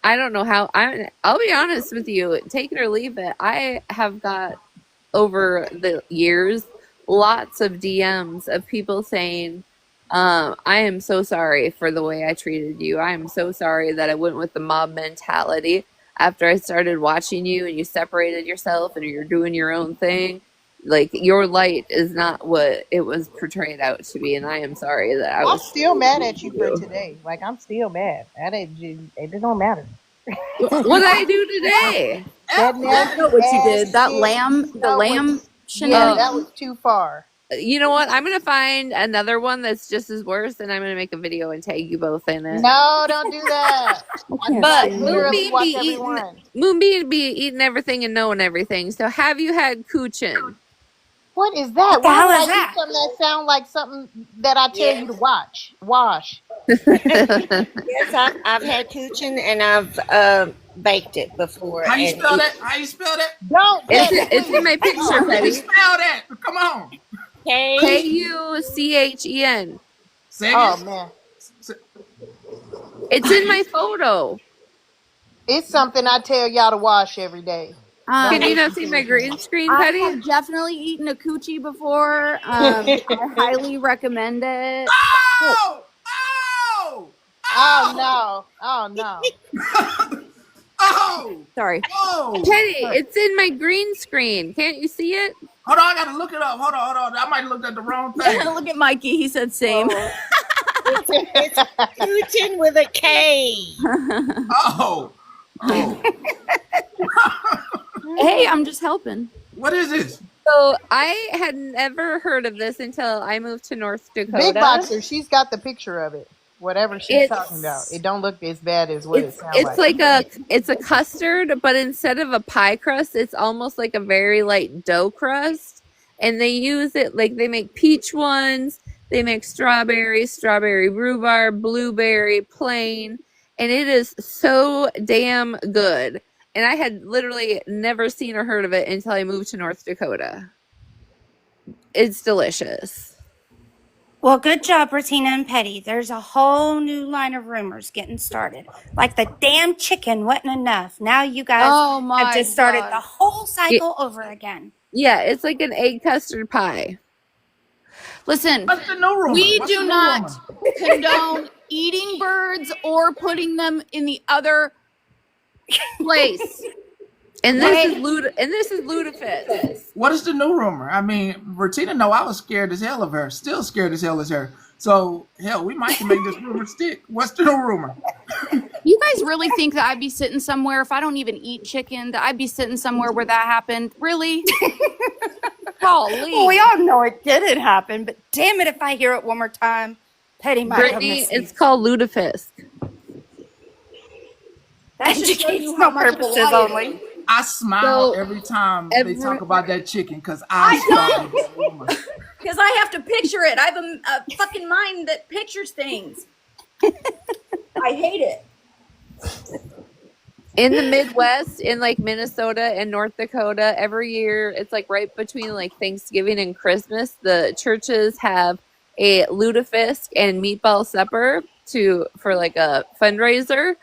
I don't know how I'll be honest with you, take it or leave it. I have got over the years lots of DMs of people saying, I am so sorry for the way I treated you. I am so sorry that I went with the mob mentality after I started watching you and you separated yourself and you're doing your own thing. Like, your light is not what it was portrayed out to be, and I am sorry that I I'm was still mad at you for you. today. Like I'm still mad. It don't matter. What did I do today? That I know nasty what you ass did. That shit. the lamb Yeah, Oh, that shenanigans. was too far. you know what? I'm gonna find another one that's just as worse, and I'm gonna make a video and tag you both in it. No, don't do that. I But literally watch every one. Moonbeam be eating everything and knowing everything. So have you had Kuchin? What is that? What the Why hell would I is eat that? something that sound like something that I tell Yeah. you to watch? Wash. Yes, I've had Kuchen and I've baked it before. How you And spell that? How you spell that? Don't, Petty, It's in please. my picture, How you Petty. spell that? Come on. Kuchen. Say Oh it. man, It's in my photo. it's something I tell y'all to wash every day. Don't Can you not listen see to my it. green screen, I Petty? have definitely eaten a coochie before. I highly recommend it. Oh! Oh! Oh Oh! no! Oh no! Oh! Sorry. Oh! Petty, it's in my green screen. Can't you see it? Hold on, I gotta look it up. Hold on. I might have looked at the wrong thing. Look at Mikey. He said same. it's Kuchen with a K. Oh! Oh! Hey, I'm just helping. What is this? So I had never heard of this until I moved to North Dakota. Big Boxer, she's got the picture of it. Whatever she's talking about, it don't look as bad as what it sounds like. It's a custard, but instead of a pie crust, it's almost like a very light dough crust. And they use it like they make peach ones, they make strawberry rhubarb, blueberry, plain, and it is so damn good. And I had literally never seen or heard of it until I moved to North Dakota. It's delicious. Well, good job, Bertina and Petty. There's a whole new line of rumors getting started. Like the damn chicken wasn't enough. Now you guys Oh have my just started God. the whole cycle over again. Yeah, it's like an egg custard pie. Listen, What's the new rumor? we What's the do new not rumor? condone eating birds or putting them in the other place. And this is ludicrous. What is the new rumor? I mean, Bertina know I was scared as hell of her. Still scared as hell as her. So, hell, we might can make this rumor stick. What's the new rumor? You guys really think that I'd be sitting somewhere, if I don't even eat chicken, that I'd be sitting somewhere where that happened? Really? Golly. Well, we all know it didn't happen, but damn it if I hear it one more time. Petty might have Brittany, missed me. it's called lutefisk. That should show you Educational how much of a purposes lie it only. is. I smile So, every time they talk about that chicken because I started don't! this rumor. Because I have to picture it. I have a fucking mind that pictures things. I hate it. In the Midwest, in like Minnesota and North Dakota, every year it's like right between like Thanksgiving and Christmas, the churches have a lutefisk and meatball supper for like a fundraiser.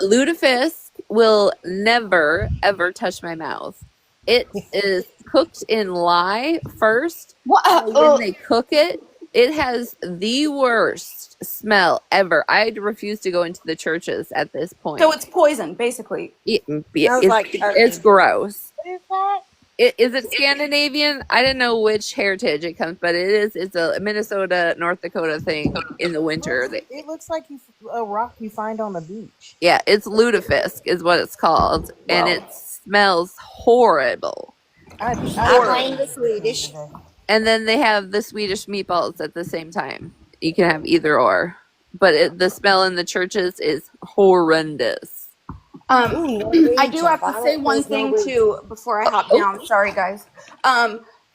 Lutefisk will never ever touch my mouth. It is cooked in lye first. So when they cook it, it has the worst smell ever. I refuse to go into the churches at this point. So it's poison, basically. It's gross. What is that? Is it Scandinavian? I don't know which heritage it comes, but it's a Minnesota, North Dakota thing in the winter. It looks like a rock you find on the beach. Yeah, it's lutefisk is what it's called, and it smells horrible. I blame the Swedish. And then they have the Swedish meatballs at the same time. You can have either or, but the smell in the churches is horrendous. I do have to say one thing too before I hop down. Sorry, guys.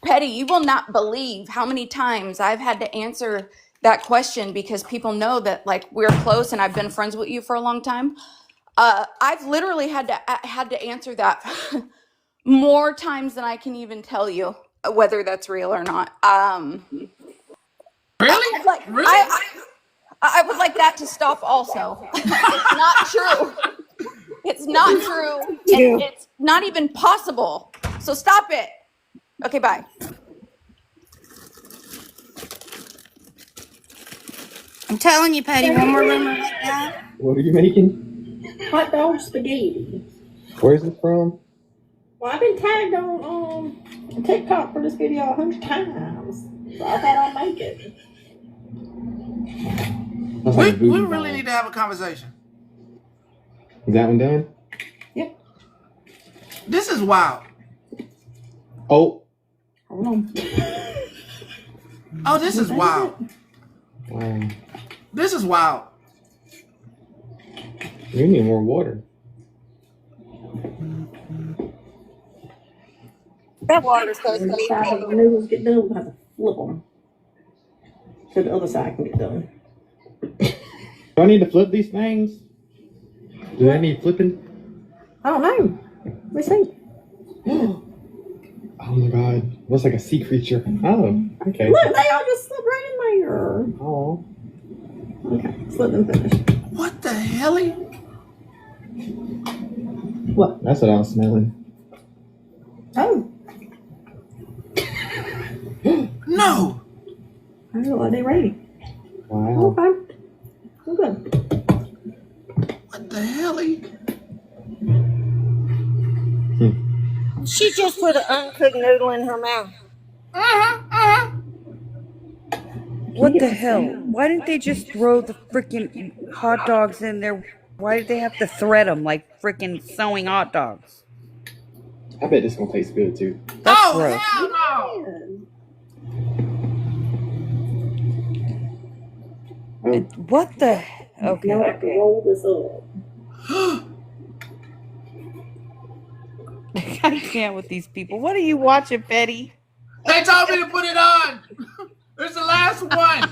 Petty, you will not believe how many times I've had to answer that question because people know that like we're close and I've been friends with you for a long time. I've literally had to answer that more times than I can even tell you whether that's real or not. Really? I would like that to stop also. It's not true. It's not true. And it's not even possible. So stop it. Okay, bye. I'm telling you, Petty, one more rumor like that. What are you making? Hot dog spaghetti. Where's it from? Well, I've been tagged on TikTok for this video 100 times, so I thought I'd make it. We really need to have a conversation. Is that one done? Yep. This is wild. Oh. Hold on. Oh, this is wild. Wow. This is wild. You need more water. That water's supposed to When the be side of the noodles get done, we'll have to flip them so the other side can get done. Do I need to flip these things? Do they need flipping? I don't know. Let's see. Oh my god. Looks like a sea creature. Oh, okay. Look, they all just slip right in there. Oh. Okay, let's let them finish. What the hell? What? That's what I was smelling. Oh. No. I don't know, are they ready? Wow. Okay. I'm good. What the hell? She just put an uncooked noodle in her mouth. What the hell? Why didn't they just throw the freaking hot dogs in there? Why did they have to thread them like freaking sewing hot dogs? I bet this gonna taste good too. That's gross. Hell no. What the? Okay. Now I have to roll this up. I can't with these people. What are you watching, Betty? They told me to put it on. It's the last one.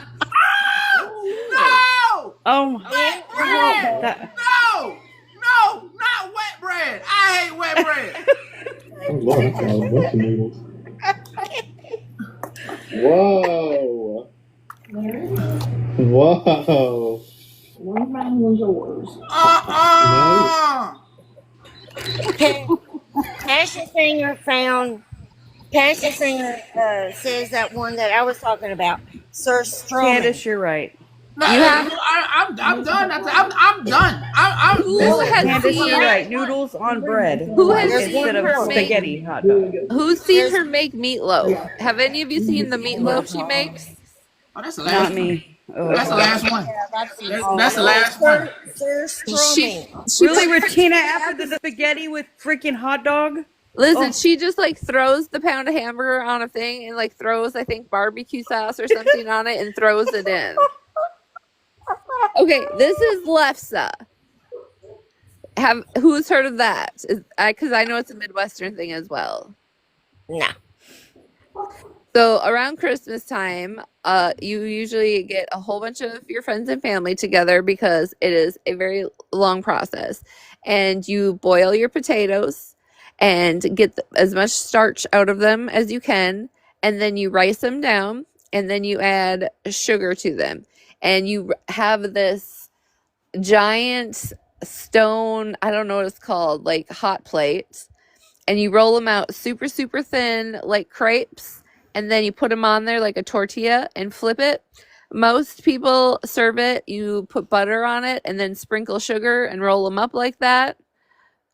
No! Oh, Wet bread! No! No! Not wet bread! I hate wet bread! Oh Lord, that's a bunch of noodles. Whoa! Whoa! One's mine, one's yours. Passion Singer says that one that I was talking about. Sir Stroman. Candace, you're right. No, I'm done. I'm done. Candace, you're right. Noodles on bread. Who has instead seen her of make? spaghetti hot dog? Who's seen her make meatloaf? Have any of you seen the meatloaf she makes? Oh, that's the last Not me. Oh. That's the last one. That's the last one. Sir Stroman. Really, Regina, after the spaghetti with freaking hot dog? Listen, she just like throws the pound of hamburger on a thing and like throws, I think, barbecue sauce or something on it and throws it in. Okay, this is lefse. Who's heard of that? Because I know it's a Midwestern thing as well. No. So around Christmas time, you usually get a whole bunch of your friends and family together because it is a very long process. And you boil your potatoes and get as much starch out of them as you can. And then you rice them down and then you add sugar to them. And you have this giant stone, I don't know what it's called, like hot plate. And you roll them out super, super thin like crepes. And then you put them on there like a tortilla and flip it. Most people serve it. You put butter on it and then sprinkle sugar and roll them up like that.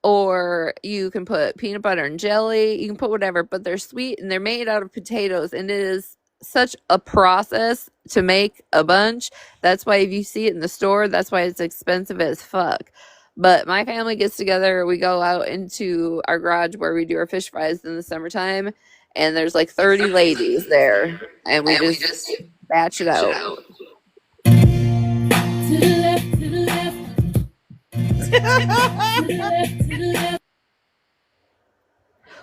Or you can put peanut butter and jelly. You can put whatever, but they're sweet and they're made out of potatoes. And it is such a process to make a bunch. That's why if you see it in the store, that's why it's expensive as fuck. But my family gets together. We go out into our garage where we do our fish fries in the summertime. And there's like 30 ladies there. And we just batch it out. To the left, to the left.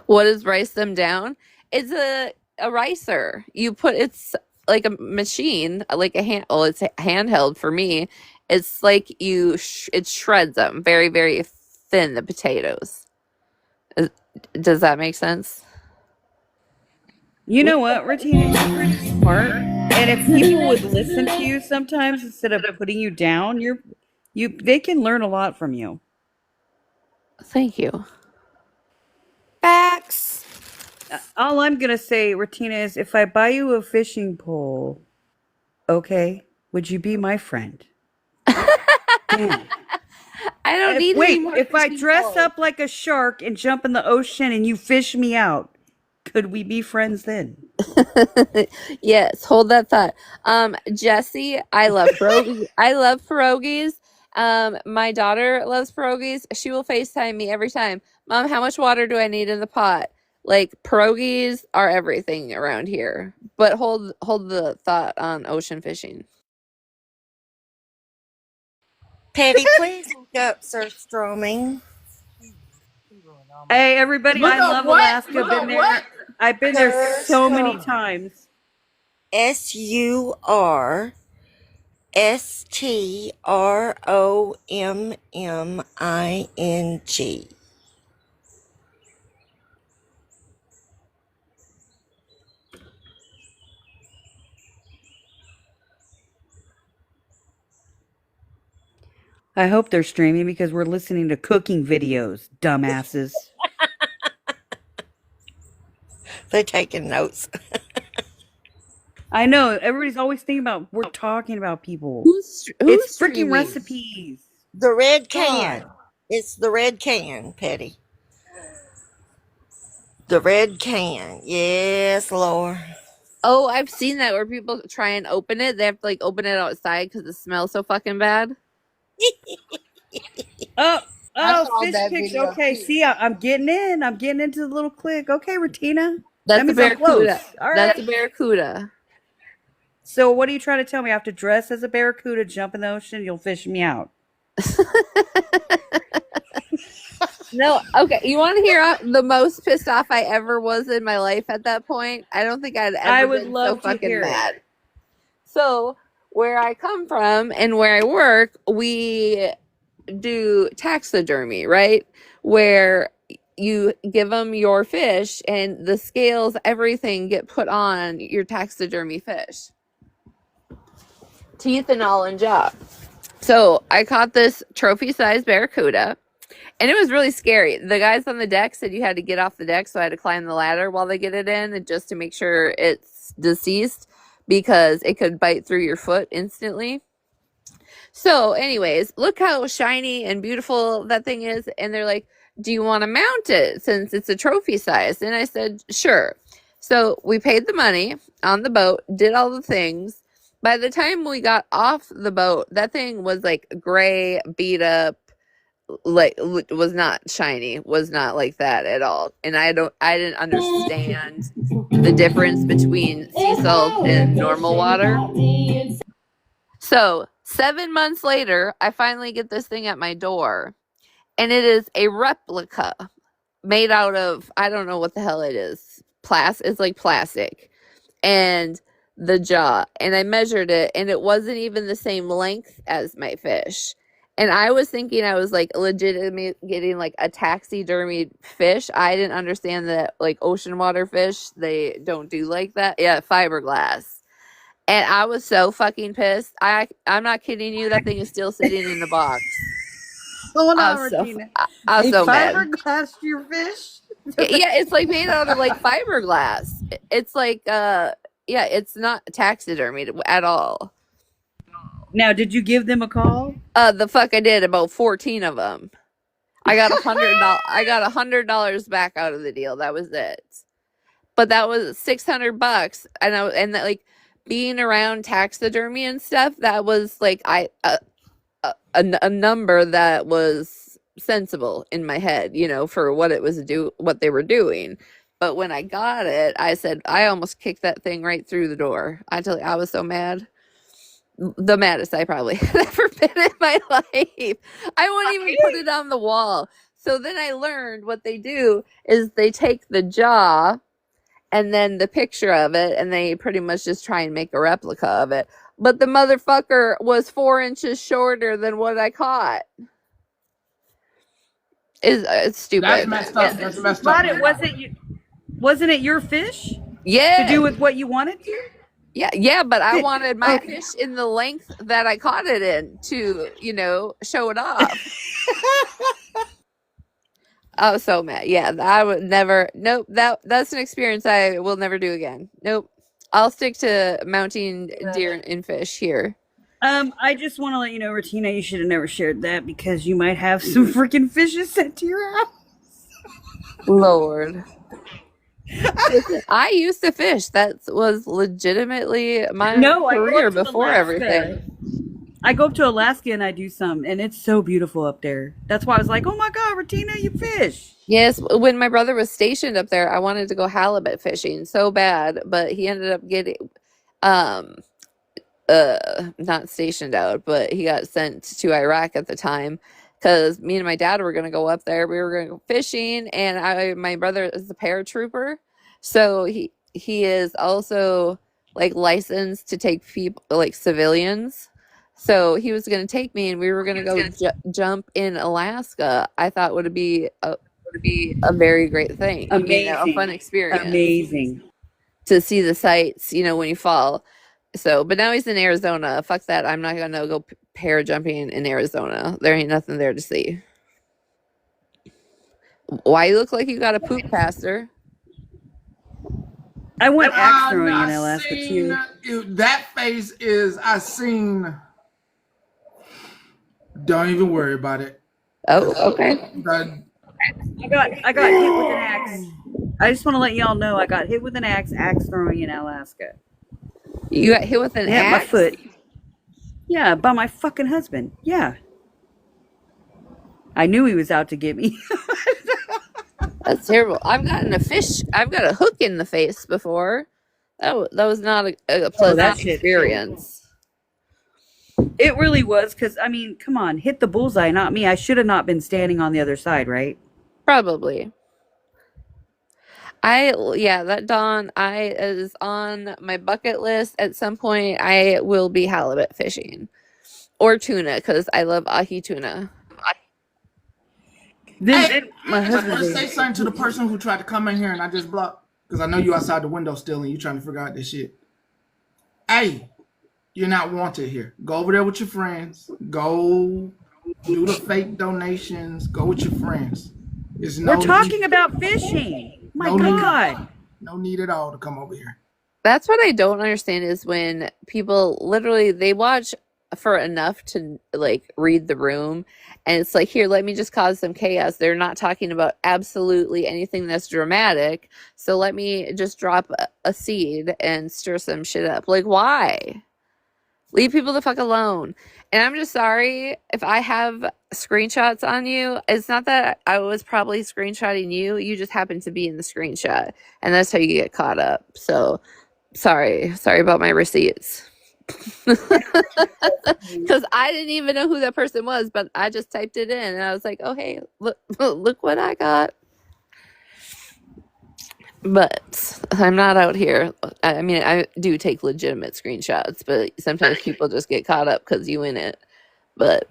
What is rice them down? It's a ricer. You put it's like a machine, like a hand. Well, it's handheld for me. It's like it shreds them very, very thin. The potatoes. Does that make sense? You know what, Regina? You're pretty smart. And if people would listen to you sometimes instead of putting you down, they can learn a lot from you. Thank you. Facts. All I'm gonna say, Retina, is if I buy you a fishing pole, okay, would you be my friend? I don't need any more if I fishing dress poles. up like a shark and jump in the ocean and you fish me out, could we be friends then? Yes, hold that thought. Jesse, I love pierogies. I love pierogies. My daughter loves pierogies. She will FaceTime me every time. Mom, how much water do I need in the pot? Like pierogies are everything around here. But hold the thought on ocean fishing. Petty, please look up surströmming. Hey, everybody! Look I up love what? Alaska. Look up Been what? there. I've been there so many Surströmming. times. SURSTROMMING. I hope they're streaming because we're listening to cooking videos, dumbasses. They're taking notes. I know everybody's always thinking about we're talking about people. Who's It's freaking streaming? recipes. The red God. can. It's the red can, Petty. The red can. Yes, Lord. Oh, I've seen that where people try and open it. They have to like open it outside because it smells so fucking bad. Oh, I oh, saw fish that picks. video Okay, too. see, I'm getting in. I'm getting into the little click. Okay, Retina. That's That a means I'm close. barracuda. All That's right. a barracuda. So what are you trying to tell me? I have to dress as a barracuda, jump in the ocean, you'll fish me out. No, okay. You want to hear the most pissed off I ever was in my life at that point? I don't think I'd I ever would been so love to fucking hear it. mad. So, where I come from and where I work, we do taxidermy, right? Where you give them your fish and the scales, everything get put on your taxidermy fish. Teeth and all and jaw. So I caught this trophy-sized barracuda, and it was really scary. The guys on the deck said you had to get off the deck, so I had to climb the ladder while they get it in, and just to make sure it's deceased because it could bite through your foot instantly. So, anyways, look how shiny and beautiful that thing is. And they're like, do you want to mount it since it's a trophy size? And I said, sure. So we paid the money on the boat, did all the things. By the time we got off the boat, that thing was like gray, beat up, like was not shiny, was not like that at all. And I didn't understand the difference between sea salt and normal water. So 7 months later, I finally get this thing at my door, and it is a replica made out of, I don't know what the hell it is. It's like plastic. And the jaw. And I measured it, and it wasn't even the same length as my fish. And I was thinking I was like legitimately getting like a taxidermied fish. I didn't understand that like ocean water fish, they don't do like that. Yeah, fiberglass. And I was so fucking pissed. I'm not kidding you. That thing is still sitting in the box. Hold I on, was so Retina. I was A so mad. fiberglass your fish? Yeah, it's like made out of like fiberglass. It's like yeah, it's not taxidermied at all. Now, did you give them a call? The fuck I did, about 14 of them. I got $100. I got $100 back out of the deal. That was it. But that was $600, and that, like, being around taxidermy and stuff, that was like a number that was sensible in my head, you know, for what they were doing. But when I got it, I said I almost kicked that thing right through the door. I tell you, I was so mad. The maddest I probably had ever been in my life. I wouldn't even put it on the wall. So then I learned what they do is they take the jaw and then the picture of it, and they pretty much just try and make a replica of it. But the motherfucker was 4 inches shorter than what I caught. It's stupid. That's messed up. That's messed up. But it wasn't it your fish? Yeah. To do with what you wanted to? Yeah, but I wanted my fish in the length that I caught it in to, you know, show it off. I was so mad. Yeah, I would never. Nope. That's an experience I will never do again. Nope. I'll stick to mounting deer and fish here. I just want to let you know, Ratina, you should have never shared that because you might have some freaking fishes sent to your house. Lord. Listen, I used to fish. That was legitimately my No, I go career up to before everything. Alaska. I go up to Alaska and I do some, and it's so beautiful up there. That's why I was like, oh my God, Ratina, you fish. Yes, when my brother was stationed up there, I wanted to go halibut fishing so bad, but he ended up getting um not stationed out, but he got sent to Iraq at the time because me and my dad were gonna go up there. We were gonna go fishing, and my brother is a paratrooper, so he is also like licensed to take people like civilians. So he was gonna take me, and we were gonna go jump in Alaska. I thought would be a very great thing, a fun Amazing. experience Amazing. to see the sights, when you fall. So, but now he's in Arizona. Fuck that. I'm not gonna go parajumping in Arizona. There ain't nothing there to see. Why you look like you got a poop caster? I went axe I throwing in not Alaska seen too. that face is I seen. Don't even worry about it. Oh, okay. I got hit with an axe. I just want to let y'all know I got hit with an axe throwing in Alaska. You got hit with an Yeah, my axe? foot. Yeah, by my fucking husband. Yeah. I knew he was out to get me. That's terrible. I've got a hook in the face before. That was not a pleasant that shit. experience. It really was, because, I mean, come on, hit the bullseye, not me. I should have not been standing on the other side, right? Probably. That Dawn, I is on my bucket list. At some point, I will be halibut fishing or tuna because I love ahi tuna. Hey, I just want to say something to the person who tried to come in here and I just blocked because I know you outside the window still and you trying to figure out this shit. Hey, you're not wanted here. Go over there with your friends. Go do the fake donations. Go with your friends. We're talking about fishing. My God. No need at all to come over here. That's what I don't understand is when people literally they watch for enough to like read the room and it's like, here, let me just cause some chaos. They're not talking about absolutely anything that's dramatic, so let me just drop a seed and stir some shit up. Like, why? Leave people the fuck alone. And I'm just sorry if I have screenshots on you. It's not that I was probably screenshotting you. You just happened to be in the screenshot. And that's how you get caught up. So sorry about my receipts. Because I didn't even know who that person was, but I just typed it in and I was like, oh hey, look what I got. But I'm not out here. I mean, I do take legitimate screenshots, but sometimes people just get caught up because you in it. But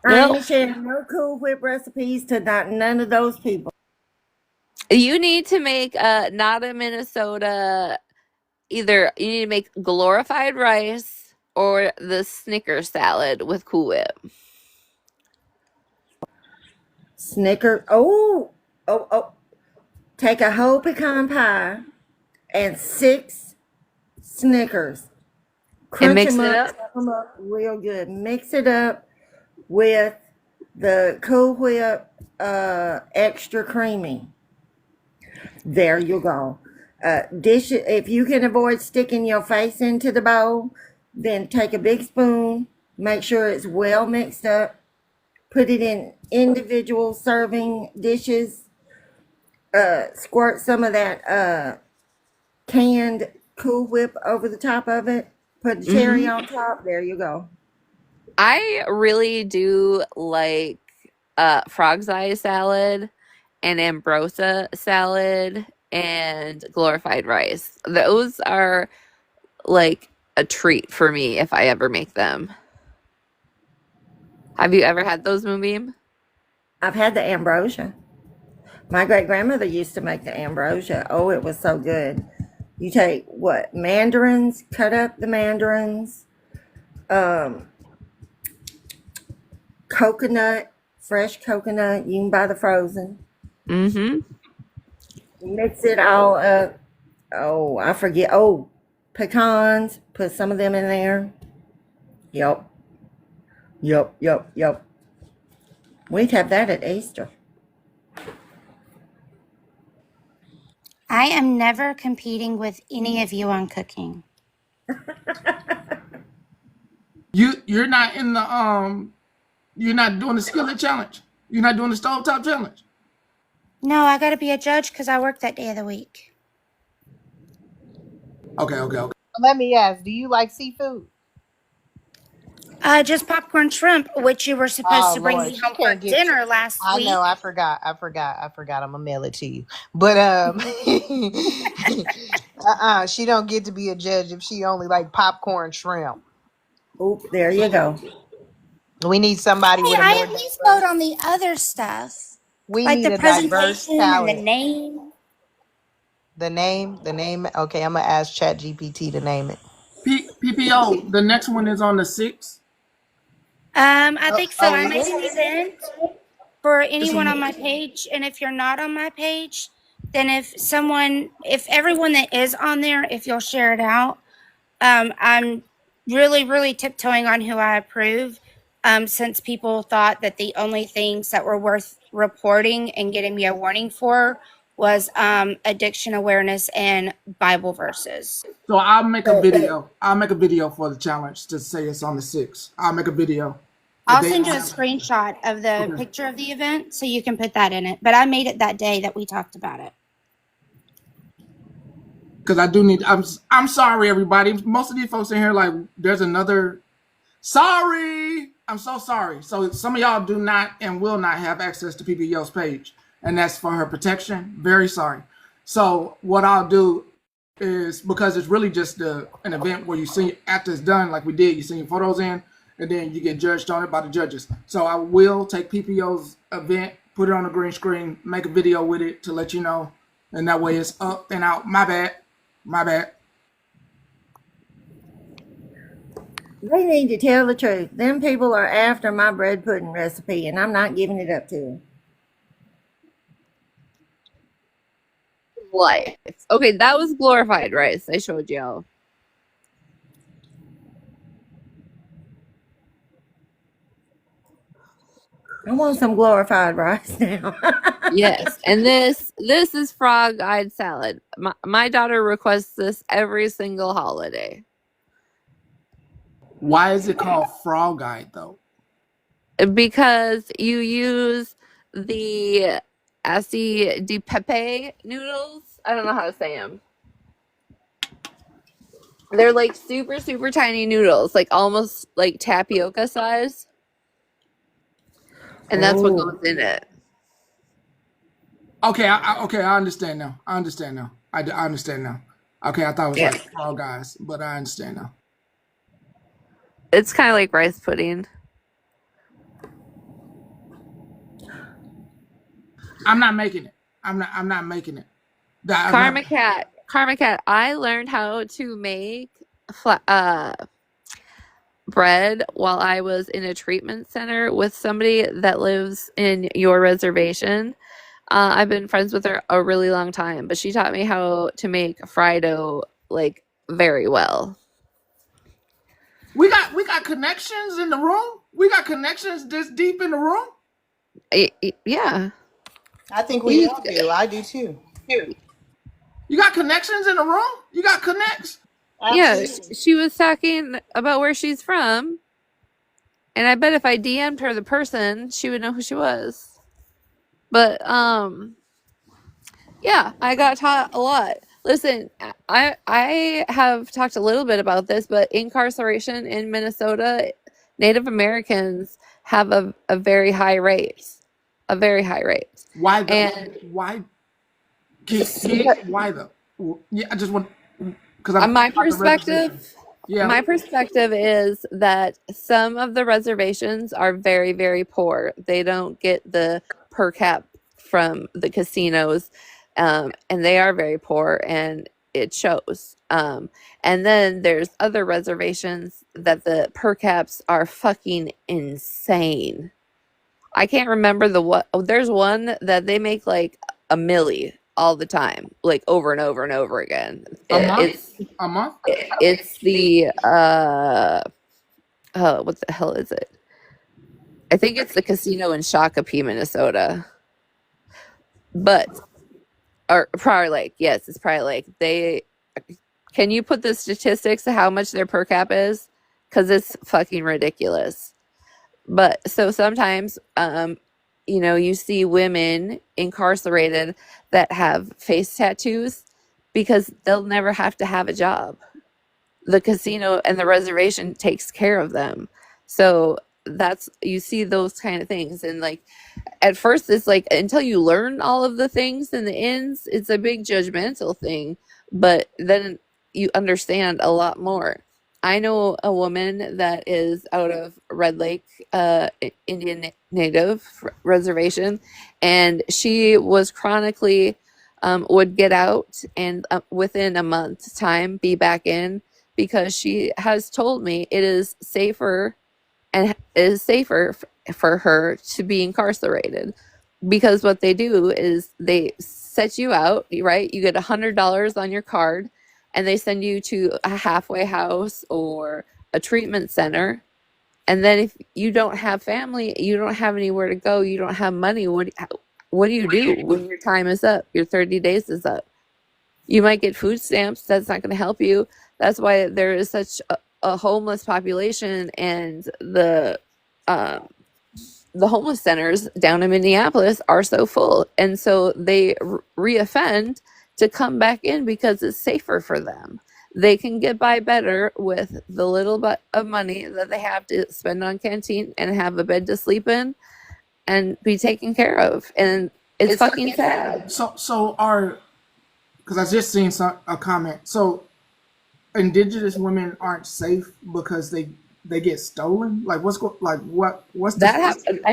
I ain't sharing no Cool Whip recipes to none of those people. you need to make Nada, Minnesota. Either you need to make glorified rice or the Snickers salad with Cool Whip. Snicker. Oh. Take a whole pecan pie and 6 Snickers. Crunch And mix them it up, up? chop them up real good. Mix it up with the Cool Whip extra creamy. There you go. Dish it. If you can avoid sticking your face into the bowl, then take a big spoon, make sure it's well mixed up, put it in individual serving dishes, squirt some of that canned Cool Whip over the top of it, put the cherry on top. There you go. I really do like frog's eye salad and ambrosia salad and glorified rice. Those are like a treat for me if I ever make them. Have you ever had those, Moonbeam? I've had the ambrosia. My great grandmother used to make the ambrosia. Oh, it was so good. You take mandarins, cut up the mandarins, coconut, fresh coconut. You can buy the frozen. Mm-hmm. Mix it all up. Oh, I forget. Oh, pecans. Put some of them in there. Yep. Yep. We'd have that at Easter. I am never competing with any of you on cooking. You're not in the you're not doing the skillet challenge. You're not doing the stovetop challenge. No, I got to be a judge because I work that day of the week. Okay. Let me ask, do you like seafood? Just popcorn shrimp, which you were supposed Oh to bring Lord, me she home for can't get. dinner last I know. week. I forgot. I'm gonna mail it to you. But she don't get to be a judge if she only like popcorn shrimp. Oop, there you go. We need somebody Hey, with a I more at least vote diverse. on the other stuff, We like need the a diverse presentation and the palette. name. The name. Okay, I'm gonna ask Chat GPT to name it. PPO. The next one is on the 6th. I Oh, think so. oh, I is made it? an event for It's anyone on my page, and if you're not on my page, then if everyone that is on there, if you'll share it out, I'm really, really tiptoeing on who I approve. Since people thought that the only things that were worth reporting and getting me a warning for was addiction awareness and Bible verses. So I'll make a video. I'll make a video for the challenge to say it's on the 6th. I'll make a video. The I'll day send I you a have. screenshot of the Okay. picture of the event so you can put that in it. But I made it that day that we talked about it. Because I do need. I'm sorry, everybody. Most of these folks in here, like, there's another. Sorry, I'm so sorry. So some of y'all do not and will not have access to PPO's page, and that's for her protection. Very sorry. So what I'll do is, because it's really just an event where you see after it's done, like we did, you send your photos in, and then you get judged on it by the judges. So I will take PPO's event, put it on the green screen, make a video with it to let you know, and that way it's up and out. My bad. They need to tell the truth. Them people are after my bread pudding recipe, and I'm not giving it up to them. Life. Okay, that was glorified rice I showed y'all. I want some glorified rice now. Yes, and this is frog-eyed salad. My daughter requests this every single holiday Why is it called Frog Eye though? because you use the Asi di Pepe noodles. I don't know how to say them. They're like super, super tiny noodles, like almost like tapioca size. And that's what goes in it. Okay, I understand now. I understand now. I understand now. Okay, I thought it was Yeah. like Frog Eyes, but I understand now. It's kind of like rice pudding. I'm not making it. I'm not making it. Karma Cat, I learned how to make bread while I was in a treatment center with somebody that lives in your reservation. I've been friends with her a really long time, but she taught me how to make fried dough like very well. We got connections in the room. We got connections this deep in the room. Yeah. I think we all do. I do too. You got connections in the room. You got connects. Yeah, Absolutely. she was talking about where she's from, and I bet if I DM'd her the person, she would know who she was. But yeah, I got taught a lot. Listen, I have talked a little bit about this, but incarceration in Minnesota, Native Americans have a very high rate. A very high rate. Why though? And Why? Why though? Yeah, I just want because my perspective Yeah. my perspective is that some of the reservations are very, very poor. They don't get the per cap from the casinos, and they are very poor, and it shows. And then there's other reservations that the per caps are fucking insane. I can't remember there's one that they make like a milli all the time, like over and over and over again. A month? A month? It's the what the hell is it? I think it's the casino in Shakopee, Minnesota. But or Prior Lake, yes, it's Prior Lake. Can you put the statistics of how much their per cap is? Because it's fucking ridiculous. But so sometimes, you see women incarcerated that have face tattoos because they'll never have to have a job. The casino and the reservation takes care of them. So you see those kind of things. And like, at first it's like until you learn all of the things and the ins, it's a big judgmental thing, but then you understand a lot more. I know a woman that is out of Red Lake, Indian Native reservation, and she was chronically would get out and within a month's time be back in, because she has told me it is safer and it is safer for her to be incarcerated, because what they do is they set you out, right? You get $100 on your card and they send you to a halfway house or a treatment center. And then if you don't have family, you don't have anywhere to go, you don't have money, what do you do when your time is up? Your 30 days is up. You might get food stamps. That's not going to help you. That's why there is such a homeless population, and the homeless centers down in Minneapolis are so full. And so they reoffend to come back in because it's safer for them. They can get by better with the little bit of money that they have to spend on canteen and have a bed to sleep in and be taken care of. And it's fucking sad. Because I just seen a comment. So indigenous women aren't safe because they get stolen. Like what's I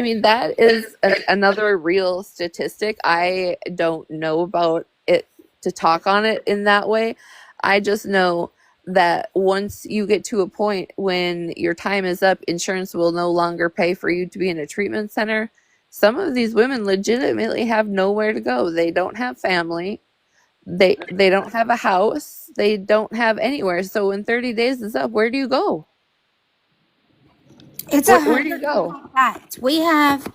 mean, that is another real statistic. I don't know about it to talk on it in that way. I just know that once you get to a point when your time is up, insurance will no longer pay for you to be in a treatment center. Some of these women legitimately have nowhere to go. They don't have family. They don't have a house. They don't have anywhere. So when 30 days is up, where do you go? It's Where do you go? fact. We have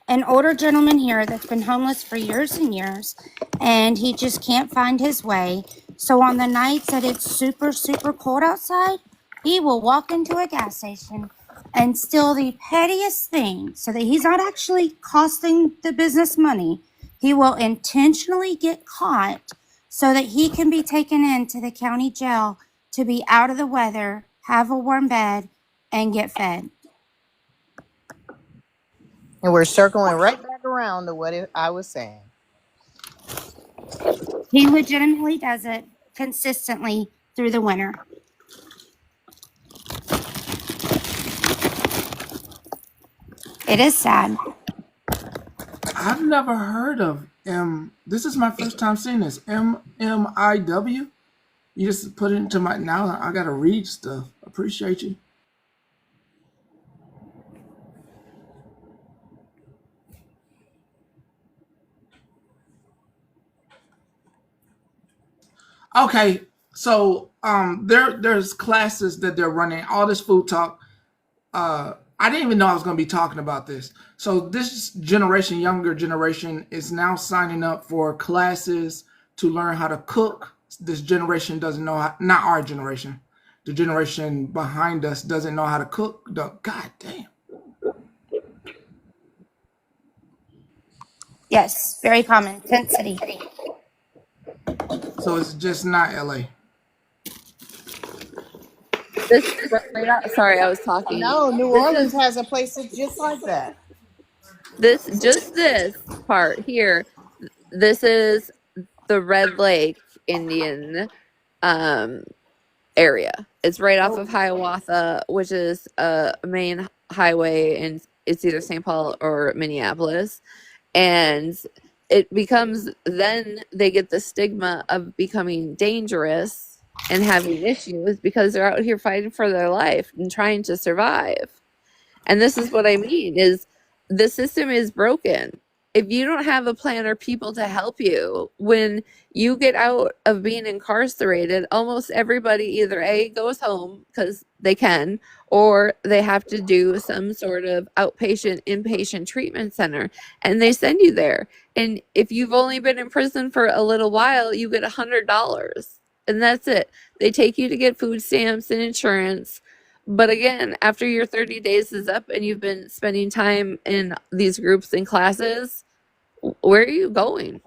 an older gentleman here that's been homeless for years and years, and he just can't find his way. So on the nights that it's super, super cold outside, he will walk into a gas station and steal the pettiest thing so that he's not actually costing the business money. He will intentionally get caught so that he can be taken into the county jail to be out of the weather, have a warm bed, and get fed. And we're circling right back around to what I was saying. He legitimately does it consistently through the winter. It is sad. I've never heard of this is my first time seeing this. MMIW. You just put it into my, now I gotta read stuff. Appreciate you. Okay, so there's classes that they're running. All this food talk. I didn't even know I was going to be talking about this. So this generation, younger generation, is now signing up for classes to learn how to cook. This generation doesn't know how, not our generation. The generation behind us doesn't know how to cook. God damn. Yes, very common. Tent City. So it's just not LA. Sorry, I was talking. No, New Orleans has a place that's just like that. This part here, this is the Red Lake Indian area. It's right off of Hiawatha, which is a main highway, and it's either St. Paul or Minneapolis. And it becomes, then they get the stigma of becoming dangerous and having issues because they're out here fighting for their life and trying to survive. And this is what I mean, is the system is broken. if you don't have a plan or people to help you, when you get out of being incarcerated, almost everybody either A, goes home because they can, or they have to do some sort of outpatient, inpatient treatment center, and they send you there. And if you've only been in prison for a little while, you get $100, and that's it. They take you to get food stamps and insurance. But again, after your 30 days is up and you've been spending time in these groups and classes, where are you going?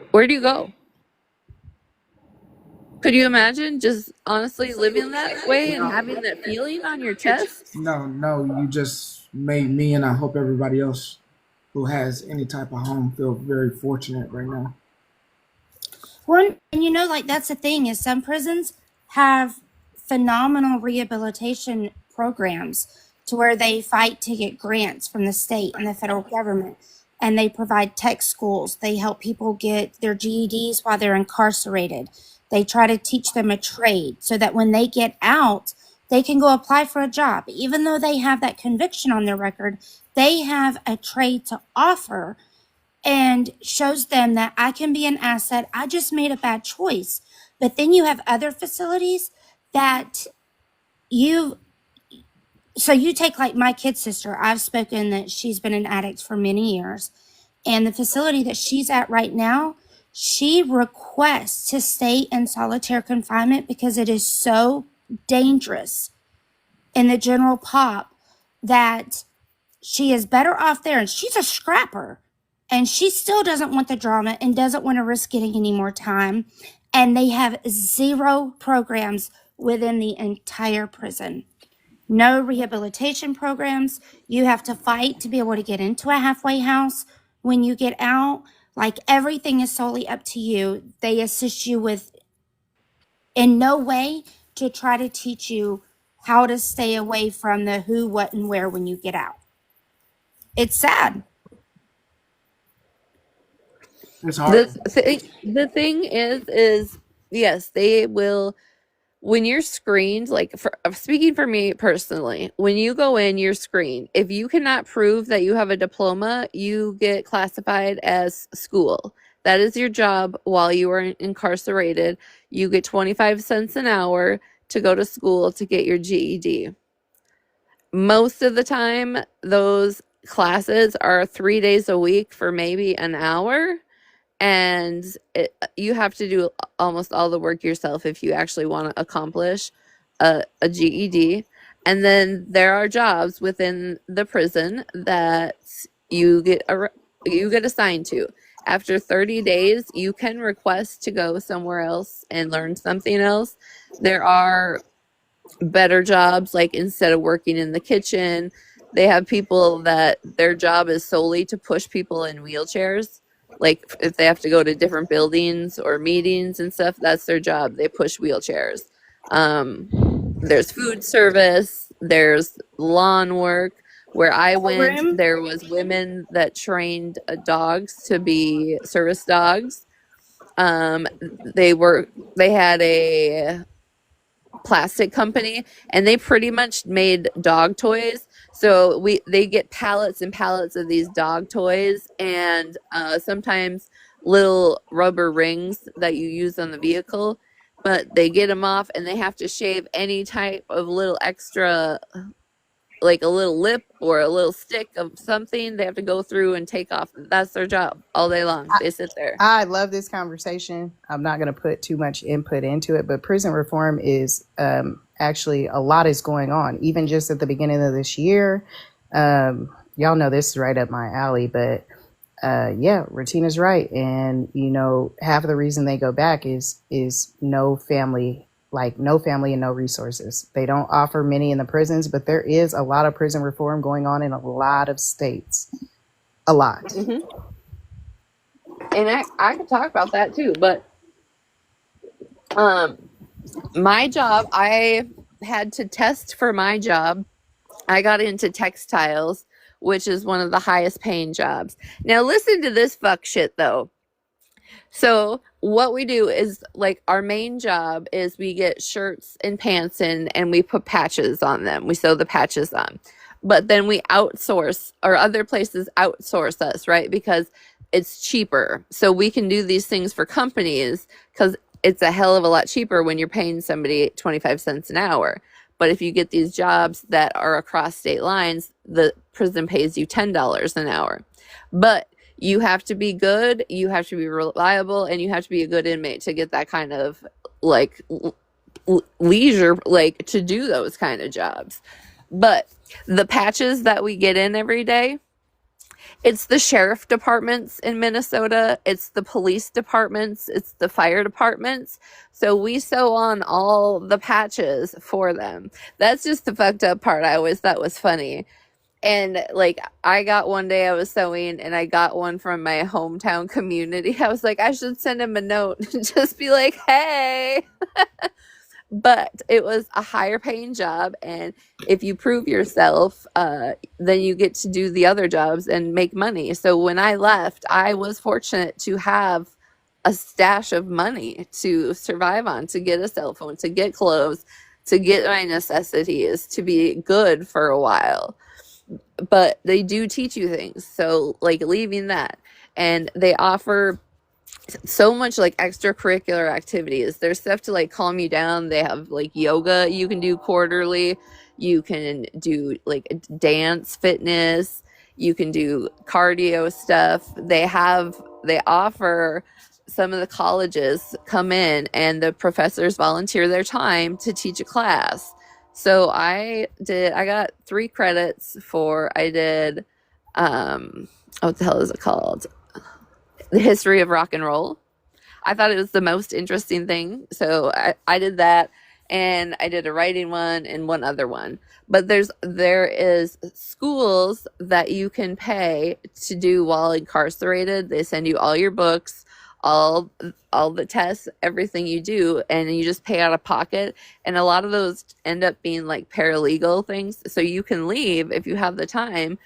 Where do you go? Could you imagine just honestly living that way and having that feeling on your chest? No, you just made me and I hope everybody else who has any type of home feel very fortunate right now. Well, and you know, like that's the thing is some prisons have phenomenal rehabilitation programs to where they fight to get grants from the state and the federal government, and they provide tech schools. They help people get their GEDs while they're incarcerated. They try to teach them a trade so that when they get out, they can go apply for a job. Even though they have that conviction on their record, they have a trade to offer and shows them that I can be an asset. I just made a bad choice. But then you have other facilities that you take like my kid sister. I've spoken that she's been an addict for many years. And the facility that she's at right now, she requests to stay in solitary confinement because it is so dangerous in the general pop that she is better off there. And she's a scrapper. And she still doesn't want the drama and doesn't want to risk getting any more time. And they have 0 programs within the entire prison. No rehabilitation programs. You have to fight to be able to get into a halfway house when you get out. Like everything is solely up to you. They assist you with in no way to try to teach you how to stay away from the who, what, and where when you get out. It's sad. It's hard. The thing is yes, they will. When you're screened, like speaking for me personally, when you go in, you're screened. If you cannot prove that you have a diploma, you get classified as school. That is your job while you are incarcerated. You get 25 cents an hour to go to school to get your GED. Most of the time, those classes are 3 days a week for maybe an hour. And you have to do almost all the work yourself if you actually want to accomplish a GED. And then there are jobs within the prison that you get assigned to. After 30 days, you can request to go somewhere else and learn something else. There are better jobs, like instead of working in the kitchen, they have people that their job is solely to push people in wheelchairs. Like if they have to go to different buildings or meetings and stuff, that's their job. They push wheelchairs. There's food service, there's lawn work. Where I went, there was women that trained dogs to be service dogs. They had a plastic company, and they pretty much made dog toys. So they get pallets and pallets of these dog toys, and sometimes little rubber rings that you use on the vehicle, but they get them off and they have to shave any type of little extra, like a little lip or a little stick of something. They have to go through and take off. That's their job all day long. They sit there. I love this conversation. I'm not going to put too much input into it, but prison reform is actually a lot is going on. Even just at the beginning of this year, y'all know this is right up my alley, but yeah, Retina's right. And, you know, half of the reason they go back is no family, like no family and no resources. They don't offer many in the prisons, but there is a lot of prison reform going on in a lot of states. A lot. Mm-hmm. And I could talk about that too, but my job, I had to test for my job. I got into textiles, which is one of the highest paying jobs. Now listen to this fuck shit though. So what we do is, like, our main job is we get shirts and pants in and we put patches on them. We sew the patches on. but then we outsource, or other places outsource us, right? Because it's cheaper. So we can do these things for companies because it's a hell of a lot cheaper when you're paying somebody 25 cents an hour. But if you get these jobs that are across state lines, the prison pays you $10 an hour. But you have to be good, you have to be reliable, and you have to be a good inmate to get that kind of like leisure, like to do those kind of jobs. But the patches that we get in every day, it's the sheriff departments in Minnesota, it's the police departments, it's the fire departments. So we sew on all the patches for them. That's just the fucked up part I always thought was funny. And like, I got one day I was sewing and I got one from my hometown community. I was like, I should send him a note and just be like, hey. But it was a higher paying job, and if you prove yourself, then you get to do the other jobs and make money. So when I left, I was fortunate to have a stash of money to survive on, to get a cell phone, to get clothes, to get my necessities, to be good for a while. But they do teach you things, so like leaving that, and they offer so much like extracurricular activities. There's stuff to like calm you down. They have like yoga you can do quarterly. You can do like dance, fitness. You can do cardio stuff. They offer, some of the colleges come in and the professors volunteer their time to teach a class. So I got 3 credits for, I did, what the hell is it called? The history of rock and roll. I thought it was the most interesting thing. So I did that, and I did a writing one and one other one. But there is schools that you can pay to do while incarcerated. They send you all your books, all the tests, everything you do, and you just pay out of pocket. And a lot of those end up being like paralegal things. So you can leave if you have the time,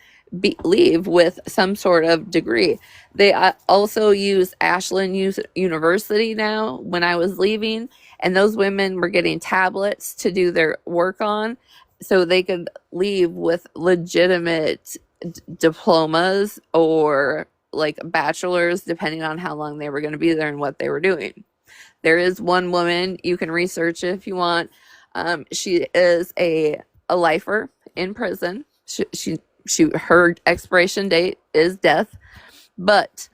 leave with some sort of degree. They also use Ashland University now when I was leaving, and those women were getting tablets to do their work on so they could leave with legitimate diplomas or like bachelors, depending on how long they were going to be there and what they were doing. There is one woman, you can research it if you want. She is a lifer in prison. Her expiration date is death, but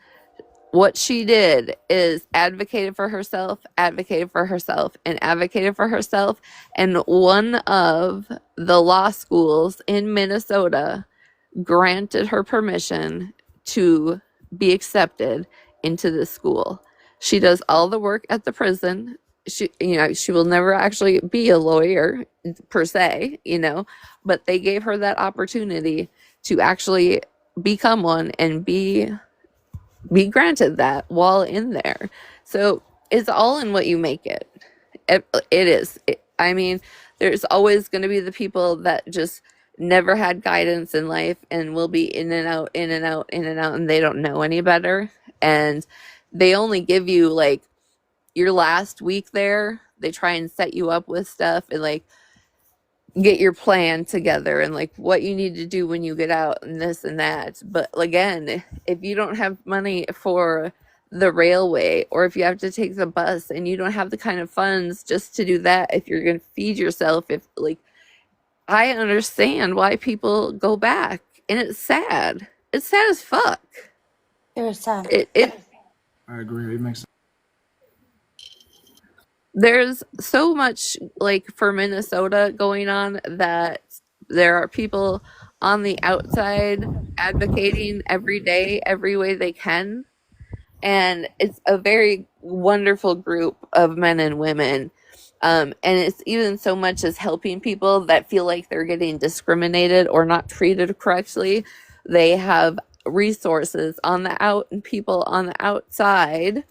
what she did is advocated for herself, and advocated for herself. And one of the law schools in Minnesota granted her permission to be accepted into this school. She does all the work at the prison. She will never actually be a lawyer per se, but they gave her that opportunity to actually become one and be granted that while in there. So it's all in what you make it. It is. I mean, there's always going to be the people that just never had guidance in life and will be in and out, and they don't know any better. And they only give you like your last week there. They try and set you up with stuff and like get your plan together and like what you need to do when you get out and this and that. But again, if you don't have money for the railway, or if you have to take the bus and you don't have the kind of funds just to do that, if you're going to feed yourself, I understand why people go back, and it's sad. It's sad as fuck. Very sad. I agree. It makes sense. There's so much like for Minnesota going on that there are people on the outside advocating every day, every way they can. And it's a very wonderful group of men and women. And it's even so much as helping people that feel like they're getting discriminated or not treated correctly. They have resources on the out and people on the outside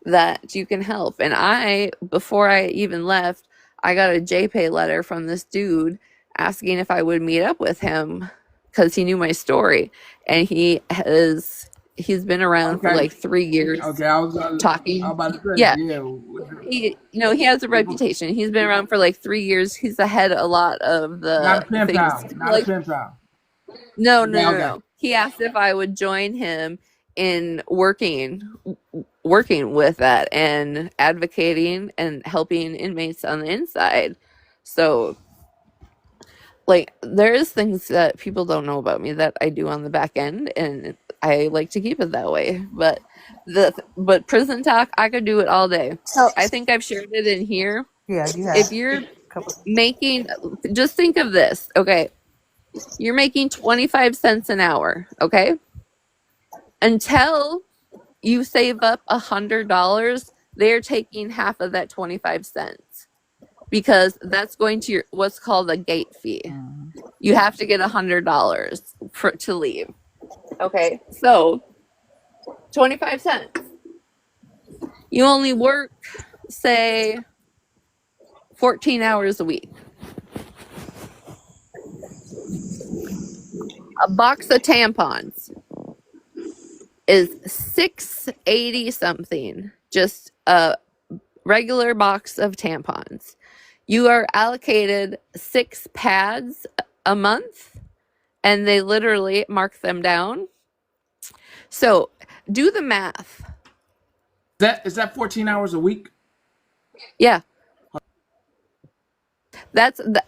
that you can help. And before I even left, I got a JPay letter from this dude asking if I would meet up with him because he knew my story. And he is he's been around for Okay. like 3 years Okay. I was talking. about to say, Yeah, yeah. he has a reputation. He's been around for like 3 years. He's ahead of a lot of Not the a pen things. pal. Not a Like, pen pal. Okay. no. He asked if I would join him in working with that and advocating and helping inmates on the inside. So, like, there's things that people don't know about me that I do on the back end, and I like to keep it that way. But prison talk, I could do it all day. So I think I've shared it in here. yeah, you have If you're making, just think of this, okay? You're making 25 cents an hour, okay? Until you save up $100, they're taking half of that 25 cents because that's going to your what's called a gate fee. You have to get $100 to leave. Okay, so 25 cents. You only work, say, 14 hours a week. A box of tampons is $6.80 something. Just a regular box of tampons. You are allocated 6 pads a month, and they literally mark them down. So do the math. Is that 14 hours a week? Yeah.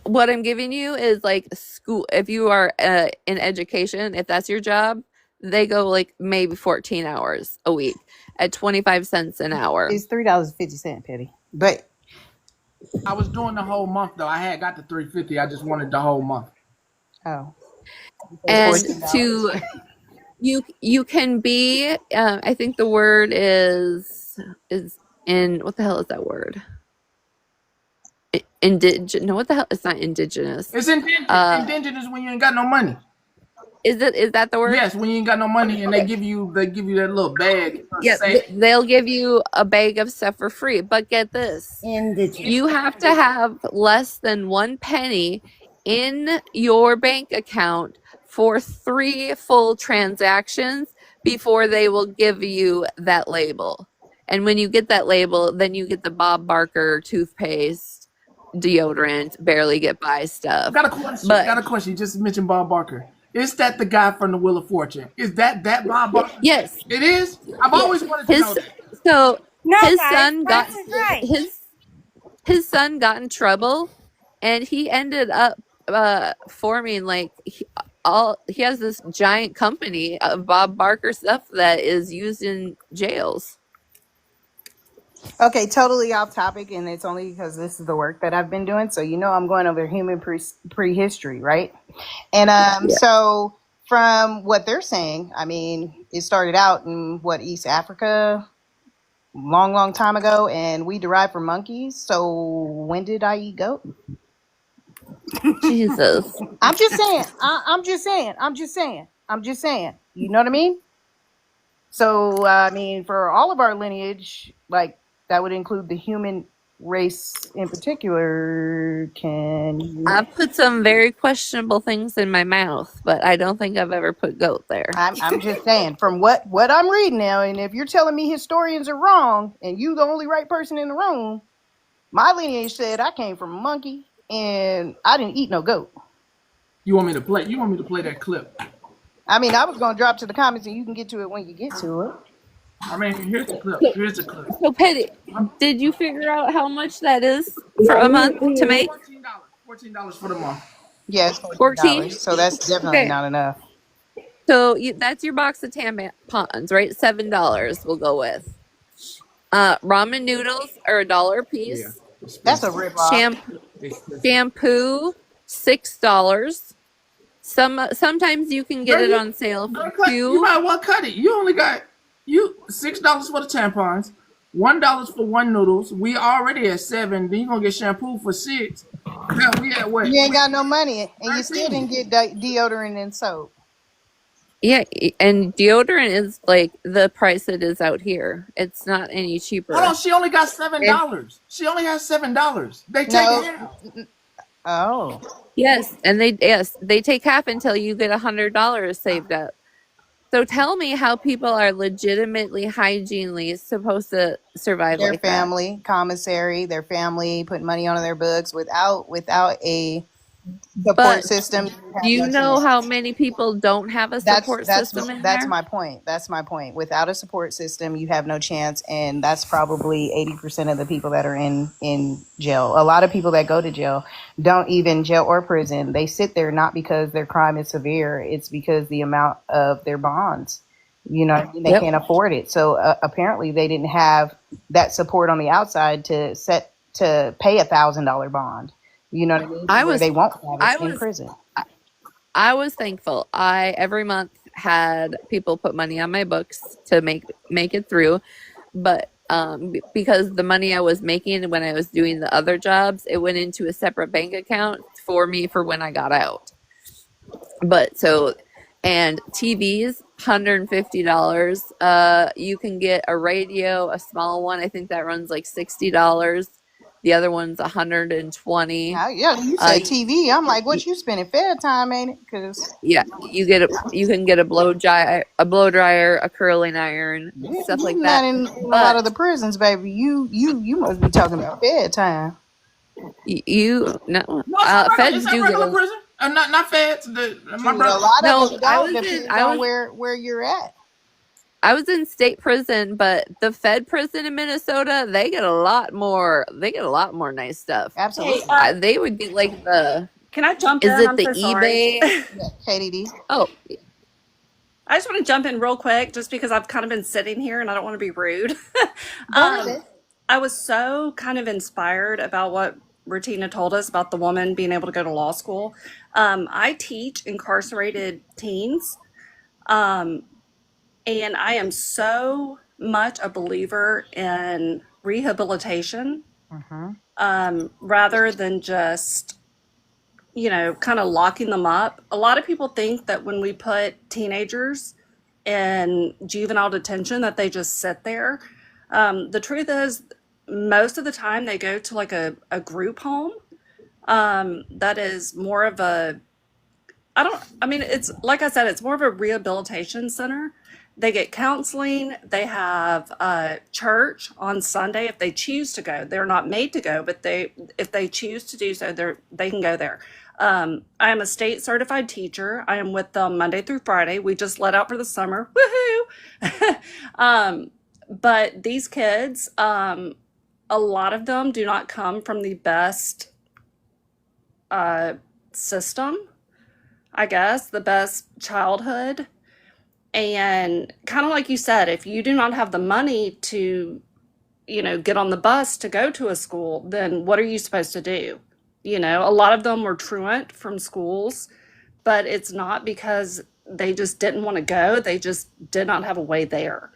What I'm giving you is like school. If you are in education, if that's your job, they go like maybe 14 hours a week at 25 cents an hour. it's $3.50, Petty. But I was doing the whole month though. I had got the $3.50. I just wanted the whole month. oh, And $14. you can be I think the word is in what the hell is that word? No, what the hell? It's not indigenous. It's indigenous when you ain't got no money. Is that the word? Yes, when you ain't got no money and they give you that little bag. Yeah, they'll give you a bag of stuff for free. But get this. You have to have less than 1 penny in your bank account for 3 full transactions before they will give you that label. And when you get that label, then you get the Bob Barker toothpaste, deodorant, barely get by stuff. Got a question. You just mentioned Bob Barker. Is that the guy from the Wheel of Fortune? Is that Bob Barker? Yes. It is? I've always wanted to know that. So No, his guys, son got Francis is right. his son got in trouble, and he ended up forming like he has this giant company of Bob Barker stuff that is used in jails. Okay, totally off topic, and it's only because this is the work that I've been doing. So I'm going over human prehistory, right? And so from what they're saying, I mean, it started out in East Africa, long time ago, and we derived from monkeys. So when did I eat goat? Jesus. I'm just saying. I'm just saying. You know what I mean? So I mean, for all of our lineage, like that would include the human race in particular. I've put some very questionable things in my mouth, but I don't think I've ever put goat there. I'm just saying, from what I'm reading now, and if you're telling me historians are wrong, and you the only right person in the room, my lineage said I came from a monkey, and I didn't eat no goat. You want me to play that clip? I mean, I was gonna drop to the comments, and you can get to it when you get to it. I mean, here's the clip. So Petty, did you figure out how much that is for a month to make? $14 for the month. Yes, $14. So that's definitely not enough. So that's your box of tampons, right? $7 we'll go with. Ramen noodles are $1 a piece. Yeah, that's a ripoff. Shampoo, $6. Sometimes you can get it on sale for $2. You might well cut it. You only got $6 for the tampons, $1 for 1 noodles. We already at $7. Then you gonna get shampoo for $6. Now we at what? You ain't got no money, and you still didn't get deodorant and soap. Yeah, and deodorant is like the price it is out here. It's not any cheaper. Hold on, she only got $7. She only has $7. They take half. Oh. Yes, and they take half until you get $100 saved up. So tell me how people are legitimately hygienely supposed to survive Their like that. family, commissary, their family, putting money on their books without a support But system. do you know how many people don't have a support system in That's there? my point. That's my point. Without a support system, you have no chance, and that's probably 80% of the people that are in jail. A lot of people that go to jail don't even jail or prison. They sit there not because their crime is severe. It's because the amount of their bonds. You know what I mean? They Yep. can't afford it. So apparently, they didn't have that support on the outside to pay $1,000 bond. You know what I mean? Where they won't have it in prison. I was thankful. I every month had people put money on my books to make it through, but because the money I was making when I was doing the other jobs, it went into a separate bank account for me for when I got out. But so, and TVs, $150. You can get a radio, a small one. I think that runs like $60. The other one's $120. Yeah, you said TV. I'm like, what you spending fair time, ain't it? Because Yeah, you can get a blow dryer, a curling iron, stuff like getting that. that in a lot of the prisons, baby. You must be talking about bedtime. You no, No, it's not regular, feds it's not do get regular a. prison. Not feds. My A brother. lot No, of them don't. Depends on where you're at. I was in state prison, but the Fed prison in Minnesota, they get a lot more. They get a lot more nice stuff. Absolutely. They would get like the. Can I jump Is in? it I'm the so sorry. eBay? KDD. Oh, I just want to jump in real quick just because I've kind of been sitting here and I don't want to be rude. I was so kind of inspired about what Rutina told us about the woman being able to go to law school. I teach incarcerated teens, and I am so much a believer in rehabilitation rather than just kind of locking them up. A lot of people think that when we put teenagers in juvenile detention that they just sit there. The truth is, most of the time they go to like a group home that is more of a, it's like I said, it's more of a rehabilitation center. They get counseling. They have church on Sunday if they choose to go. They're not made to go, but if they choose to do so, they can go there. I am a state certified teacher. I am with them Monday through Friday. We just let out for the summer. Woohoo! But these kids, a lot of them do not come from the best system, I guess, the best childhood. And kind of like you said, if you do not have the money to, get on the bus to go to a school, then what are you supposed to do? A lot of them were truant from schools, but it's not because they just didn't want to go. They just did not have a way there.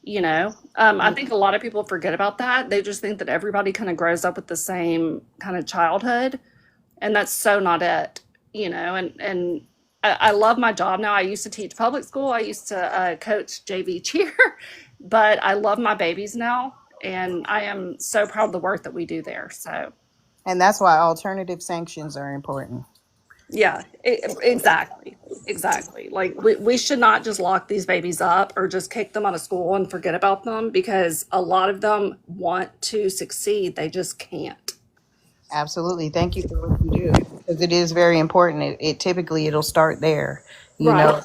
I think a lot of people forget about that. They just think that everybody kind of grows up with the same kind of childhood, and that's so not it. And I love my job now. I used to teach public school. I used to coach JV cheer, but I love my babies now, and I am so proud of the work that we do there. So, and that's why alternative sanctions are important. Yeah, exactly. Like we should not just lock these babies up or just kick them out of school and forget about them, because a lot of them want to succeed. They just can't. Absolutely. Thank you for what you do, because it is very important. It typically it'll start there, Right.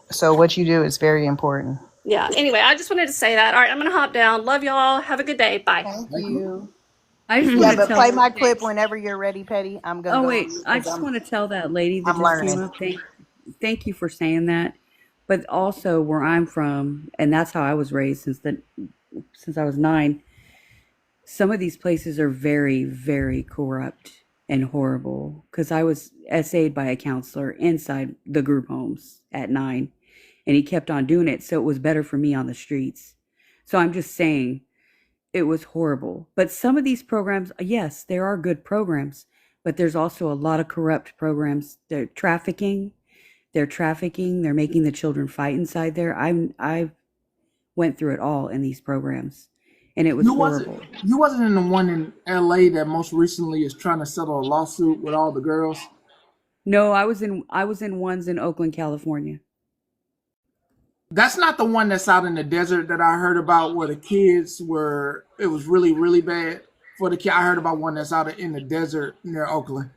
So what you do is very important. Yeah. Anyway, I just wanted to say that. All right, I'm gonna hop down. Love y'all. Have a good day. Bye. Thank you. I just want to but tell. play my clip whenever you're ready, Petty. I'm gonna. Oh go wait, I just want to tell that lady that I'm just learning. came up. Thank you for saying that. But also where I'm from, and that's how I was raised since I was 9. Some of these places are very, very corrupt and horrible. Because I was essayed by a counselor inside the group homes at 9, and he kept on doing it. So it was better for me on the streets. So I'm just saying, it was horrible. But some of these programs, yes, there are good programs, but there's also a lot of corrupt programs. They're trafficking. They're making the children fight inside there. I went through it all in these programs, and it was horrible. You wasn't in the one in LA that most recently is trying to settle a lawsuit with all the girls? No, I was in ones in Oakland, California. That's not the one that's out in the desert that I heard about where the kids were, it was really, really bad for the kid. I heard about one that's out in the desert near Oakland.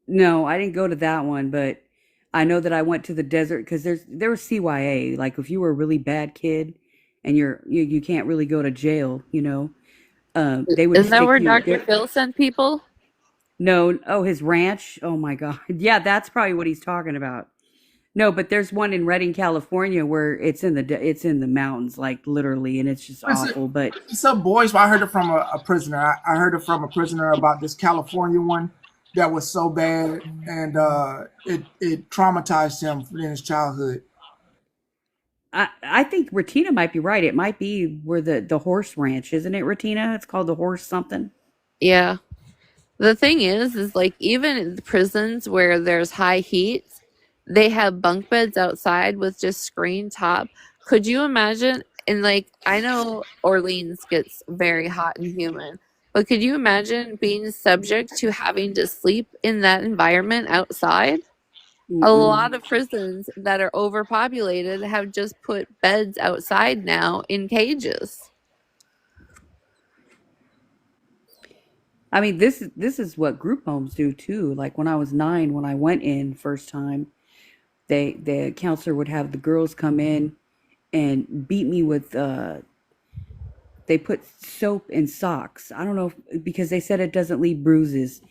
No, I didn't go to that one, but I know that I went to the desert because there was CYA. Like if you were a really bad kid and you can't really go to jail, they would Isn't that stick where you Dr. there. Phil sent people? No, oh, his ranch. Oh my God. Yeah, that's probably what he's talking about. No, but there's one in Redding, California, where it's in the mountains, like literally, and it's just awful. But It's a boys, but I heard it from a prisoner. I heard it from a prisoner about this California one that was so bad, and it traumatized him in his childhood. I think Retina might be right. It might be where the horse ranch, isn't it, Retina? It's called the horse something. Yeah. The thing is like even in the prisons where there's high heat, they have bunk beds outside with just screen top. Could you imagine? And like, I know Orleans gets very hot and humid, but could you imagine being subject to having to sleep in that environment outside? A lot of prisons that are overpopulated have just put beds outside now in cages. I mean, this is what group homes do too. Like when I was 9, when I went in first time, the counselor would have the girls come in and beat me with they put soap in socks. I don't know because they said it doesn't leave bruises.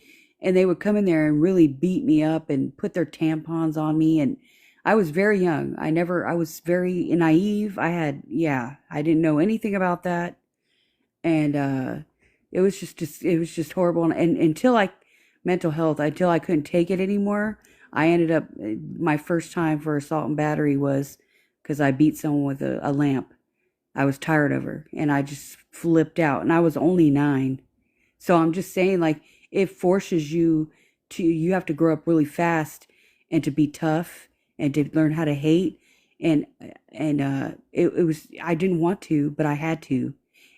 And they would come in there and really beat me up and put their tampons on me. And I was very young. I was very naive. I didn't know anything about that. And it was it was just horrible. And mental health, until I couldn't take it anymore, I ended up, my first time for assault and battery was because I beat someone with a lamp. I was tired of her and I just flipped out and I was only 9. So I'm just saying, like, it forces you have to grow up really fast and to be tough and to learn how to hate. And, it was, I didn't want to, but I had to.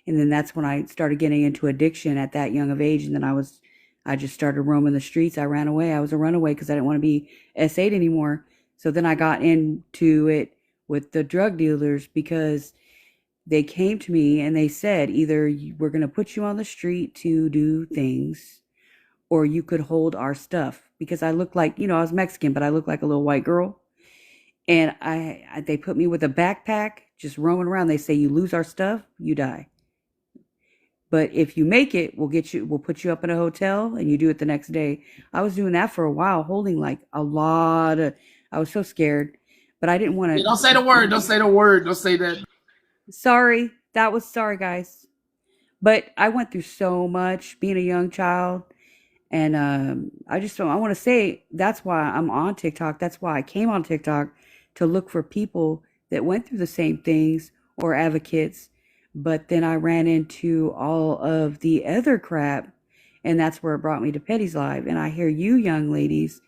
And then that's when I started getting into addiction at that young of age. And then I just started roaming the streets. I ran away. I was a runaway because I didn't want to be S8 anymore. So then I got into it with the drug dealers because they came to me and they said, either we're going to put you on the street to do things or you could hold our stuff, because I looked like, I was Mexican, but I looked like a little white girl. And they put me with a backpack, just roaming around. They say, you lose our stuff, you die. But if you make it, we'll put you up in a hotel and you do it the next day. I was doing that for a while, holding like I was so scared, but I didn't want to. Don't say the word. Don't say the word. Don't say that. Sorry. Sorry, guys. But I went through so much being a young child. And I want to say that's why I'm on TikTok. That's why I came on TikTok, to look for people that went through the same things or advocates. But then I ran into all of the other crap, and that's where it brought me to Petty's Live. And I hear you young ladies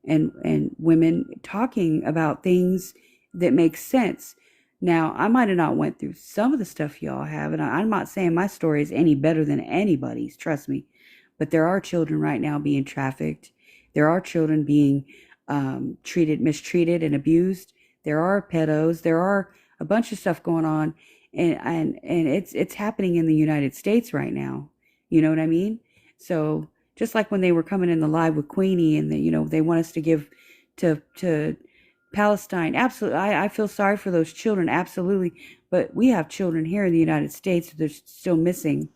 and women talking about things that make sense. Now, I might have not went through some of the stuff y'all have, and I'm not saying my story is any better than anybody's, trust me. But there are children right now being trafficked. There are children being mistreated and abused. There are pedos. There are a bunch of stuff going on, and it's happening in the United States right now. You know what I mean? So just like when they were coming in the live with Queenie, and they want us to give to Palestine. Absolutely, I feel sorry for those children. Absolutely, but we have children here in the United States that are still missing.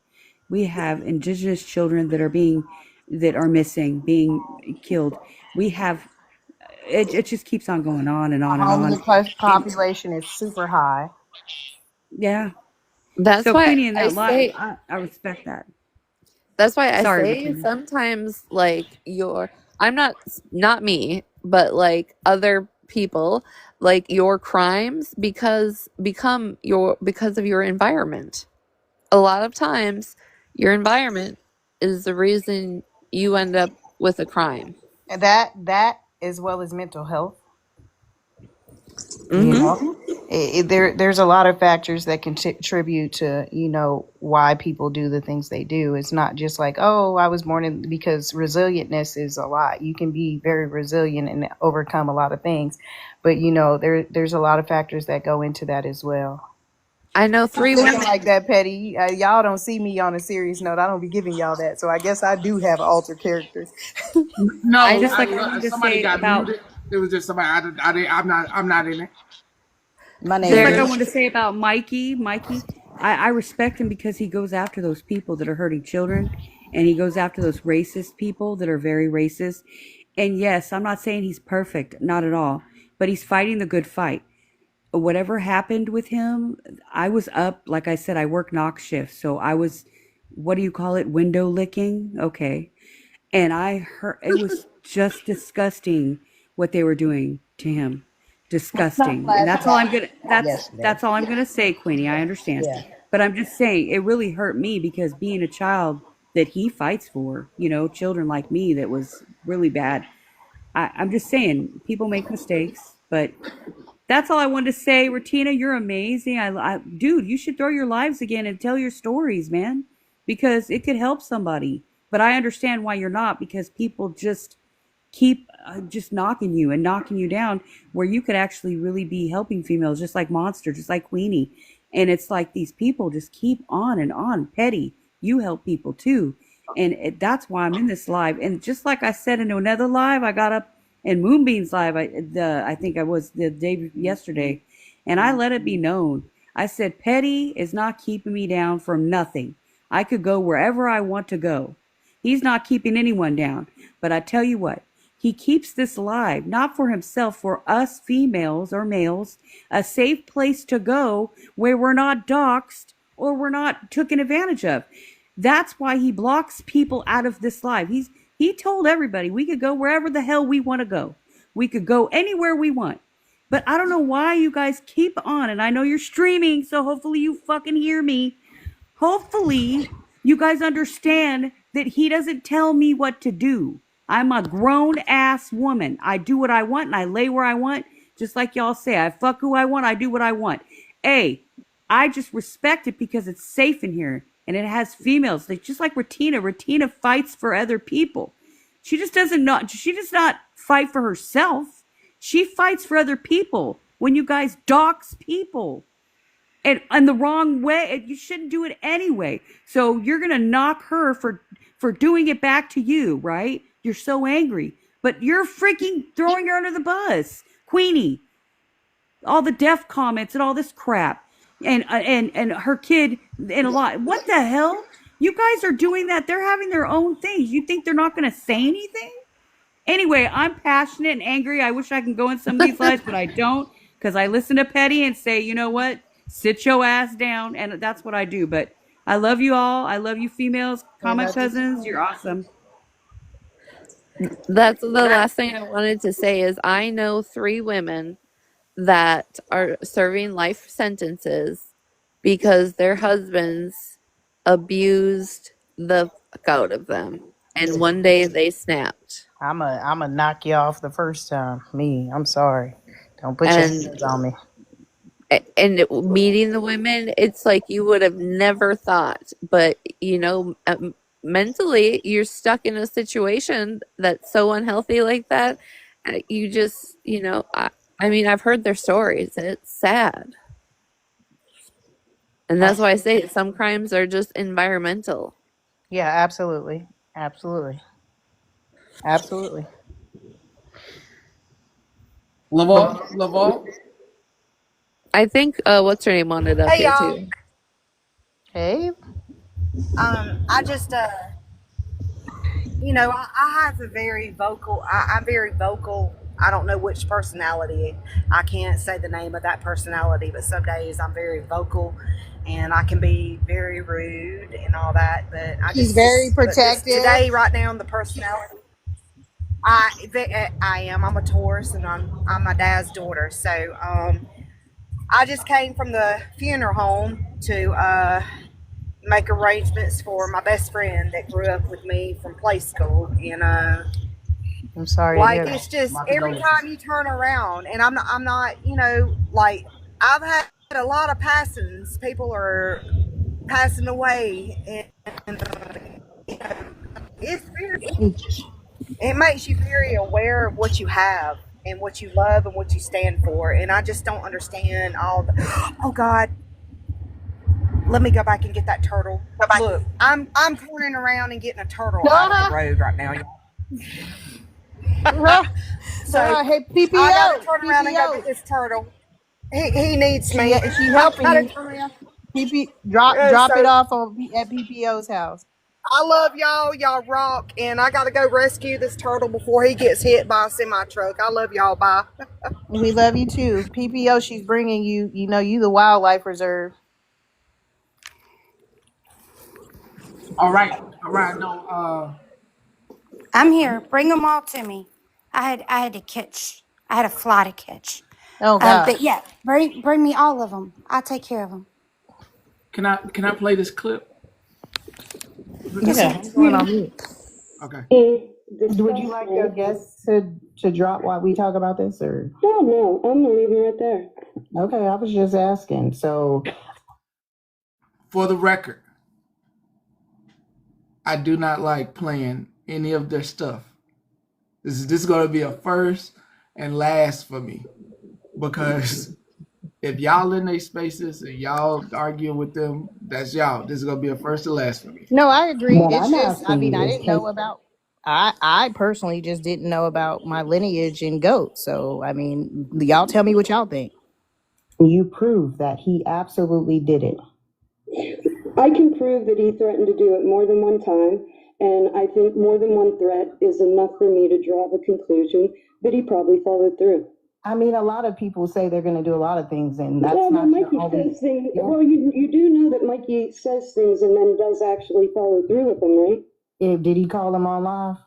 We have indigenous children that are missing, being killed. We have it just keeps on going on and on and on. Homeless population is super high. Yeah. That's So why Queenie, in I that live, say I respect that. That's why I Sorry, say Regina. sometimes like I'm not me, but like other people, like your crimes because of your environment. A lot of times your environment is the reason you end up with a crime. And that as well as mental health. Mm-hmm. there's a lot of factors that contribute to, you know, why people do the things they do. It's not just like, oh, I was born in, because resilientness is a lot. You can be very resilient and overcome a lot of things, but you know, there's a lot of factors that go into that as well. I know 3 Looking women. like that, Petty. Y'all don't see me on a serious note. I don't be giving y'all that, so I guess I do have altered characters. No, Just like I wanted to somebody say got about muted. It was just somebody. I'm not in it. My name Just like I is. wanted to say about Mikey. I respect him because he goes after those people that are hurting children, and he goes after those racist people that are very racist. And yes, I'm not saying he's perfect, not at all, but he's fighting the good fight. Whatever happened with him, I was up, like I said, I work knock shift, so I was, what do you call it, window licking? Okay. And I heard it was just disgusting what they were doing to him. Not Disgusting. And that's all I'm flashback. gonna that's Yesterday. that's all I'm gonna say, Queenie. I understand. Yeah. But I'm just saying it really hurt me because being a child that he fights for, you know, children like me, that was really bad. I'm just saying people make mistakes, but that's all I wanted to say. Retina, you're amazing. Dude, you should throw your lives again and tell your stories, man, because it could help somebody. But I understand why you're not, because people just keep just knocking you and knocking you down, where you could actually really be helping females, just like Monster, just like Queenie. And it's like these people just keep on and on. Petty, you help people too. And that's why I'm in this live. And just like I said in another live, I got up in Moonbeam's live. I think I was the day yesterday, and I let it be known. I said, Petty is not keeping me down from nothing. I could go wherever I want to go. He's not keeping anyone down. But I tell you what, he keeps this alive, not for himself, for us females or males, a safe place to go where we're not doxxed or we're not taken advantage of. That's why he blocks people out of this live. He told everybody we could go wherever the hell we want to go. We could go anywhere we want. But I don't know why you guys keep on, and I know you're streaming, so hopefully you fucking hear me. Hopefully you guys understand that he doesn't tell me what to do. I'm a grown ass woman. I do what I want and I lay where I want. Just like y'all say, I fuck who I want. I do what I want. I just respect it because it's safe in here and it has females. Like, just like Retina. Retina fights for other people. She just does not fight for herself. She fights for other people. When you guys dox people and the wrong way, you shouldn't do it anyway. So you're gonna knock her for doing it back to you, right? You're so angry, but you're freaking throwing her under the bus, Queenie. All the deaf comments and all this crap, and her kid and a lot. What the hell? You guys are doing that. They're having their own things. You think they're not gonna say anything? Anyway, I'm passionate and angry. I wish I could go in some of these lives, but I don't, because I listen to Petty and say, you know what? Sit your ass down, and that's what I do. But I love you all. I love you females. Call my cousins. You're awesome. That's the last thing I wanted to say is I know 3 women that are serving life sentences because their husbands abused the fuck out of them. And one day they snapped. I'm a knock you off the first time. I'm sorry. Don't put your hands on me. And meeting the women, it's like you would have never thought. But, you know, mentally, you're stuck in a situation that's so unhealthy like that. You just, you know, I mean, I've heard their stories, and it's sad. And that's why I say some crimes are just environmental. Yeah, absolutely. Absolutely. Absolutely. Laval. I think what's her name wanted up Hey here y'all. too. Hey. I just you know, I have a very vocal. I'm very vocal. I don't know which personality. I can't say the name of that personality, but some days I'm very vocal, and I can be very rude and all that. But She's very protective. Today, right now, the personality. I am. I'm a Taurus, and I'm my dad's daughter. So I just came from the funeral home to make arrangements for my best friend that grew up with me from play school. And I'm sorry. like, it's just every time you turn around, and I'm not, you know, like, I've had a lot of passings. People are passing away, and it's very, it makes you very aware of what you have and what you love and what you stand for. And I just don't understand all the. Oh God, let me go back and get that turtle. Look, I'm turning around and getting a turtle out of the road right now, y'all. So Hey, I gotta PPO, turn around and go get PPO. this turtle. He needs She me. she I helping gotta you. turn around. Drop it So off at PPO's house. I love y'all. Y'all rock. And I got to go rescue this turtle before he gets hit by a semi truck. I love y'all. Bye. We love you too. PPO, she's bringing you, you the wildlife reserve. All right. No, I'm here. Bring them all to me. I had a fly to catch. Oh gosh. But yeah, bring me all of them. I'll take care of them. can I play this clip? Yeah, I'm going on mute. Okay. Would you like your guests to drop while we talk about this, or? No, I'm gonna leave them right there. Okay, I was just asking. So, For the record, I do not like playing any of their stuff. This is going to be a first and last for me, because if y'all in their spaces and y'all arguing with them, that's y'all. This is going to be a first and last for me. no, I agree. What It's I'm just, I asking mean, I is, didn't know about. I personally just didn't know about my lineage in goats. So, I mean, y'all tell me what y'all think. You prove that he absolutely did it. I can prove that he threatened to do it more than one time, and I think more than one threat is enough for me to draw the conclusion that he probably followed through. I mean, a lot of people say they're going to do a lot of things, and that's Well, not Mikey your only. says things. Yeah. Well, you do know that Mikey says things and then does actually follow through with them, right? Did he call them on live?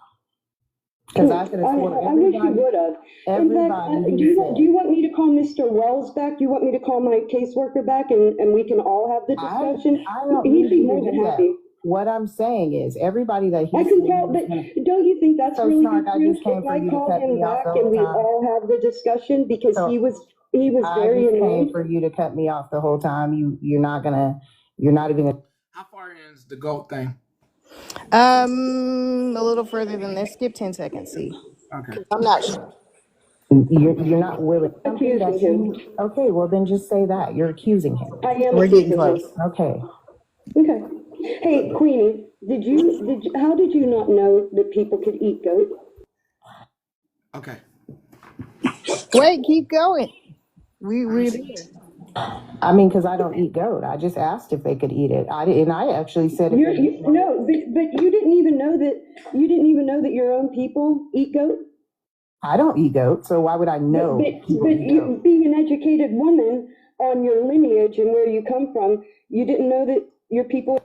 Because I could have sworn I wish you everybody. would have. In fact, do you want me to call Mr. Wells back? Do you want me to call my caseworker back and we can all have the discussion? I don't He'd need be you more to than do happy. that. What I'm saying is, everybody that he's I can tell, but don't you think that's So, really Snark, good I proof just came if for I you to call cut him me off back the and whole we time. all have the discussion because So he was I very just came annoyed? for you to cut me off the whole time. You're not even gonna. How far in is the GOAT thing? A little further than this. Skip 10 seconds. See. Okay. I'm not sure. You're not willing. Something that you. Okay, well then just say that you're accusing him. I am We're getting accusing him. close. Okay. Okay. Hey, Queenie, how did you not know that people could eat goat? Okay. Wait, keep going. We're there. I mean, because I don't eat goat. I just asked if they could eat it. I actually said if they didn't. No, but you didn't even know that your own people eat goat. I don't eat goat, so why would I know? But you, being an educated woman on your lineage and where you come from, you didn't know that your people.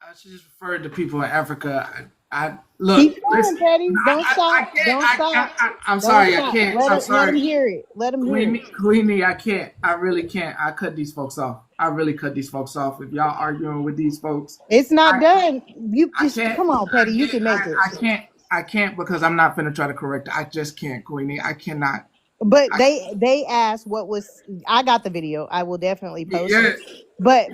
I should just refer to people in Africa. I look. Keep going, Listen, Petty. no, Don't stop. can't. Don't stop. I'm Don't sorry. I stop. can't. I'm Let him sorry. hear it. Let him hear it. Queenie, I can't. I really can't. I cut these folks off. I really cut these folks off. If y'all arguing with these folks, It's not done. You I just can't. come on, Petty. You can make it. I can't. I can't because I'm not finna try to correct it. I just can't, Queenie. I cannot. But they asked what was. I got the video. I will definitely post Yeah. it. But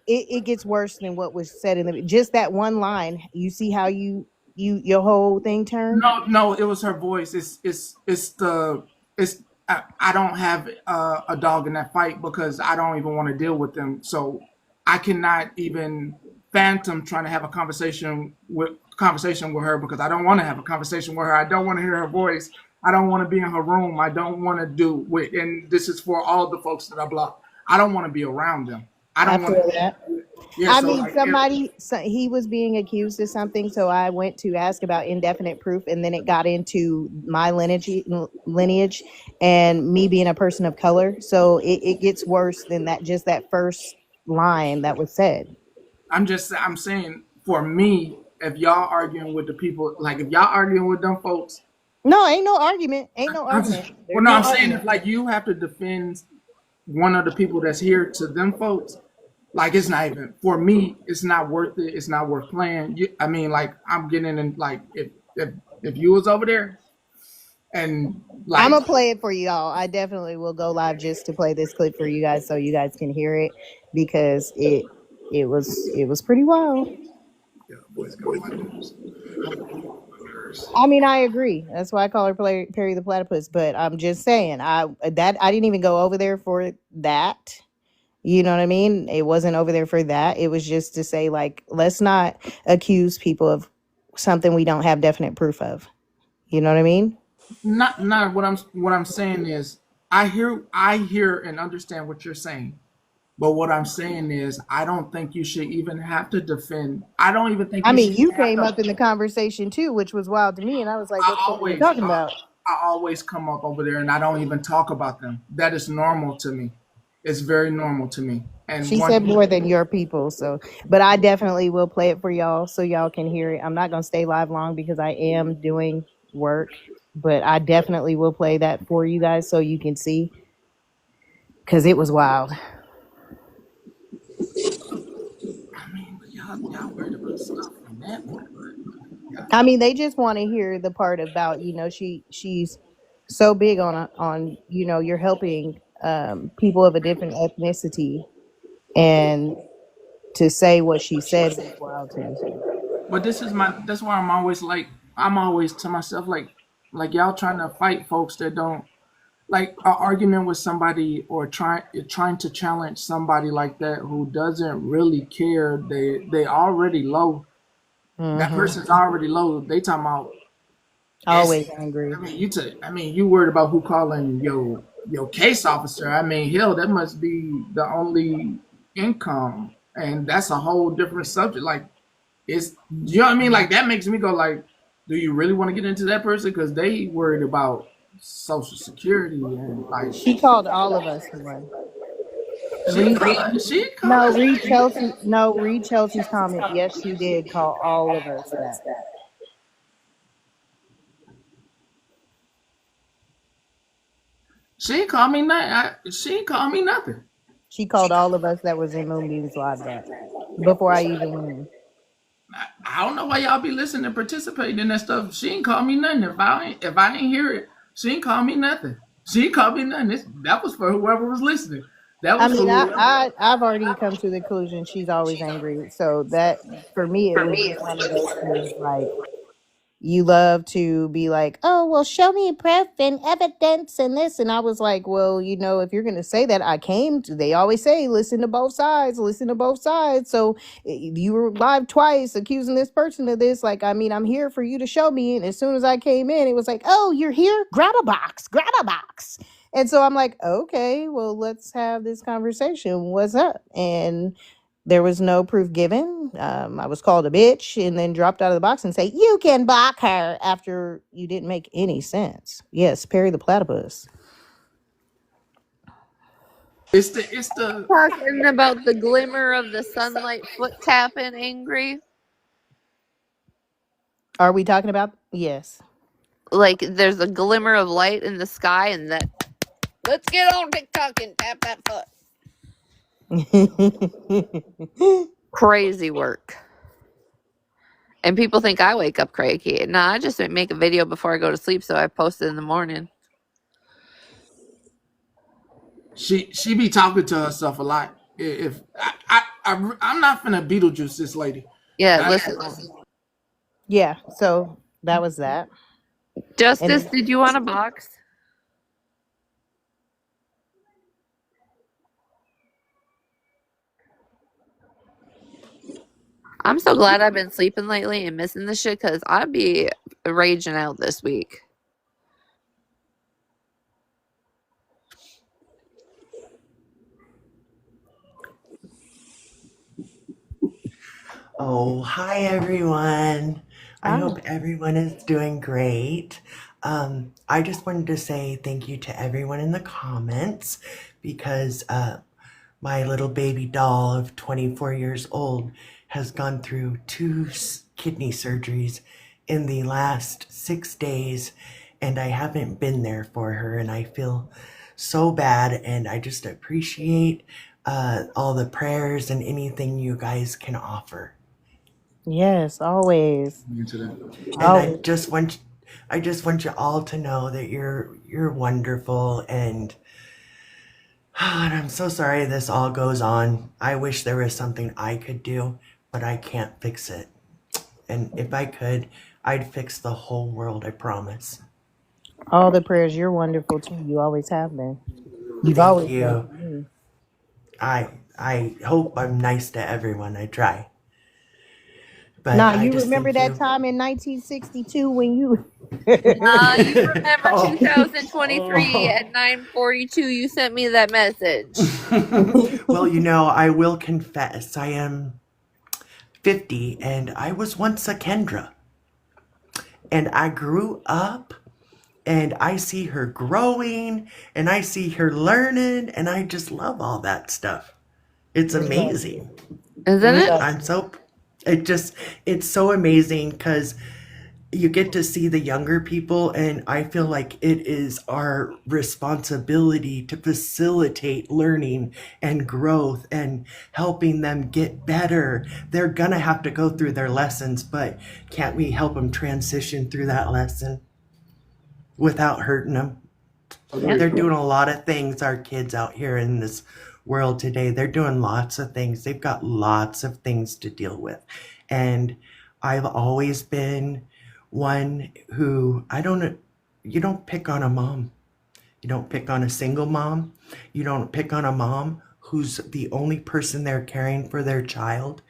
it gets worse than what was said in the just that one line. You see how your whole thing turned. No, it was her voice. I don't have a dog in that fight because I don't even want to deal with them. So I cannot even phantom trying to have a conversation with her because I don't want to have a conversation with her. I don't want to hear her voice. I don't want to be in her room. I don't want to do with, and this is for all the folks that I block. I don't want to be around them. I don't want feel to. that. Yeah, I so mean, like, he was being accused of something, so I went to ask about indefinite proof, and then it got into my lineage, and me being a person of color. So it gets worse than that. Just that first line that was said. I'm saying for me, if y'all arguing with the people, like if y'all arguing with them folks, No, ain't no argument. Ain't no argument. well, no, I'm saying if like you have to defend one of the people that's here to them folks, like it's not even for me. It's not worth it. It's not worth playing. I mean, like I'm getting in. Like if you was over there, And I'm like, gonna play it for y'all. I definitely will go live just to play this clip for you guys so you guys can hear it because it was pretty wild. boys got my nerves. I mean, I agree. That's why I call her Perry the Platypus. But I'm just saying, I didn't even go over there for that. You know what I mean? It wasn't over there for that. It was just to say, like, let's not accuse people of something we don't have definite proof of. You know what I mean? Not what I'm saying is I hear and understand what you're saying. But what I'm saying is I don't think you should even have to defend. I don't even think I you should mean, you even have came to. up in the conversation too, which was wild to me, and I was like, I "What the fuck are you always talking I, about?" I always come up over there and I don't even talk about them. That is normal to me. It's very normal to me. And She said one more than your people, so but I definitely will play it for y'all so y'all can hear it. I'm not gonna stay live long because I am doing work, but I definitely will play that for you guys so you can see because it was wild. I mean, y'all worried about stuff from that part. I mean, they just want to hear the part about she's so big on you're helping people of a different ethnicity, and to say what she said was wild to me. But that's why I'm always to myself like y'all trying to fight folks that don't like an argument with somebody or trying to challenge somebody like that who doesn't really care. They already low. That Mm-hmm. person's already low. They talking about it's. Always angry. I mean, you worried about who calling your case officer. I mean, hell, that must be the only income, and that's a whole different subject. Like, it's you know what I mean. Like that makes me go like, do you really want to get into that person because they worried about Social Security and like She called all of us one. she Read, call she call no, us. read Chelsea. No, read Chelsea's comment. Yes, she did call all of us that. She ain't call me nothing. She ain't call me nothing. She called all of us that was in Moonbeam's live that before I even went in. I don't know why y'all be listening and participating in that stuff. She ain't call me nothing. If I ain't hear it, she ain't call me nothing. She ain't call me nothing. That was for whoever was listening. That I was for mean, whoever. I've already come to the conclusion she's always angry. So that for me, it was just one of those things like you love to be like, oh, well, show me proof and evidence and this. And I was like, well, if you're going to say that, they always say, listen to both sides, listen to both sides. So you were live twice accusing this person of this. Like, I mean, I'm here for you to show me. And as soon as I came in, it was like, oh, you're here? Grab a box, grab a box. And so I'm like, okay, well, let's have this conversation. What's up? And there was no proof given. I was called a bitch and then dropped out of the box and say, you can block her after you didn't make any sense. Yes, Perry the Platypus. It's the Talking about the glimmer of the sunlight foot tapping angry. Are we talking about? Yes. Like there's a glimmer of light in the sky and that let's get on TikTok and tap that foot. Crazy work. And people think I wake up cranky. Nah, I just make a video before I go to sleep so I post it in the morning. she be talking to herself a lot. If I'm not finna Beetlejuice this lady. Yeah, listen. Yeah, so that was that. Justice, did you want a box? I'm so glad I've been sleeping lately and missing this shit because I'd be raging out this week. Oh, hi everyone. I hope everyone is doing great. I just wanted to say thank you to everyone in the comments because my little baby doll of 24 years old has gone through 2 kidney surgeries in the last 6 days, and I haven't been there for her, and I feel so bad, and I just appreciate all the prayers and anything you guys can offer. Yes, always. And I just want I just want you all to know that you're wonderful, and I'm so sorry this all goes on. I wish there was something I could do, but I can't fix it. And if I could, I'd fix the whole world, I promise. All the prayers. You're wonderful too. You always have been. You've Thank always been you. for me. I hope I'm nice to everyone. I try. But Now, I you just remember thank that you. time in 1962 when you. You remember Oh. 2023 at 9:42 you sent me that message. Well, I will confess I am 50 and I was once a Kendra. And I grew up and I see her growing and I see her learning and I just love all that stuff. It's We love amazing. you. Isn't We it? love I'm so it's so amazing because you get to see the younger people, and I feel like it is our responsibility to facilitate learning and growth and helping them get better. They're gonna have to go through their lessons, but can't we help them transition through that lesson without hurting them? Yeah. They're doing a lot of things, our kids out here in this world today. They're doing lots of things. They've got lots of things to deal with. And I've always been one who you don't pick on a mom. You don't pick on a single mom. You don't pick on a mom who's the only person there caring for their child.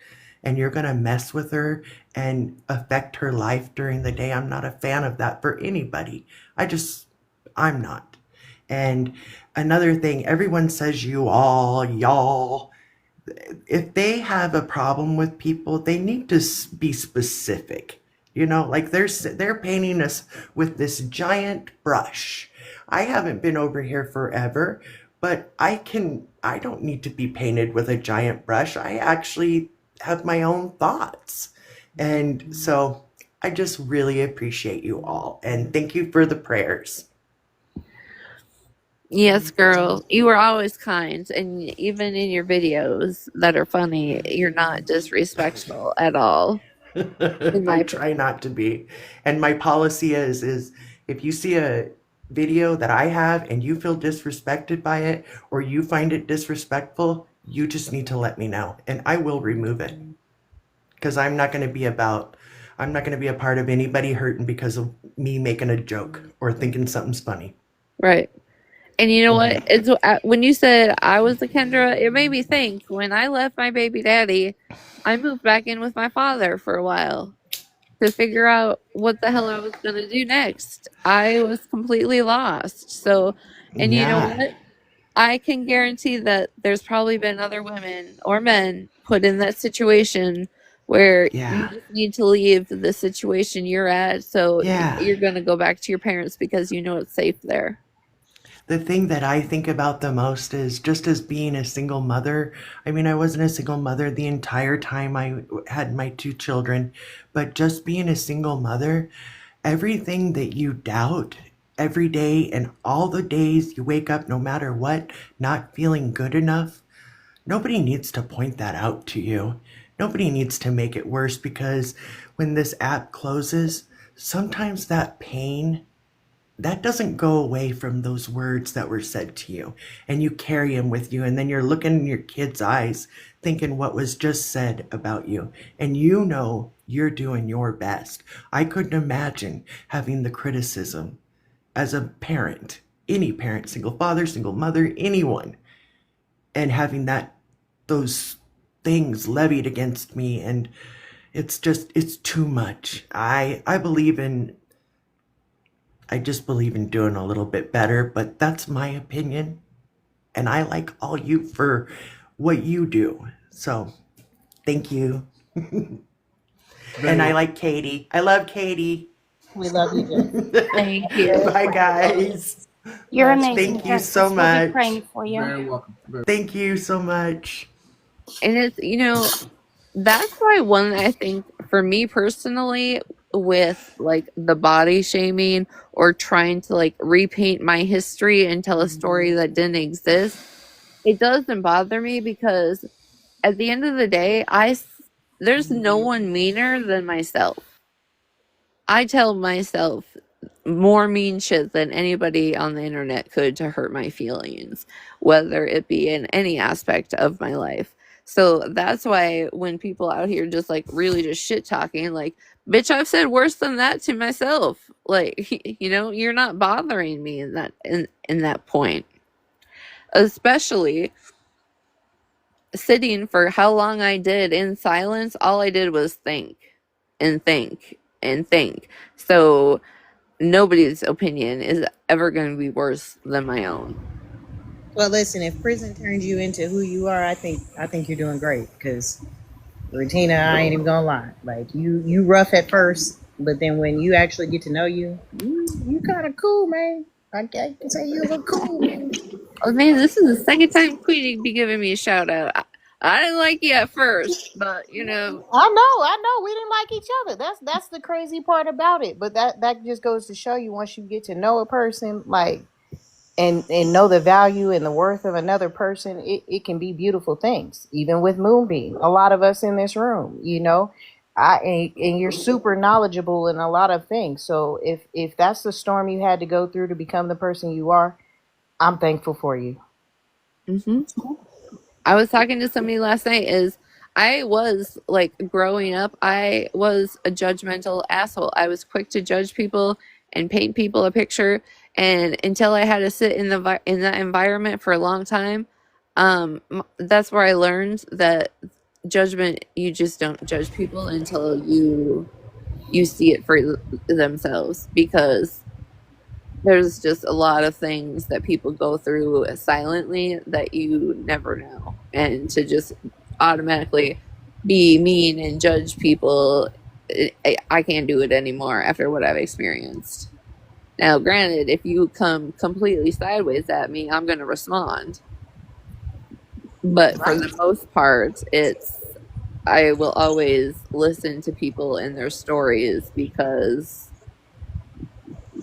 And you're going to mess with her and affect her life during the day. I'm not a fan of that for anybody. I'm not. And another thing, everyone says you all, y'all. If they have a problem with people, they need to be specific. Like they're painting us with this giant brush. I haven't been over here forever, but I don't need to be painted with a giant brush. I actually have my own thoughts. And so I just really appreciate you all. And thank you for the prayers. Yes, girl. You were always kind, and even in your videos that are funny, you're not disrespectful at all. In I my try not to be. And my policy is if you see a video that I have and you feel disrespected by it or you find it disrespectful, you just need to let me know and I will remove it. Because I'm not going to be a part of anybody hurting because of me making a joke or thinking something's funny. Right. And you know what? It's when you said I was the Kendra, it made me think when I left my baby daddy, I moved back in with my father for a while to figure out what the hell I was going to do next. I was completely lost. So, and you know Yeah. what? I can guarantee that there's probably been other women or men put in that situation where you just need to leave the situation you're at. So Yeah. you're going to go back to your parents because you know it's safe there. The thing that I think about the most is just as being a single mother. I mean, I wasn't a single mother the entire time I had my two children, but just being a single mother, everything that you doubt every day and all the days you wake up, no matter what, not feeling good enough, nobody needs to point that out to you. Nobody needs to make it worse because when this app closes, sometimes that pain that doesn't go away from those words that were said to you and you carry them with you and then you're looking in your kids' eyes thinking what was just said about you and you're doing your best. I couldn't imagine having the criticism as a parent, any parent, single father, single mother, anyone, and having those things levied against me, and it's too much. I just believe in doing a little bit better, but that's my opinion. And I like all you for what you do. So thank you. And I like Katie. I love Katie. We love you, Jess. Thank you. Bye, guys. You're amazing, Thank you so Justice. We'll be much. praying for you. Very welcome. Thank you so much. And it's, that's why one, I think, for me personally, with like the body shaming or trying to like repaint my history and tell a story that didn't exist, it doesn't bother me because at the end of the day, there's no one meaner than myself. I tell myself more mean shit than anybody on the internet could to hurt my feelings, whether it be in any aspect of my life. So that's why when people out here just like really just shit talking, like, bitch, I've said worse than that to myself. Like, you know, you're not bothering me in that point. Especially sitting for how long I did in silence, all I did was think and think and think. So nobody's opinion is ever going to be worse than my own. Well, listen, if prison turned you into who you are, I think you're doing great. Because Regina, I ain't even gonna lie, like you rough at first, but then when you actually get to know you kind of cool, man. I can say you look cool, man. Oh man, this is the second time Queenie be giving me a shout out. I didn't like you at first, but you know. I know. We didn't like each other. That's the crazy part about it. But that just goes to show you, once you get to know a person, like, and know the value and the worth of another person, it can be beautiful things. Even with Moonbeam, a lot of us in this room, you know, and you're super knowledgeable in a lot of things. So if that's the storm you had to go through to become the person you are, I'm thankful for you. Mm-hmm. I was talking to somebody last night. I was like, growing up, I was a judgmental asshole. I was quick to judge people and paint people a picture, and until I had to sit in that environment for a long time, that's where I learned that judgment, you just don't judge people until you see it for themselves, because there's just a lot of things that people go through silently that you never know. And to just automatically be mean and judge people, I can't do it anymore after what I've experienced. Now, granted, if you come completely sideways at me, I'm going to respond. But for the most part, I will always listen to people and their stories, because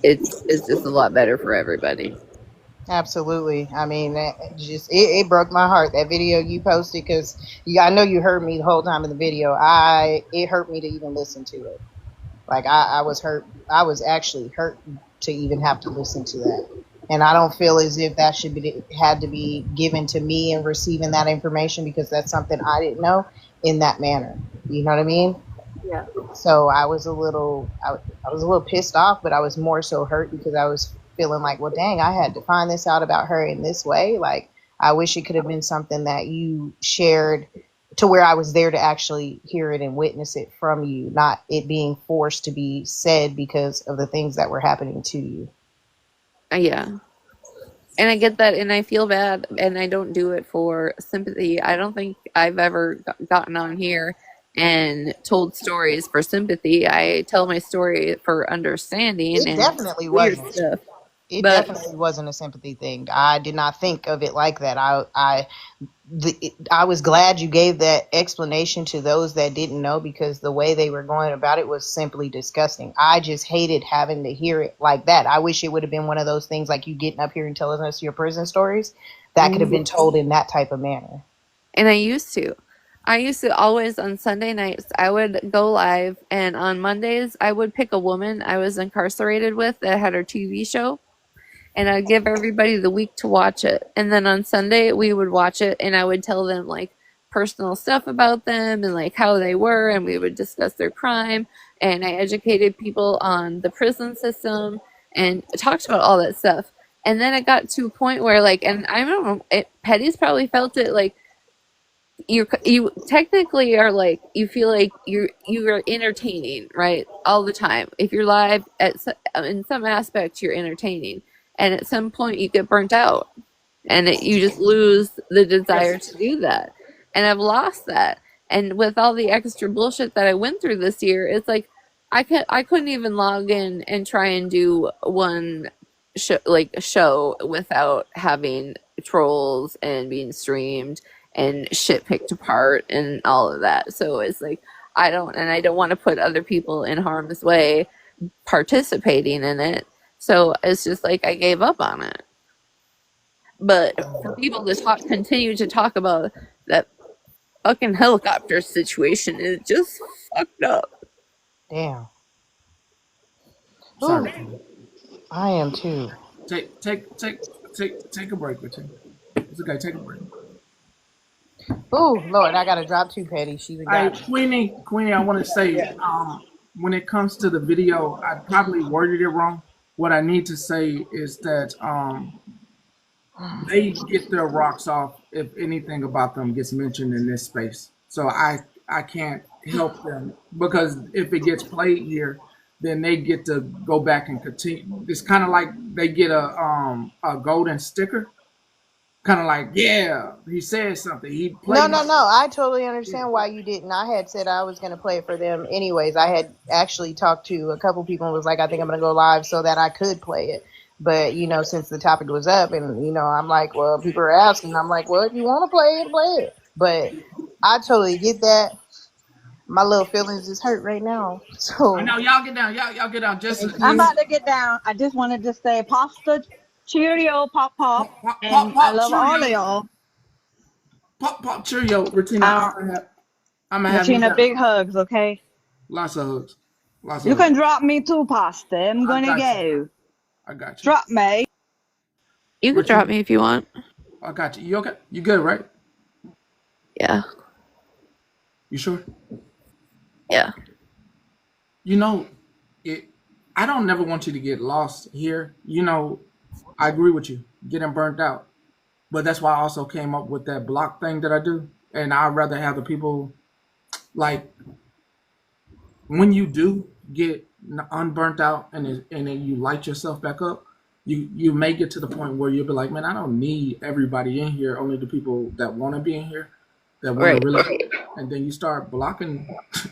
it's just a lot better for everybody. Absolutely. I mean, it broke my heart, that video you posted, because I know you heard me the whole time in the video. It hurt me to even listen to it. Like I was hurt. I was actually hurt to even have to listen to that. And I don't feel as if that had to be given to me and receiving that information, because that's something I didn't know in that manner. You know what I mean? Yeah. So I was a little pissed off, but I was more so hurt because I was feeling like, well, dang, I had to find this out about her in this way. Like, I wish it could have been something that you shared to where I was there to actually hear it and witness it from you, not it being forced to be said because of the things that were happening to you. Yeah. And I get that, and I feel bad, and I don't do it for sympathy. I don't think I've ever gotten on here and told stories for sympathy. I tell my story for understanding It and definitely weird wasn't. stuff. It But definitely wasn't a sympathy thing. I did not think of it like that. I was glad you gave that explanation to those that didn't know, because the way they were going about it was simply disgusting. I just hated having to hear it like that. I wish it would have been one of those things like you getting up here and telling us your prison stories that could have been told in that type of manner. And I used to always, on Sunday nights, I would go live, and on Mondays, I would pick a woman I was incarcerated with that had her TV show, and I'd give everybody the week to watch it. And then on Sunday, we would watch it, and I would tell them like personal stuff about them and like how they were, and we would discuss their crime. And I educated people on the prison system and talked about all that stuff. And then it got to a point where, like, and I don't know, Petty's probably felt it, like, you technically are like, you feel like you are entertaining, right, all the time. If you're live in some aspect, you're entertaining, and at some point you get burnt out, and you just lose the desire to do that. And I've lost that, and with all the extra bullshit that I went through this year, it's like I couldn't even log in and try and do one show without having trolls and being streamed and shit picked apart and all of that. So it's like, I don't want to put other people in harm's way participating in it. So it's just like, I gave up on it. But for people to continue to talk about that fucking helicopter situation, is just fucked up. Damn. Sorry. I am too. Take a break or two. It's okay. Take a break. Oh Lord, I gotta drop too, Petty. She would Hey, got me. Queenie, I want to say, when it comes to the video, I probably worded it wrong. What I need to say is that they get their rocks off if anything about them gets mentioned in this space. So I can't help them because if it gets played here, then they get to go back and continue. It's kind of like they get a golden sticker, kind of like, yeah, he said something. He No, played. no, no. I totally understand why you didn't. I had said I was gonna play it for them anyways. I had actually talked to a couple people and was like, I think I'm gonna go live so that I could play it. But since the topic was up, and I'm like, well, people are asking. I'm like, well, if you want to play it, play it. But I totally get that. My little feelings is hurt right now. I So know y'all get down. Y'all get down. Just thank I'm you. about to get down. I just wanted to say pasta, Cheerio, pop, pop, and I pop love all of Cheerio. y'all. Pop Cheerio, Retina. Um, I'm gonna have you Latina, down. big hugs, okay? Lots of hugs. Lots of You hugs. can drop me too, pasta. I'm I gonna got you. go. I got you. Drop me. You can drop Retina, me if you want. I got you. You okay? You good, right? Yeah. You sure? Yeah. It. I don't never want you to get lost here. I agree with you. Getting burnt out. But that's why I also came up with that block thing that I do. And I'd rather have the people like when you do get unburnt out and then you light yourself back up, you may get to the point where you'll be like, man, I don't need everybody in here, only the people that want to be in here, that want to Right. really. And then you start blocking.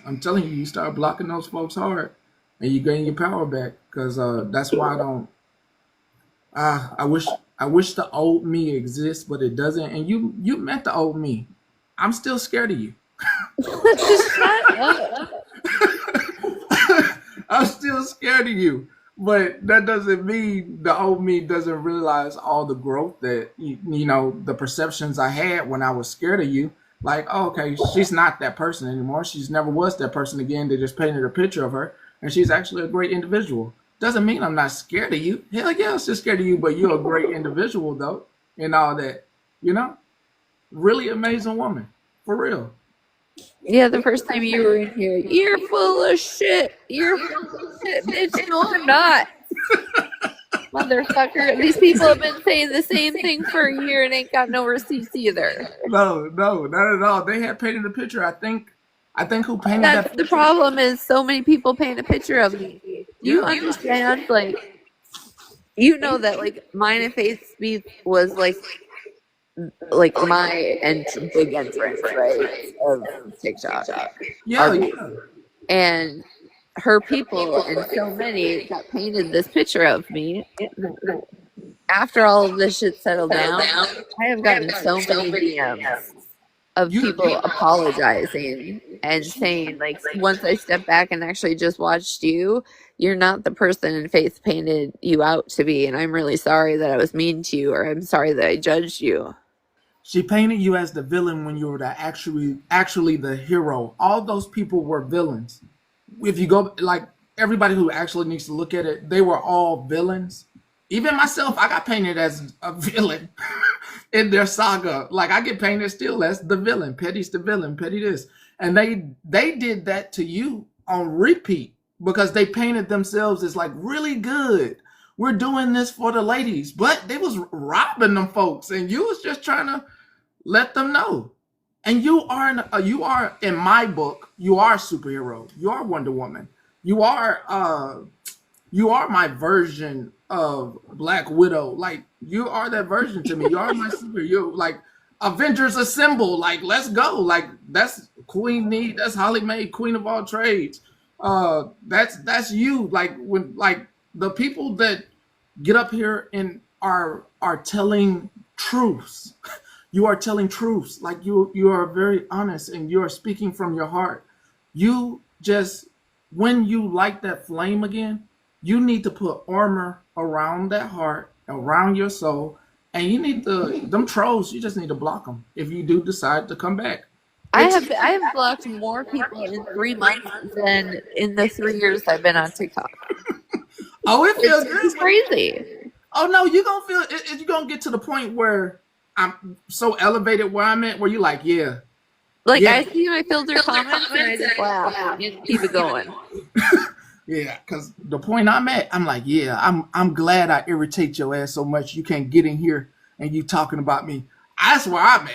I'm telling you, you start blocking those folks hard, and you gain your power back. Because that's why I don't. I wish the old me exists, but it doesn't. And you met the old me. I'm still scared of you. Shut up. I'm still scared of you. But that doesn't mean the old me doesn't realize all the growth that the perceptions I had when I was scared of you. Like, oh, okay, she's not that person anymore. She's never was that person again. They just painted a picture of her, and she's actually a great individual. Doesn't mean I'm not scared of you. Hell yeah, I'm still scared of you, but you're a great individual though, and all that. Really amazing woman, for real. Yeah, the first time you were in here, you're full of shit. You're full of shit, bitch. No, I'm not. Motherfucker. These people have been saying the same thing for a year and ain't got no receipts either. No, not at all. They had painted a picture. I think who painted That's that the picture? problem is so many people paint a picture of me. Do you understand? Like, that like mine and Faith's beef was like my big entrance, right, of TikTok. Our Yeah, beef. And her people and so many got painted this picture of me. After all of this shit settled down, I have gotten so many DMs of people apologizing and saying, like, once I stepped back and actually just watched you, you're not the person Faith painted you out to be, and I'm really sorry that I was mean to you, or I'm sorry that I judged you. She painted you as the villain when you were actually the hero. All those people were villains. If you go like everybody who actually needs to look at it, they were all villains. Even myself, I got painted as a villain in their saga. Like I get painted still as the villain. Petty's the villain. Petty this, and they did that to you on repeat because they painted themselves as like really good. We're doing this for the ladies, but they was robbing them folks, and you was just trying to let them know. And you are in my book, you are a superhero. You are Wonder Woman. You are my version of Black Widow. Like you are that version to me. You are my superhero. Like Avengers Assemble. Like let's go. Like that's Queen Need. That's Holly Mae, Queen of all trades. That's you. Like when the people that get up here and are telling truths. You are telling truths. Like you are very honest and you are speaking from your heart. You just when you light that flame again, you need to put armor around that heart, around your soul, and you need them trolls. You just need to block them if you do decide to come back. I have blocked more people in 3 months than in the 3 years I've been on TikTok. Oh, it feels It's good. crazy. Oh no, you're gonna feel it. You're gonna get to the point where I'm so elevated where I'm at, where you're like, yeah, Like, yeah, I see my filter comments and I just laugh and just keep it going. yeah. Because the point I'm at, I'm like, yeah, I'm glad I irritate your ass so much you can't get in here and you talking about me. That's where I'm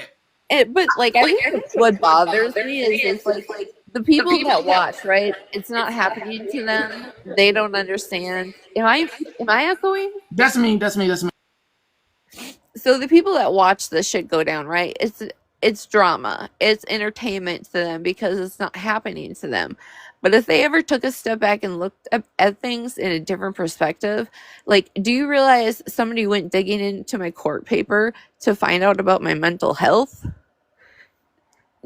at. But like, I think what bothers me is it's like the people that watch, right? It's not happening to them. They don't understand. Am I echoing? That's me. That's me. That's me. So the people that watch this shit go down, right? It's drama. It's entertainment to them because it's not happening to them. But if they ever took a step back and looked at things in a different perspective, like, do you realize somebody went digging into my court paper to find out about my mental health?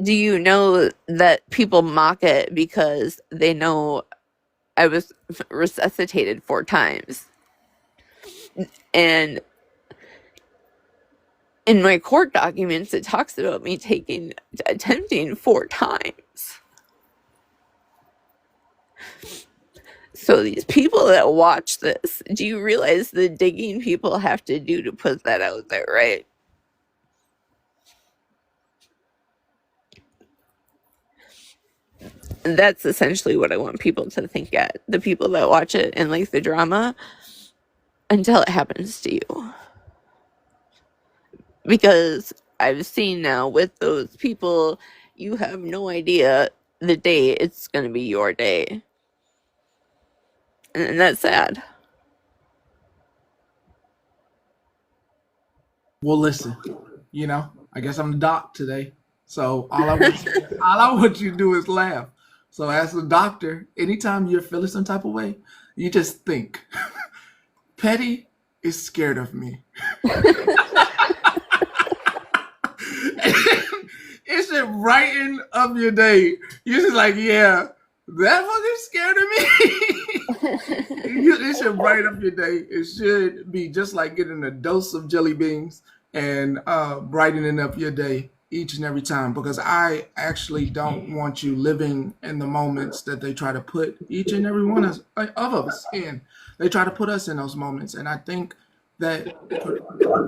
Do you know that people mock it because they know I was resuscitated 4 times? And in my court documents, it talks about me attempting 4 times. So these people that watch this, do you realize the digging people have to do to put that out there, right? And that's essentially what I want people to think at. The people that watch it and like the drama until it happens to you. Because I've seen now with those people, you have no idea the day it's going to be your day. And that's sad. Well, listen, I guess I'm the doc today. So all I want you to do is laugh. So as a doctor, anytime you're feeling some type of way, you just think, Petty is scared of me. It should brighten up your day. You're just like, yeah, that fucker's scared of me. It should brighten up your day. It should be just like getting a dose of jelly beans and brightening up your day each and every time, because I actually don't want you living in the moments that they try to put each and every one of us in. They try to put us in those moments. And I think that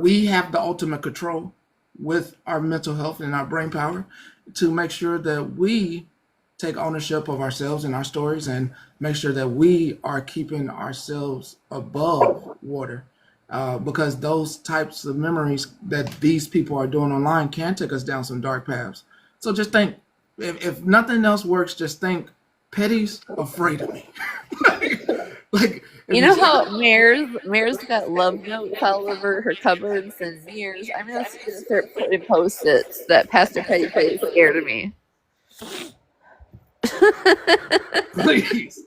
we have the ultimate control with our mental health and our brain power to make sure that we take ownership of ourselves and our stories and make sure that we are keeping ourselves above water. Because those types of memories that these people are doing online can take us down some dark paths. So just think, if nothing else works, just think, Petty's afraid of me. Like, you know how Mare's got love notes all over her cupboards and mirrors. I'm gonna start putting post-its that Pastor Petty is scared of me. Please,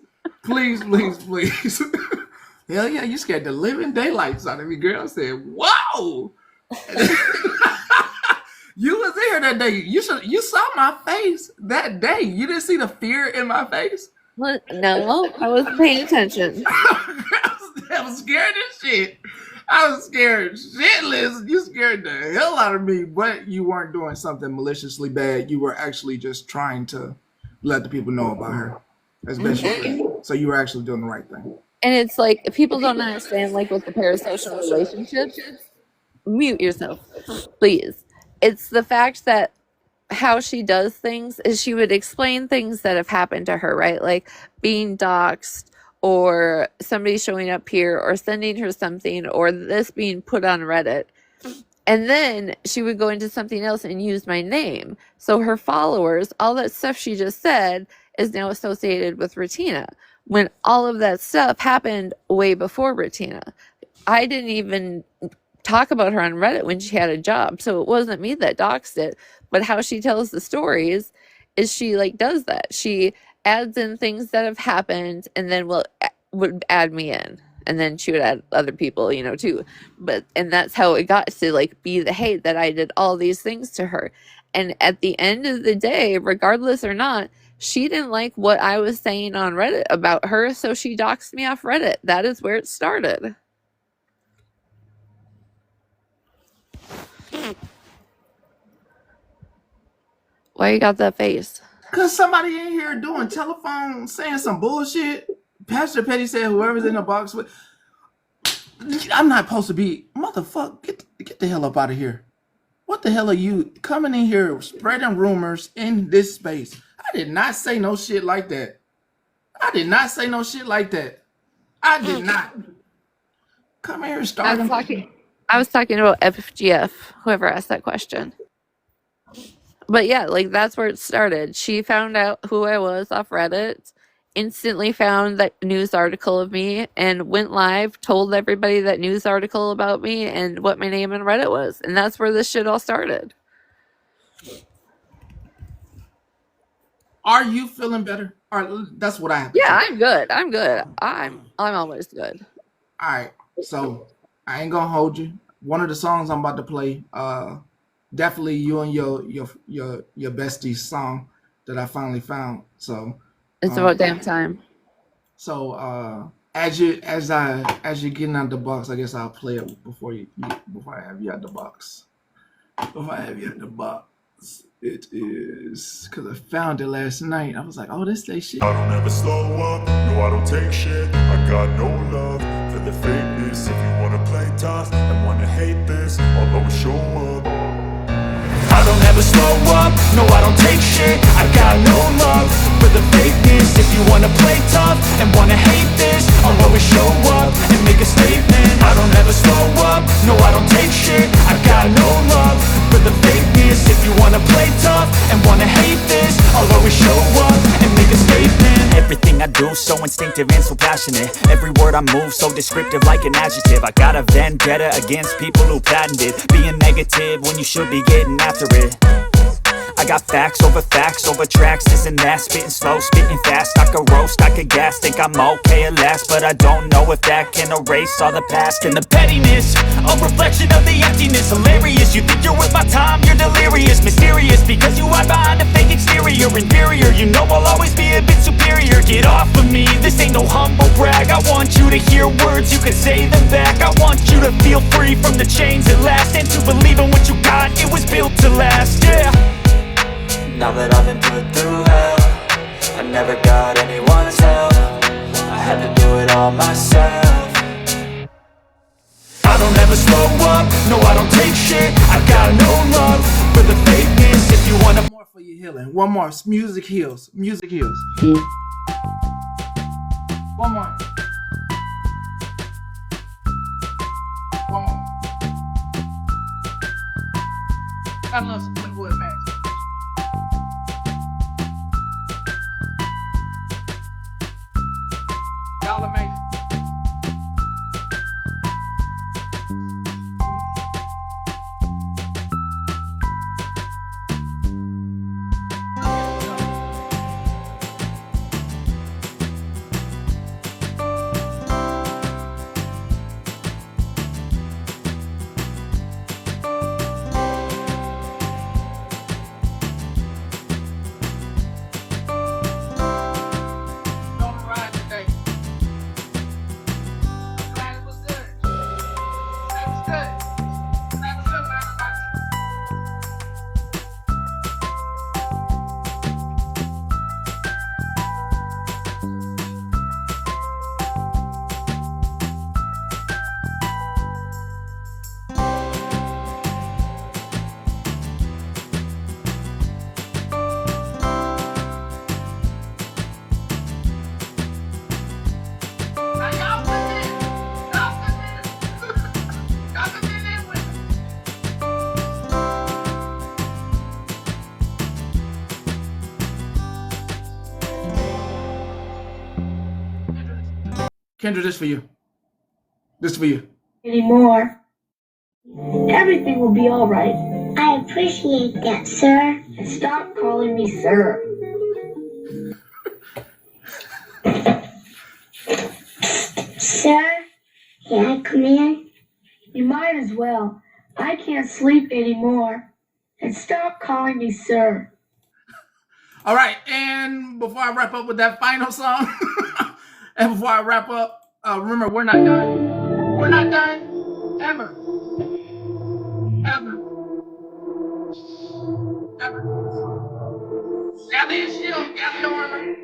please, please, please. Hell yeah, you scared the living daylights out of me, girl. I said, whoa. You was there that day. You saw my face that day. You didn't see the fear in my face? What? No, I wasn't paying attention. I was scared as shit. I was scared shitless. You scared the hell out of me, but you weren't doing something maliciously bad. You were actually just trying to let the people know about her as best you could. So you were actually doing the right thing. And it's like, people don't understand, like, with the parasocial relationships. Mute yourself, please. It's the fact that how she does things is she would explain things that have happened to her, right? Like being doxxed, or somebody showing up here, or sending her something, or this being put on Reddit. And then she would go into something else and use my name. So her followers, all that stuff she just said, is now associated with Retina, when all of that stuff happened way before Retina. I didn't even talk about her on Reddit when she had a job, so it wasn't me that doxed it. But how she tells the stories is she like does that. She adds in things that have happened, and then would add me in, and then she would add other people, too. And that's how it got to like be the hate, that I did all these things to her. And at the end of the day, regardless or not, she didn't like what I was saying on Reddit about her, so she doxed me off Reddit. That is where it started. Why you got that face? Cause somebody in here doing telephone saying some bullshit, Pastor Petty said whoever's in the box with. I'm not supposed to be. Motherfucker, get the hell up out of here. What the hell are you coming in here spreading rumors in this space? I did not say no shit like that. I did not say no shit like that. I did not. Come here and start them. I was talking about FGF, whoever asked that question. But yeah, like that's where it started. She found out who I was off Reddit, instantly found that news article of me, and went live, told everybody that news article about me and what my name on Reddit was. And that's where this shit all started. Are you feeling better? That's what I have to say. Yeah, I'm good. I'm good. I'm always good. All right. So I ain't gonna hold you. One of the songs I'm about to play, definitely you and your bestie song that I finally found. So it's about damn time. So as you're getting out the box, I guess I'll play it before I have you out the box. Before I have you out the box. It is because I found it last night. I was like, oh, this they shit. I don't ever slow up, no I don't take shit. I got no love for the fakeness. If you wanna play tough and wanna hate this, I'll always show up. I don't ever slow up, no I don't take shit. I got no love for the fakeness. If you wanna play tough and wanna hate this, I'll always show up and make a statement. I don't ever slow up, no I don't take shit. I got no love for the fakeness. If you wanna play tough and wanna hate this, I'll always show up and make a statement. Everything I do so instinctive and so passionate. Every word I move so descriptive like an adjective. I got a vendetta against people who patented being negative when you should be getting after it. I got facts over tracks, this and that. Spitting slow, spitting fast. I could roast, I could gas. Think I'm okay at last, but I don't know if that can erase all the past. And the pettiness, a reflection of the emptiness. Hilarious, you think you're worth my time, you're delirious. Mysterious, because you hide behind a fake exterior. Inferior, you know I'll always be a bit superior. Get off of me, this ain't no humble brag. I want you to hear words, you can say them back. I want you to feel free from the chains at last, and to believe in what you got, it was built to last, yeah. Now that I've been put through hell, I never got anyone's help. I had to do it all myself. I don't ever slow up, no I don't take shit. I got no love for the fakeness. If you wanna more for your healing, one more. Music heals. Music heals. One more. One more. I love some Fleetwood Mac. Y'all amazing. Kendra, this for you. This for you. Anymore. Everything will be all right. I appreciate that, sir. And stop calling me sir. Sir, can I come in? You might as well. I can't sleep anymore. And stop calling me sir. All right, and before I wrap up with that final song, and before I wrap up, remember, we're not done. We're not done. Ever. Ever. Ever. Gather your shield, gather your armor.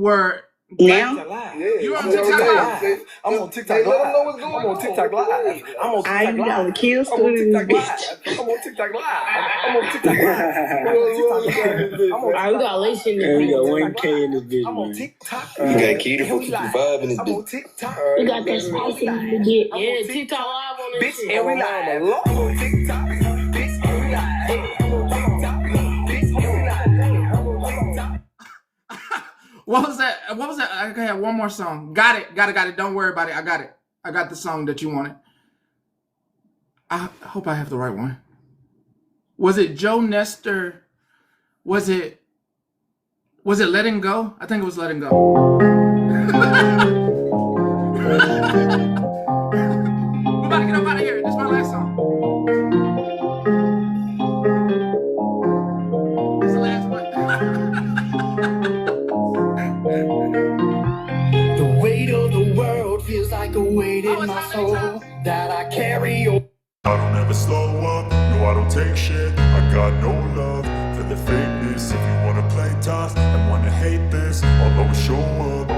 where Now? you on TikTok Live? I'm on TikTok Live. I'm on TikTok Live. I'm on TikTok You got the Live. kill I'm on studios, TikTok bitch. Live. I'm on TikTok Live. I'm on TikTok Live. Alright, we got Alicia in this We got bitch. 1K in this bitch. I'm on TikTok. You got Keita for 55 in this I'm on bitch. TikTok. We got that spicy in the dick. I'm Yeah, on TikTok live on this Bitch, shit. and we live. I'm on TikTok. Bitch, and we live. I'm on TikTok. Bitch, and we live. I'm on TikTok. What was that? Okay, one more song. Got it. Don't worry about it. I got it. I got the song that you wanted. I hope I have the right one. Was it Joe Nestor? Was it Letting Go? I think it was Letting Go. We're about to get up out of here. This is my last song. This is the last one. The weight of the world feels like a weight in my soul that I carry on. I don't ever slow up, no I don't take shit. I got no love for the fakeness. If you wanna play tough and wanna hate this, I'll always show up.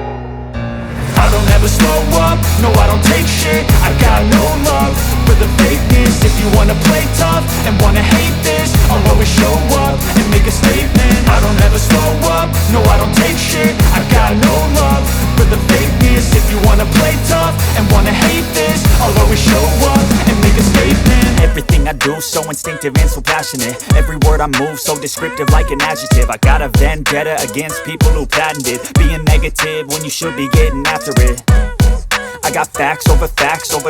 I don't ever slow up, no I don't take shit. I got no love for the fakeness. If you wanna play tough and wanna hate this, I'll always show up and make a statement. I don't ever slow up, no I don't take shit. I got no love for the fakeness. If you wanna play tough and wanna hate this, I'll always show up and make a statement. Everything I do so instinctive and so passionate. Every word I move so descriptive like an adjective. I got a vendetta against people who patented being negative when you should be getting after it. I got facts over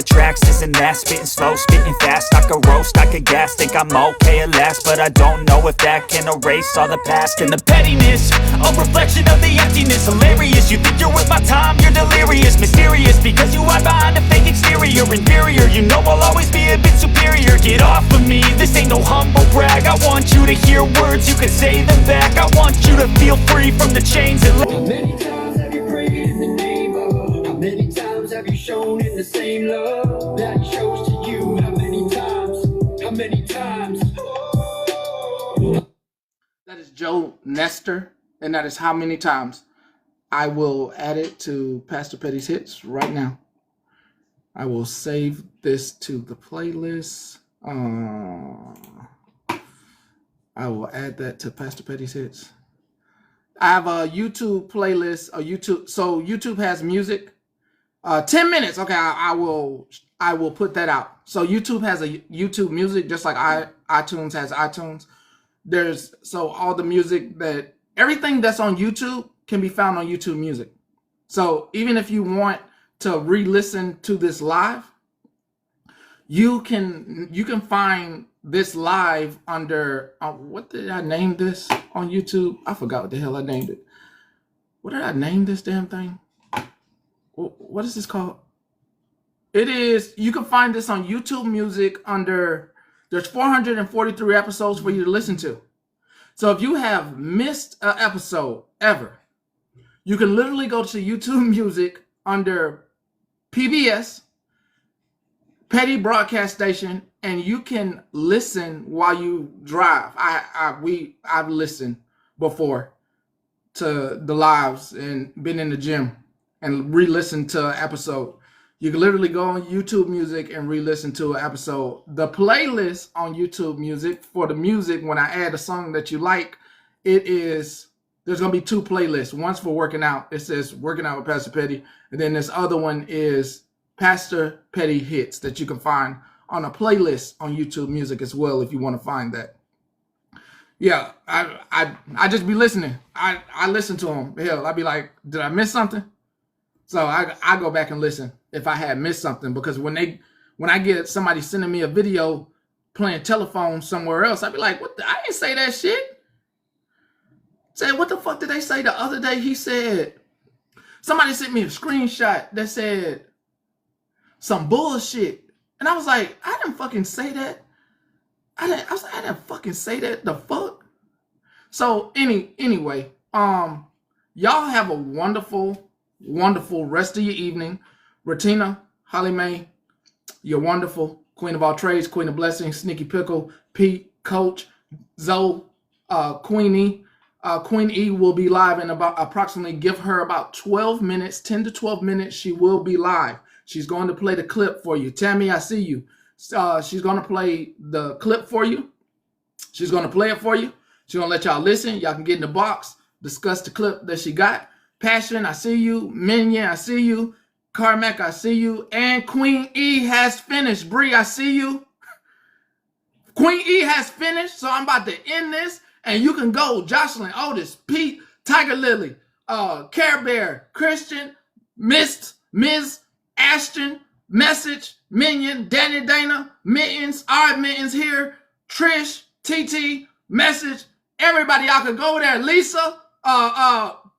tracks, this and that. Spitting slow, spitting fast. I could roast, I could gas. Think I'm okay at last, but I don't know if that can erase all the past. And the pettiness, a reflection of the emptiness. Hilarious, you think you're worth my time, you're delirious. Mysterious, because you hide behind a fake exterior. Inferior, you know I'll always be a bit superior. Get off of me, this ain't no humble brag. I want you to hear words, you can say them back. I want you to feel free from the chains that How many times have you prayed in the name of? How many times have you shown in the same love that he shows to you? How many times? How many times? That is Joe Nestor, and that is How Many Times. I will add it to Pastor Petty's hits right now. I will save this to the playlist. I will add that to Pastor Petty's hits. I have a YouTube playlist. So YouTube has music. 10 minutes. Okay, I will put that out. So YouTube has a YouTube music, just like iTunes has iTunes. So all the music everything that's on YouTube can be found on YouTube Music. So even if you want to re-listen to this live, you can find this live under what did I name this on YouTube? I forgot what the hell I named it. What did I name this damn thing? What is this called? You can find this on YouTube Music under, there's 443 episodes for you to listen to. So if you have missed an episode ever, you can literally go to YouTube Music under PBS, Petty Broadcast Station, and you can listen while you drive. I've listened before to the lives and been in the gym and re-listen to an episode. You can literally go on YouTube Music and re-listen to an episode. The playlist on YouTube Music for the music, when I add a song that you like, there's going to be two playlists. One's for working out. It says Working Out with Pastor Petty. And then this other one is Pastor Petty Hits that you can find on a playlist on YouTube Music as well if you want to find that. Yeah, I just be listening. I listen to them. Hell, I'd be like, did I miss something? So I go back and listen if I had missed something, because when I get somebody sending me a video playing telephone somewhere else, I'd be like, I didn't say that shit. Said, what the fuck did they say the other day? He said, somebody sent me a screenshot that said some bullshit. And I was like, I didn't fucking say that. I didn't fucking say that. The fuck? So anyway, y'all have a wonderful, wonderful rest of your evening. Ratina, Holly Mae, you're wonderful. Queen of all trades, Queen of blessings, Sneaky Pickle, Pete, Coach, Zoe, Queenie, Queen E will be live in about approximately, give her about 12 minutes, 10 to 12 minutes. She will be live. She's going to play the clip for you. Tammy, I see you. She's going to play the clip for you. She's going to play it for you. She's going to let y'all listen. Y'all can get in the box, discuss the clip that she got. Passion, I see you. Minion, I see you. Carmack, I see you. And Queen E has finished. Bree, I see you. Queen E has finished, so I'm about to end this. And you can go. Jocelyn, Otis, Pete, Tiger Lily, Care Bear, Christian, Mist, Ms., Ashton, Message, Minion, Danny Dana, Mittens, our Mittens here, Trish, TT, Message. Everybody, y'all can go there. Lisa,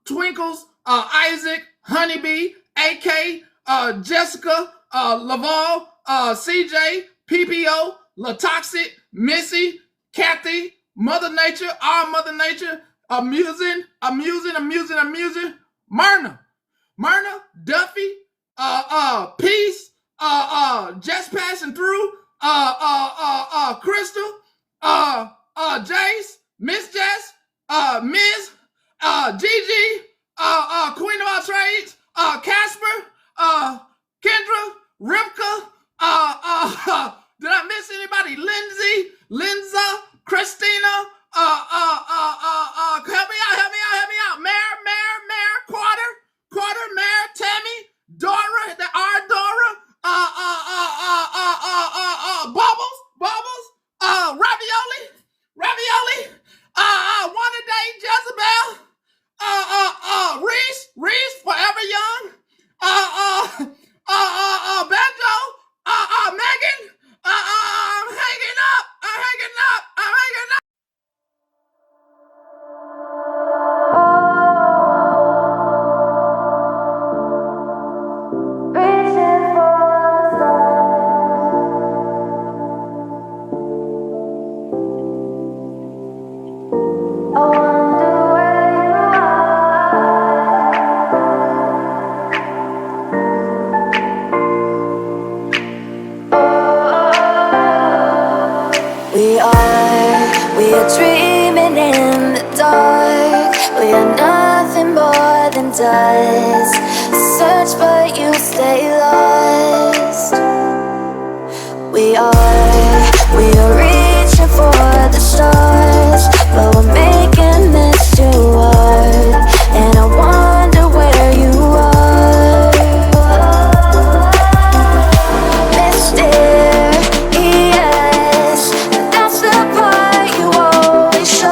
Twinkles, Isaac, Honeybee, AK, Jessica, Laval, CJ, PPO, Latoxic, Missy, Kathy, Mother Nature, our Mother Nature, amusing, Myrna, Duffy, Peace, just passing through, Crystal, Jace, Miss Jess, Ms., Gigi, Queen of all trades, Casper, Kendra, Rivka, did I miss anybody? Lindsay, Linza, Christina, help me out. Mare, Quarter, Mare, Tammy, Dora, our Dora, Bubbles, Ravioli, Wanda Day, Jezebel, Reese, Forever Young, Banjo, Megan, I'm hanging up. We are dreaming in the dark. We are nothing more than dust. Search but you stay lost. We are reaching for the stars, but we're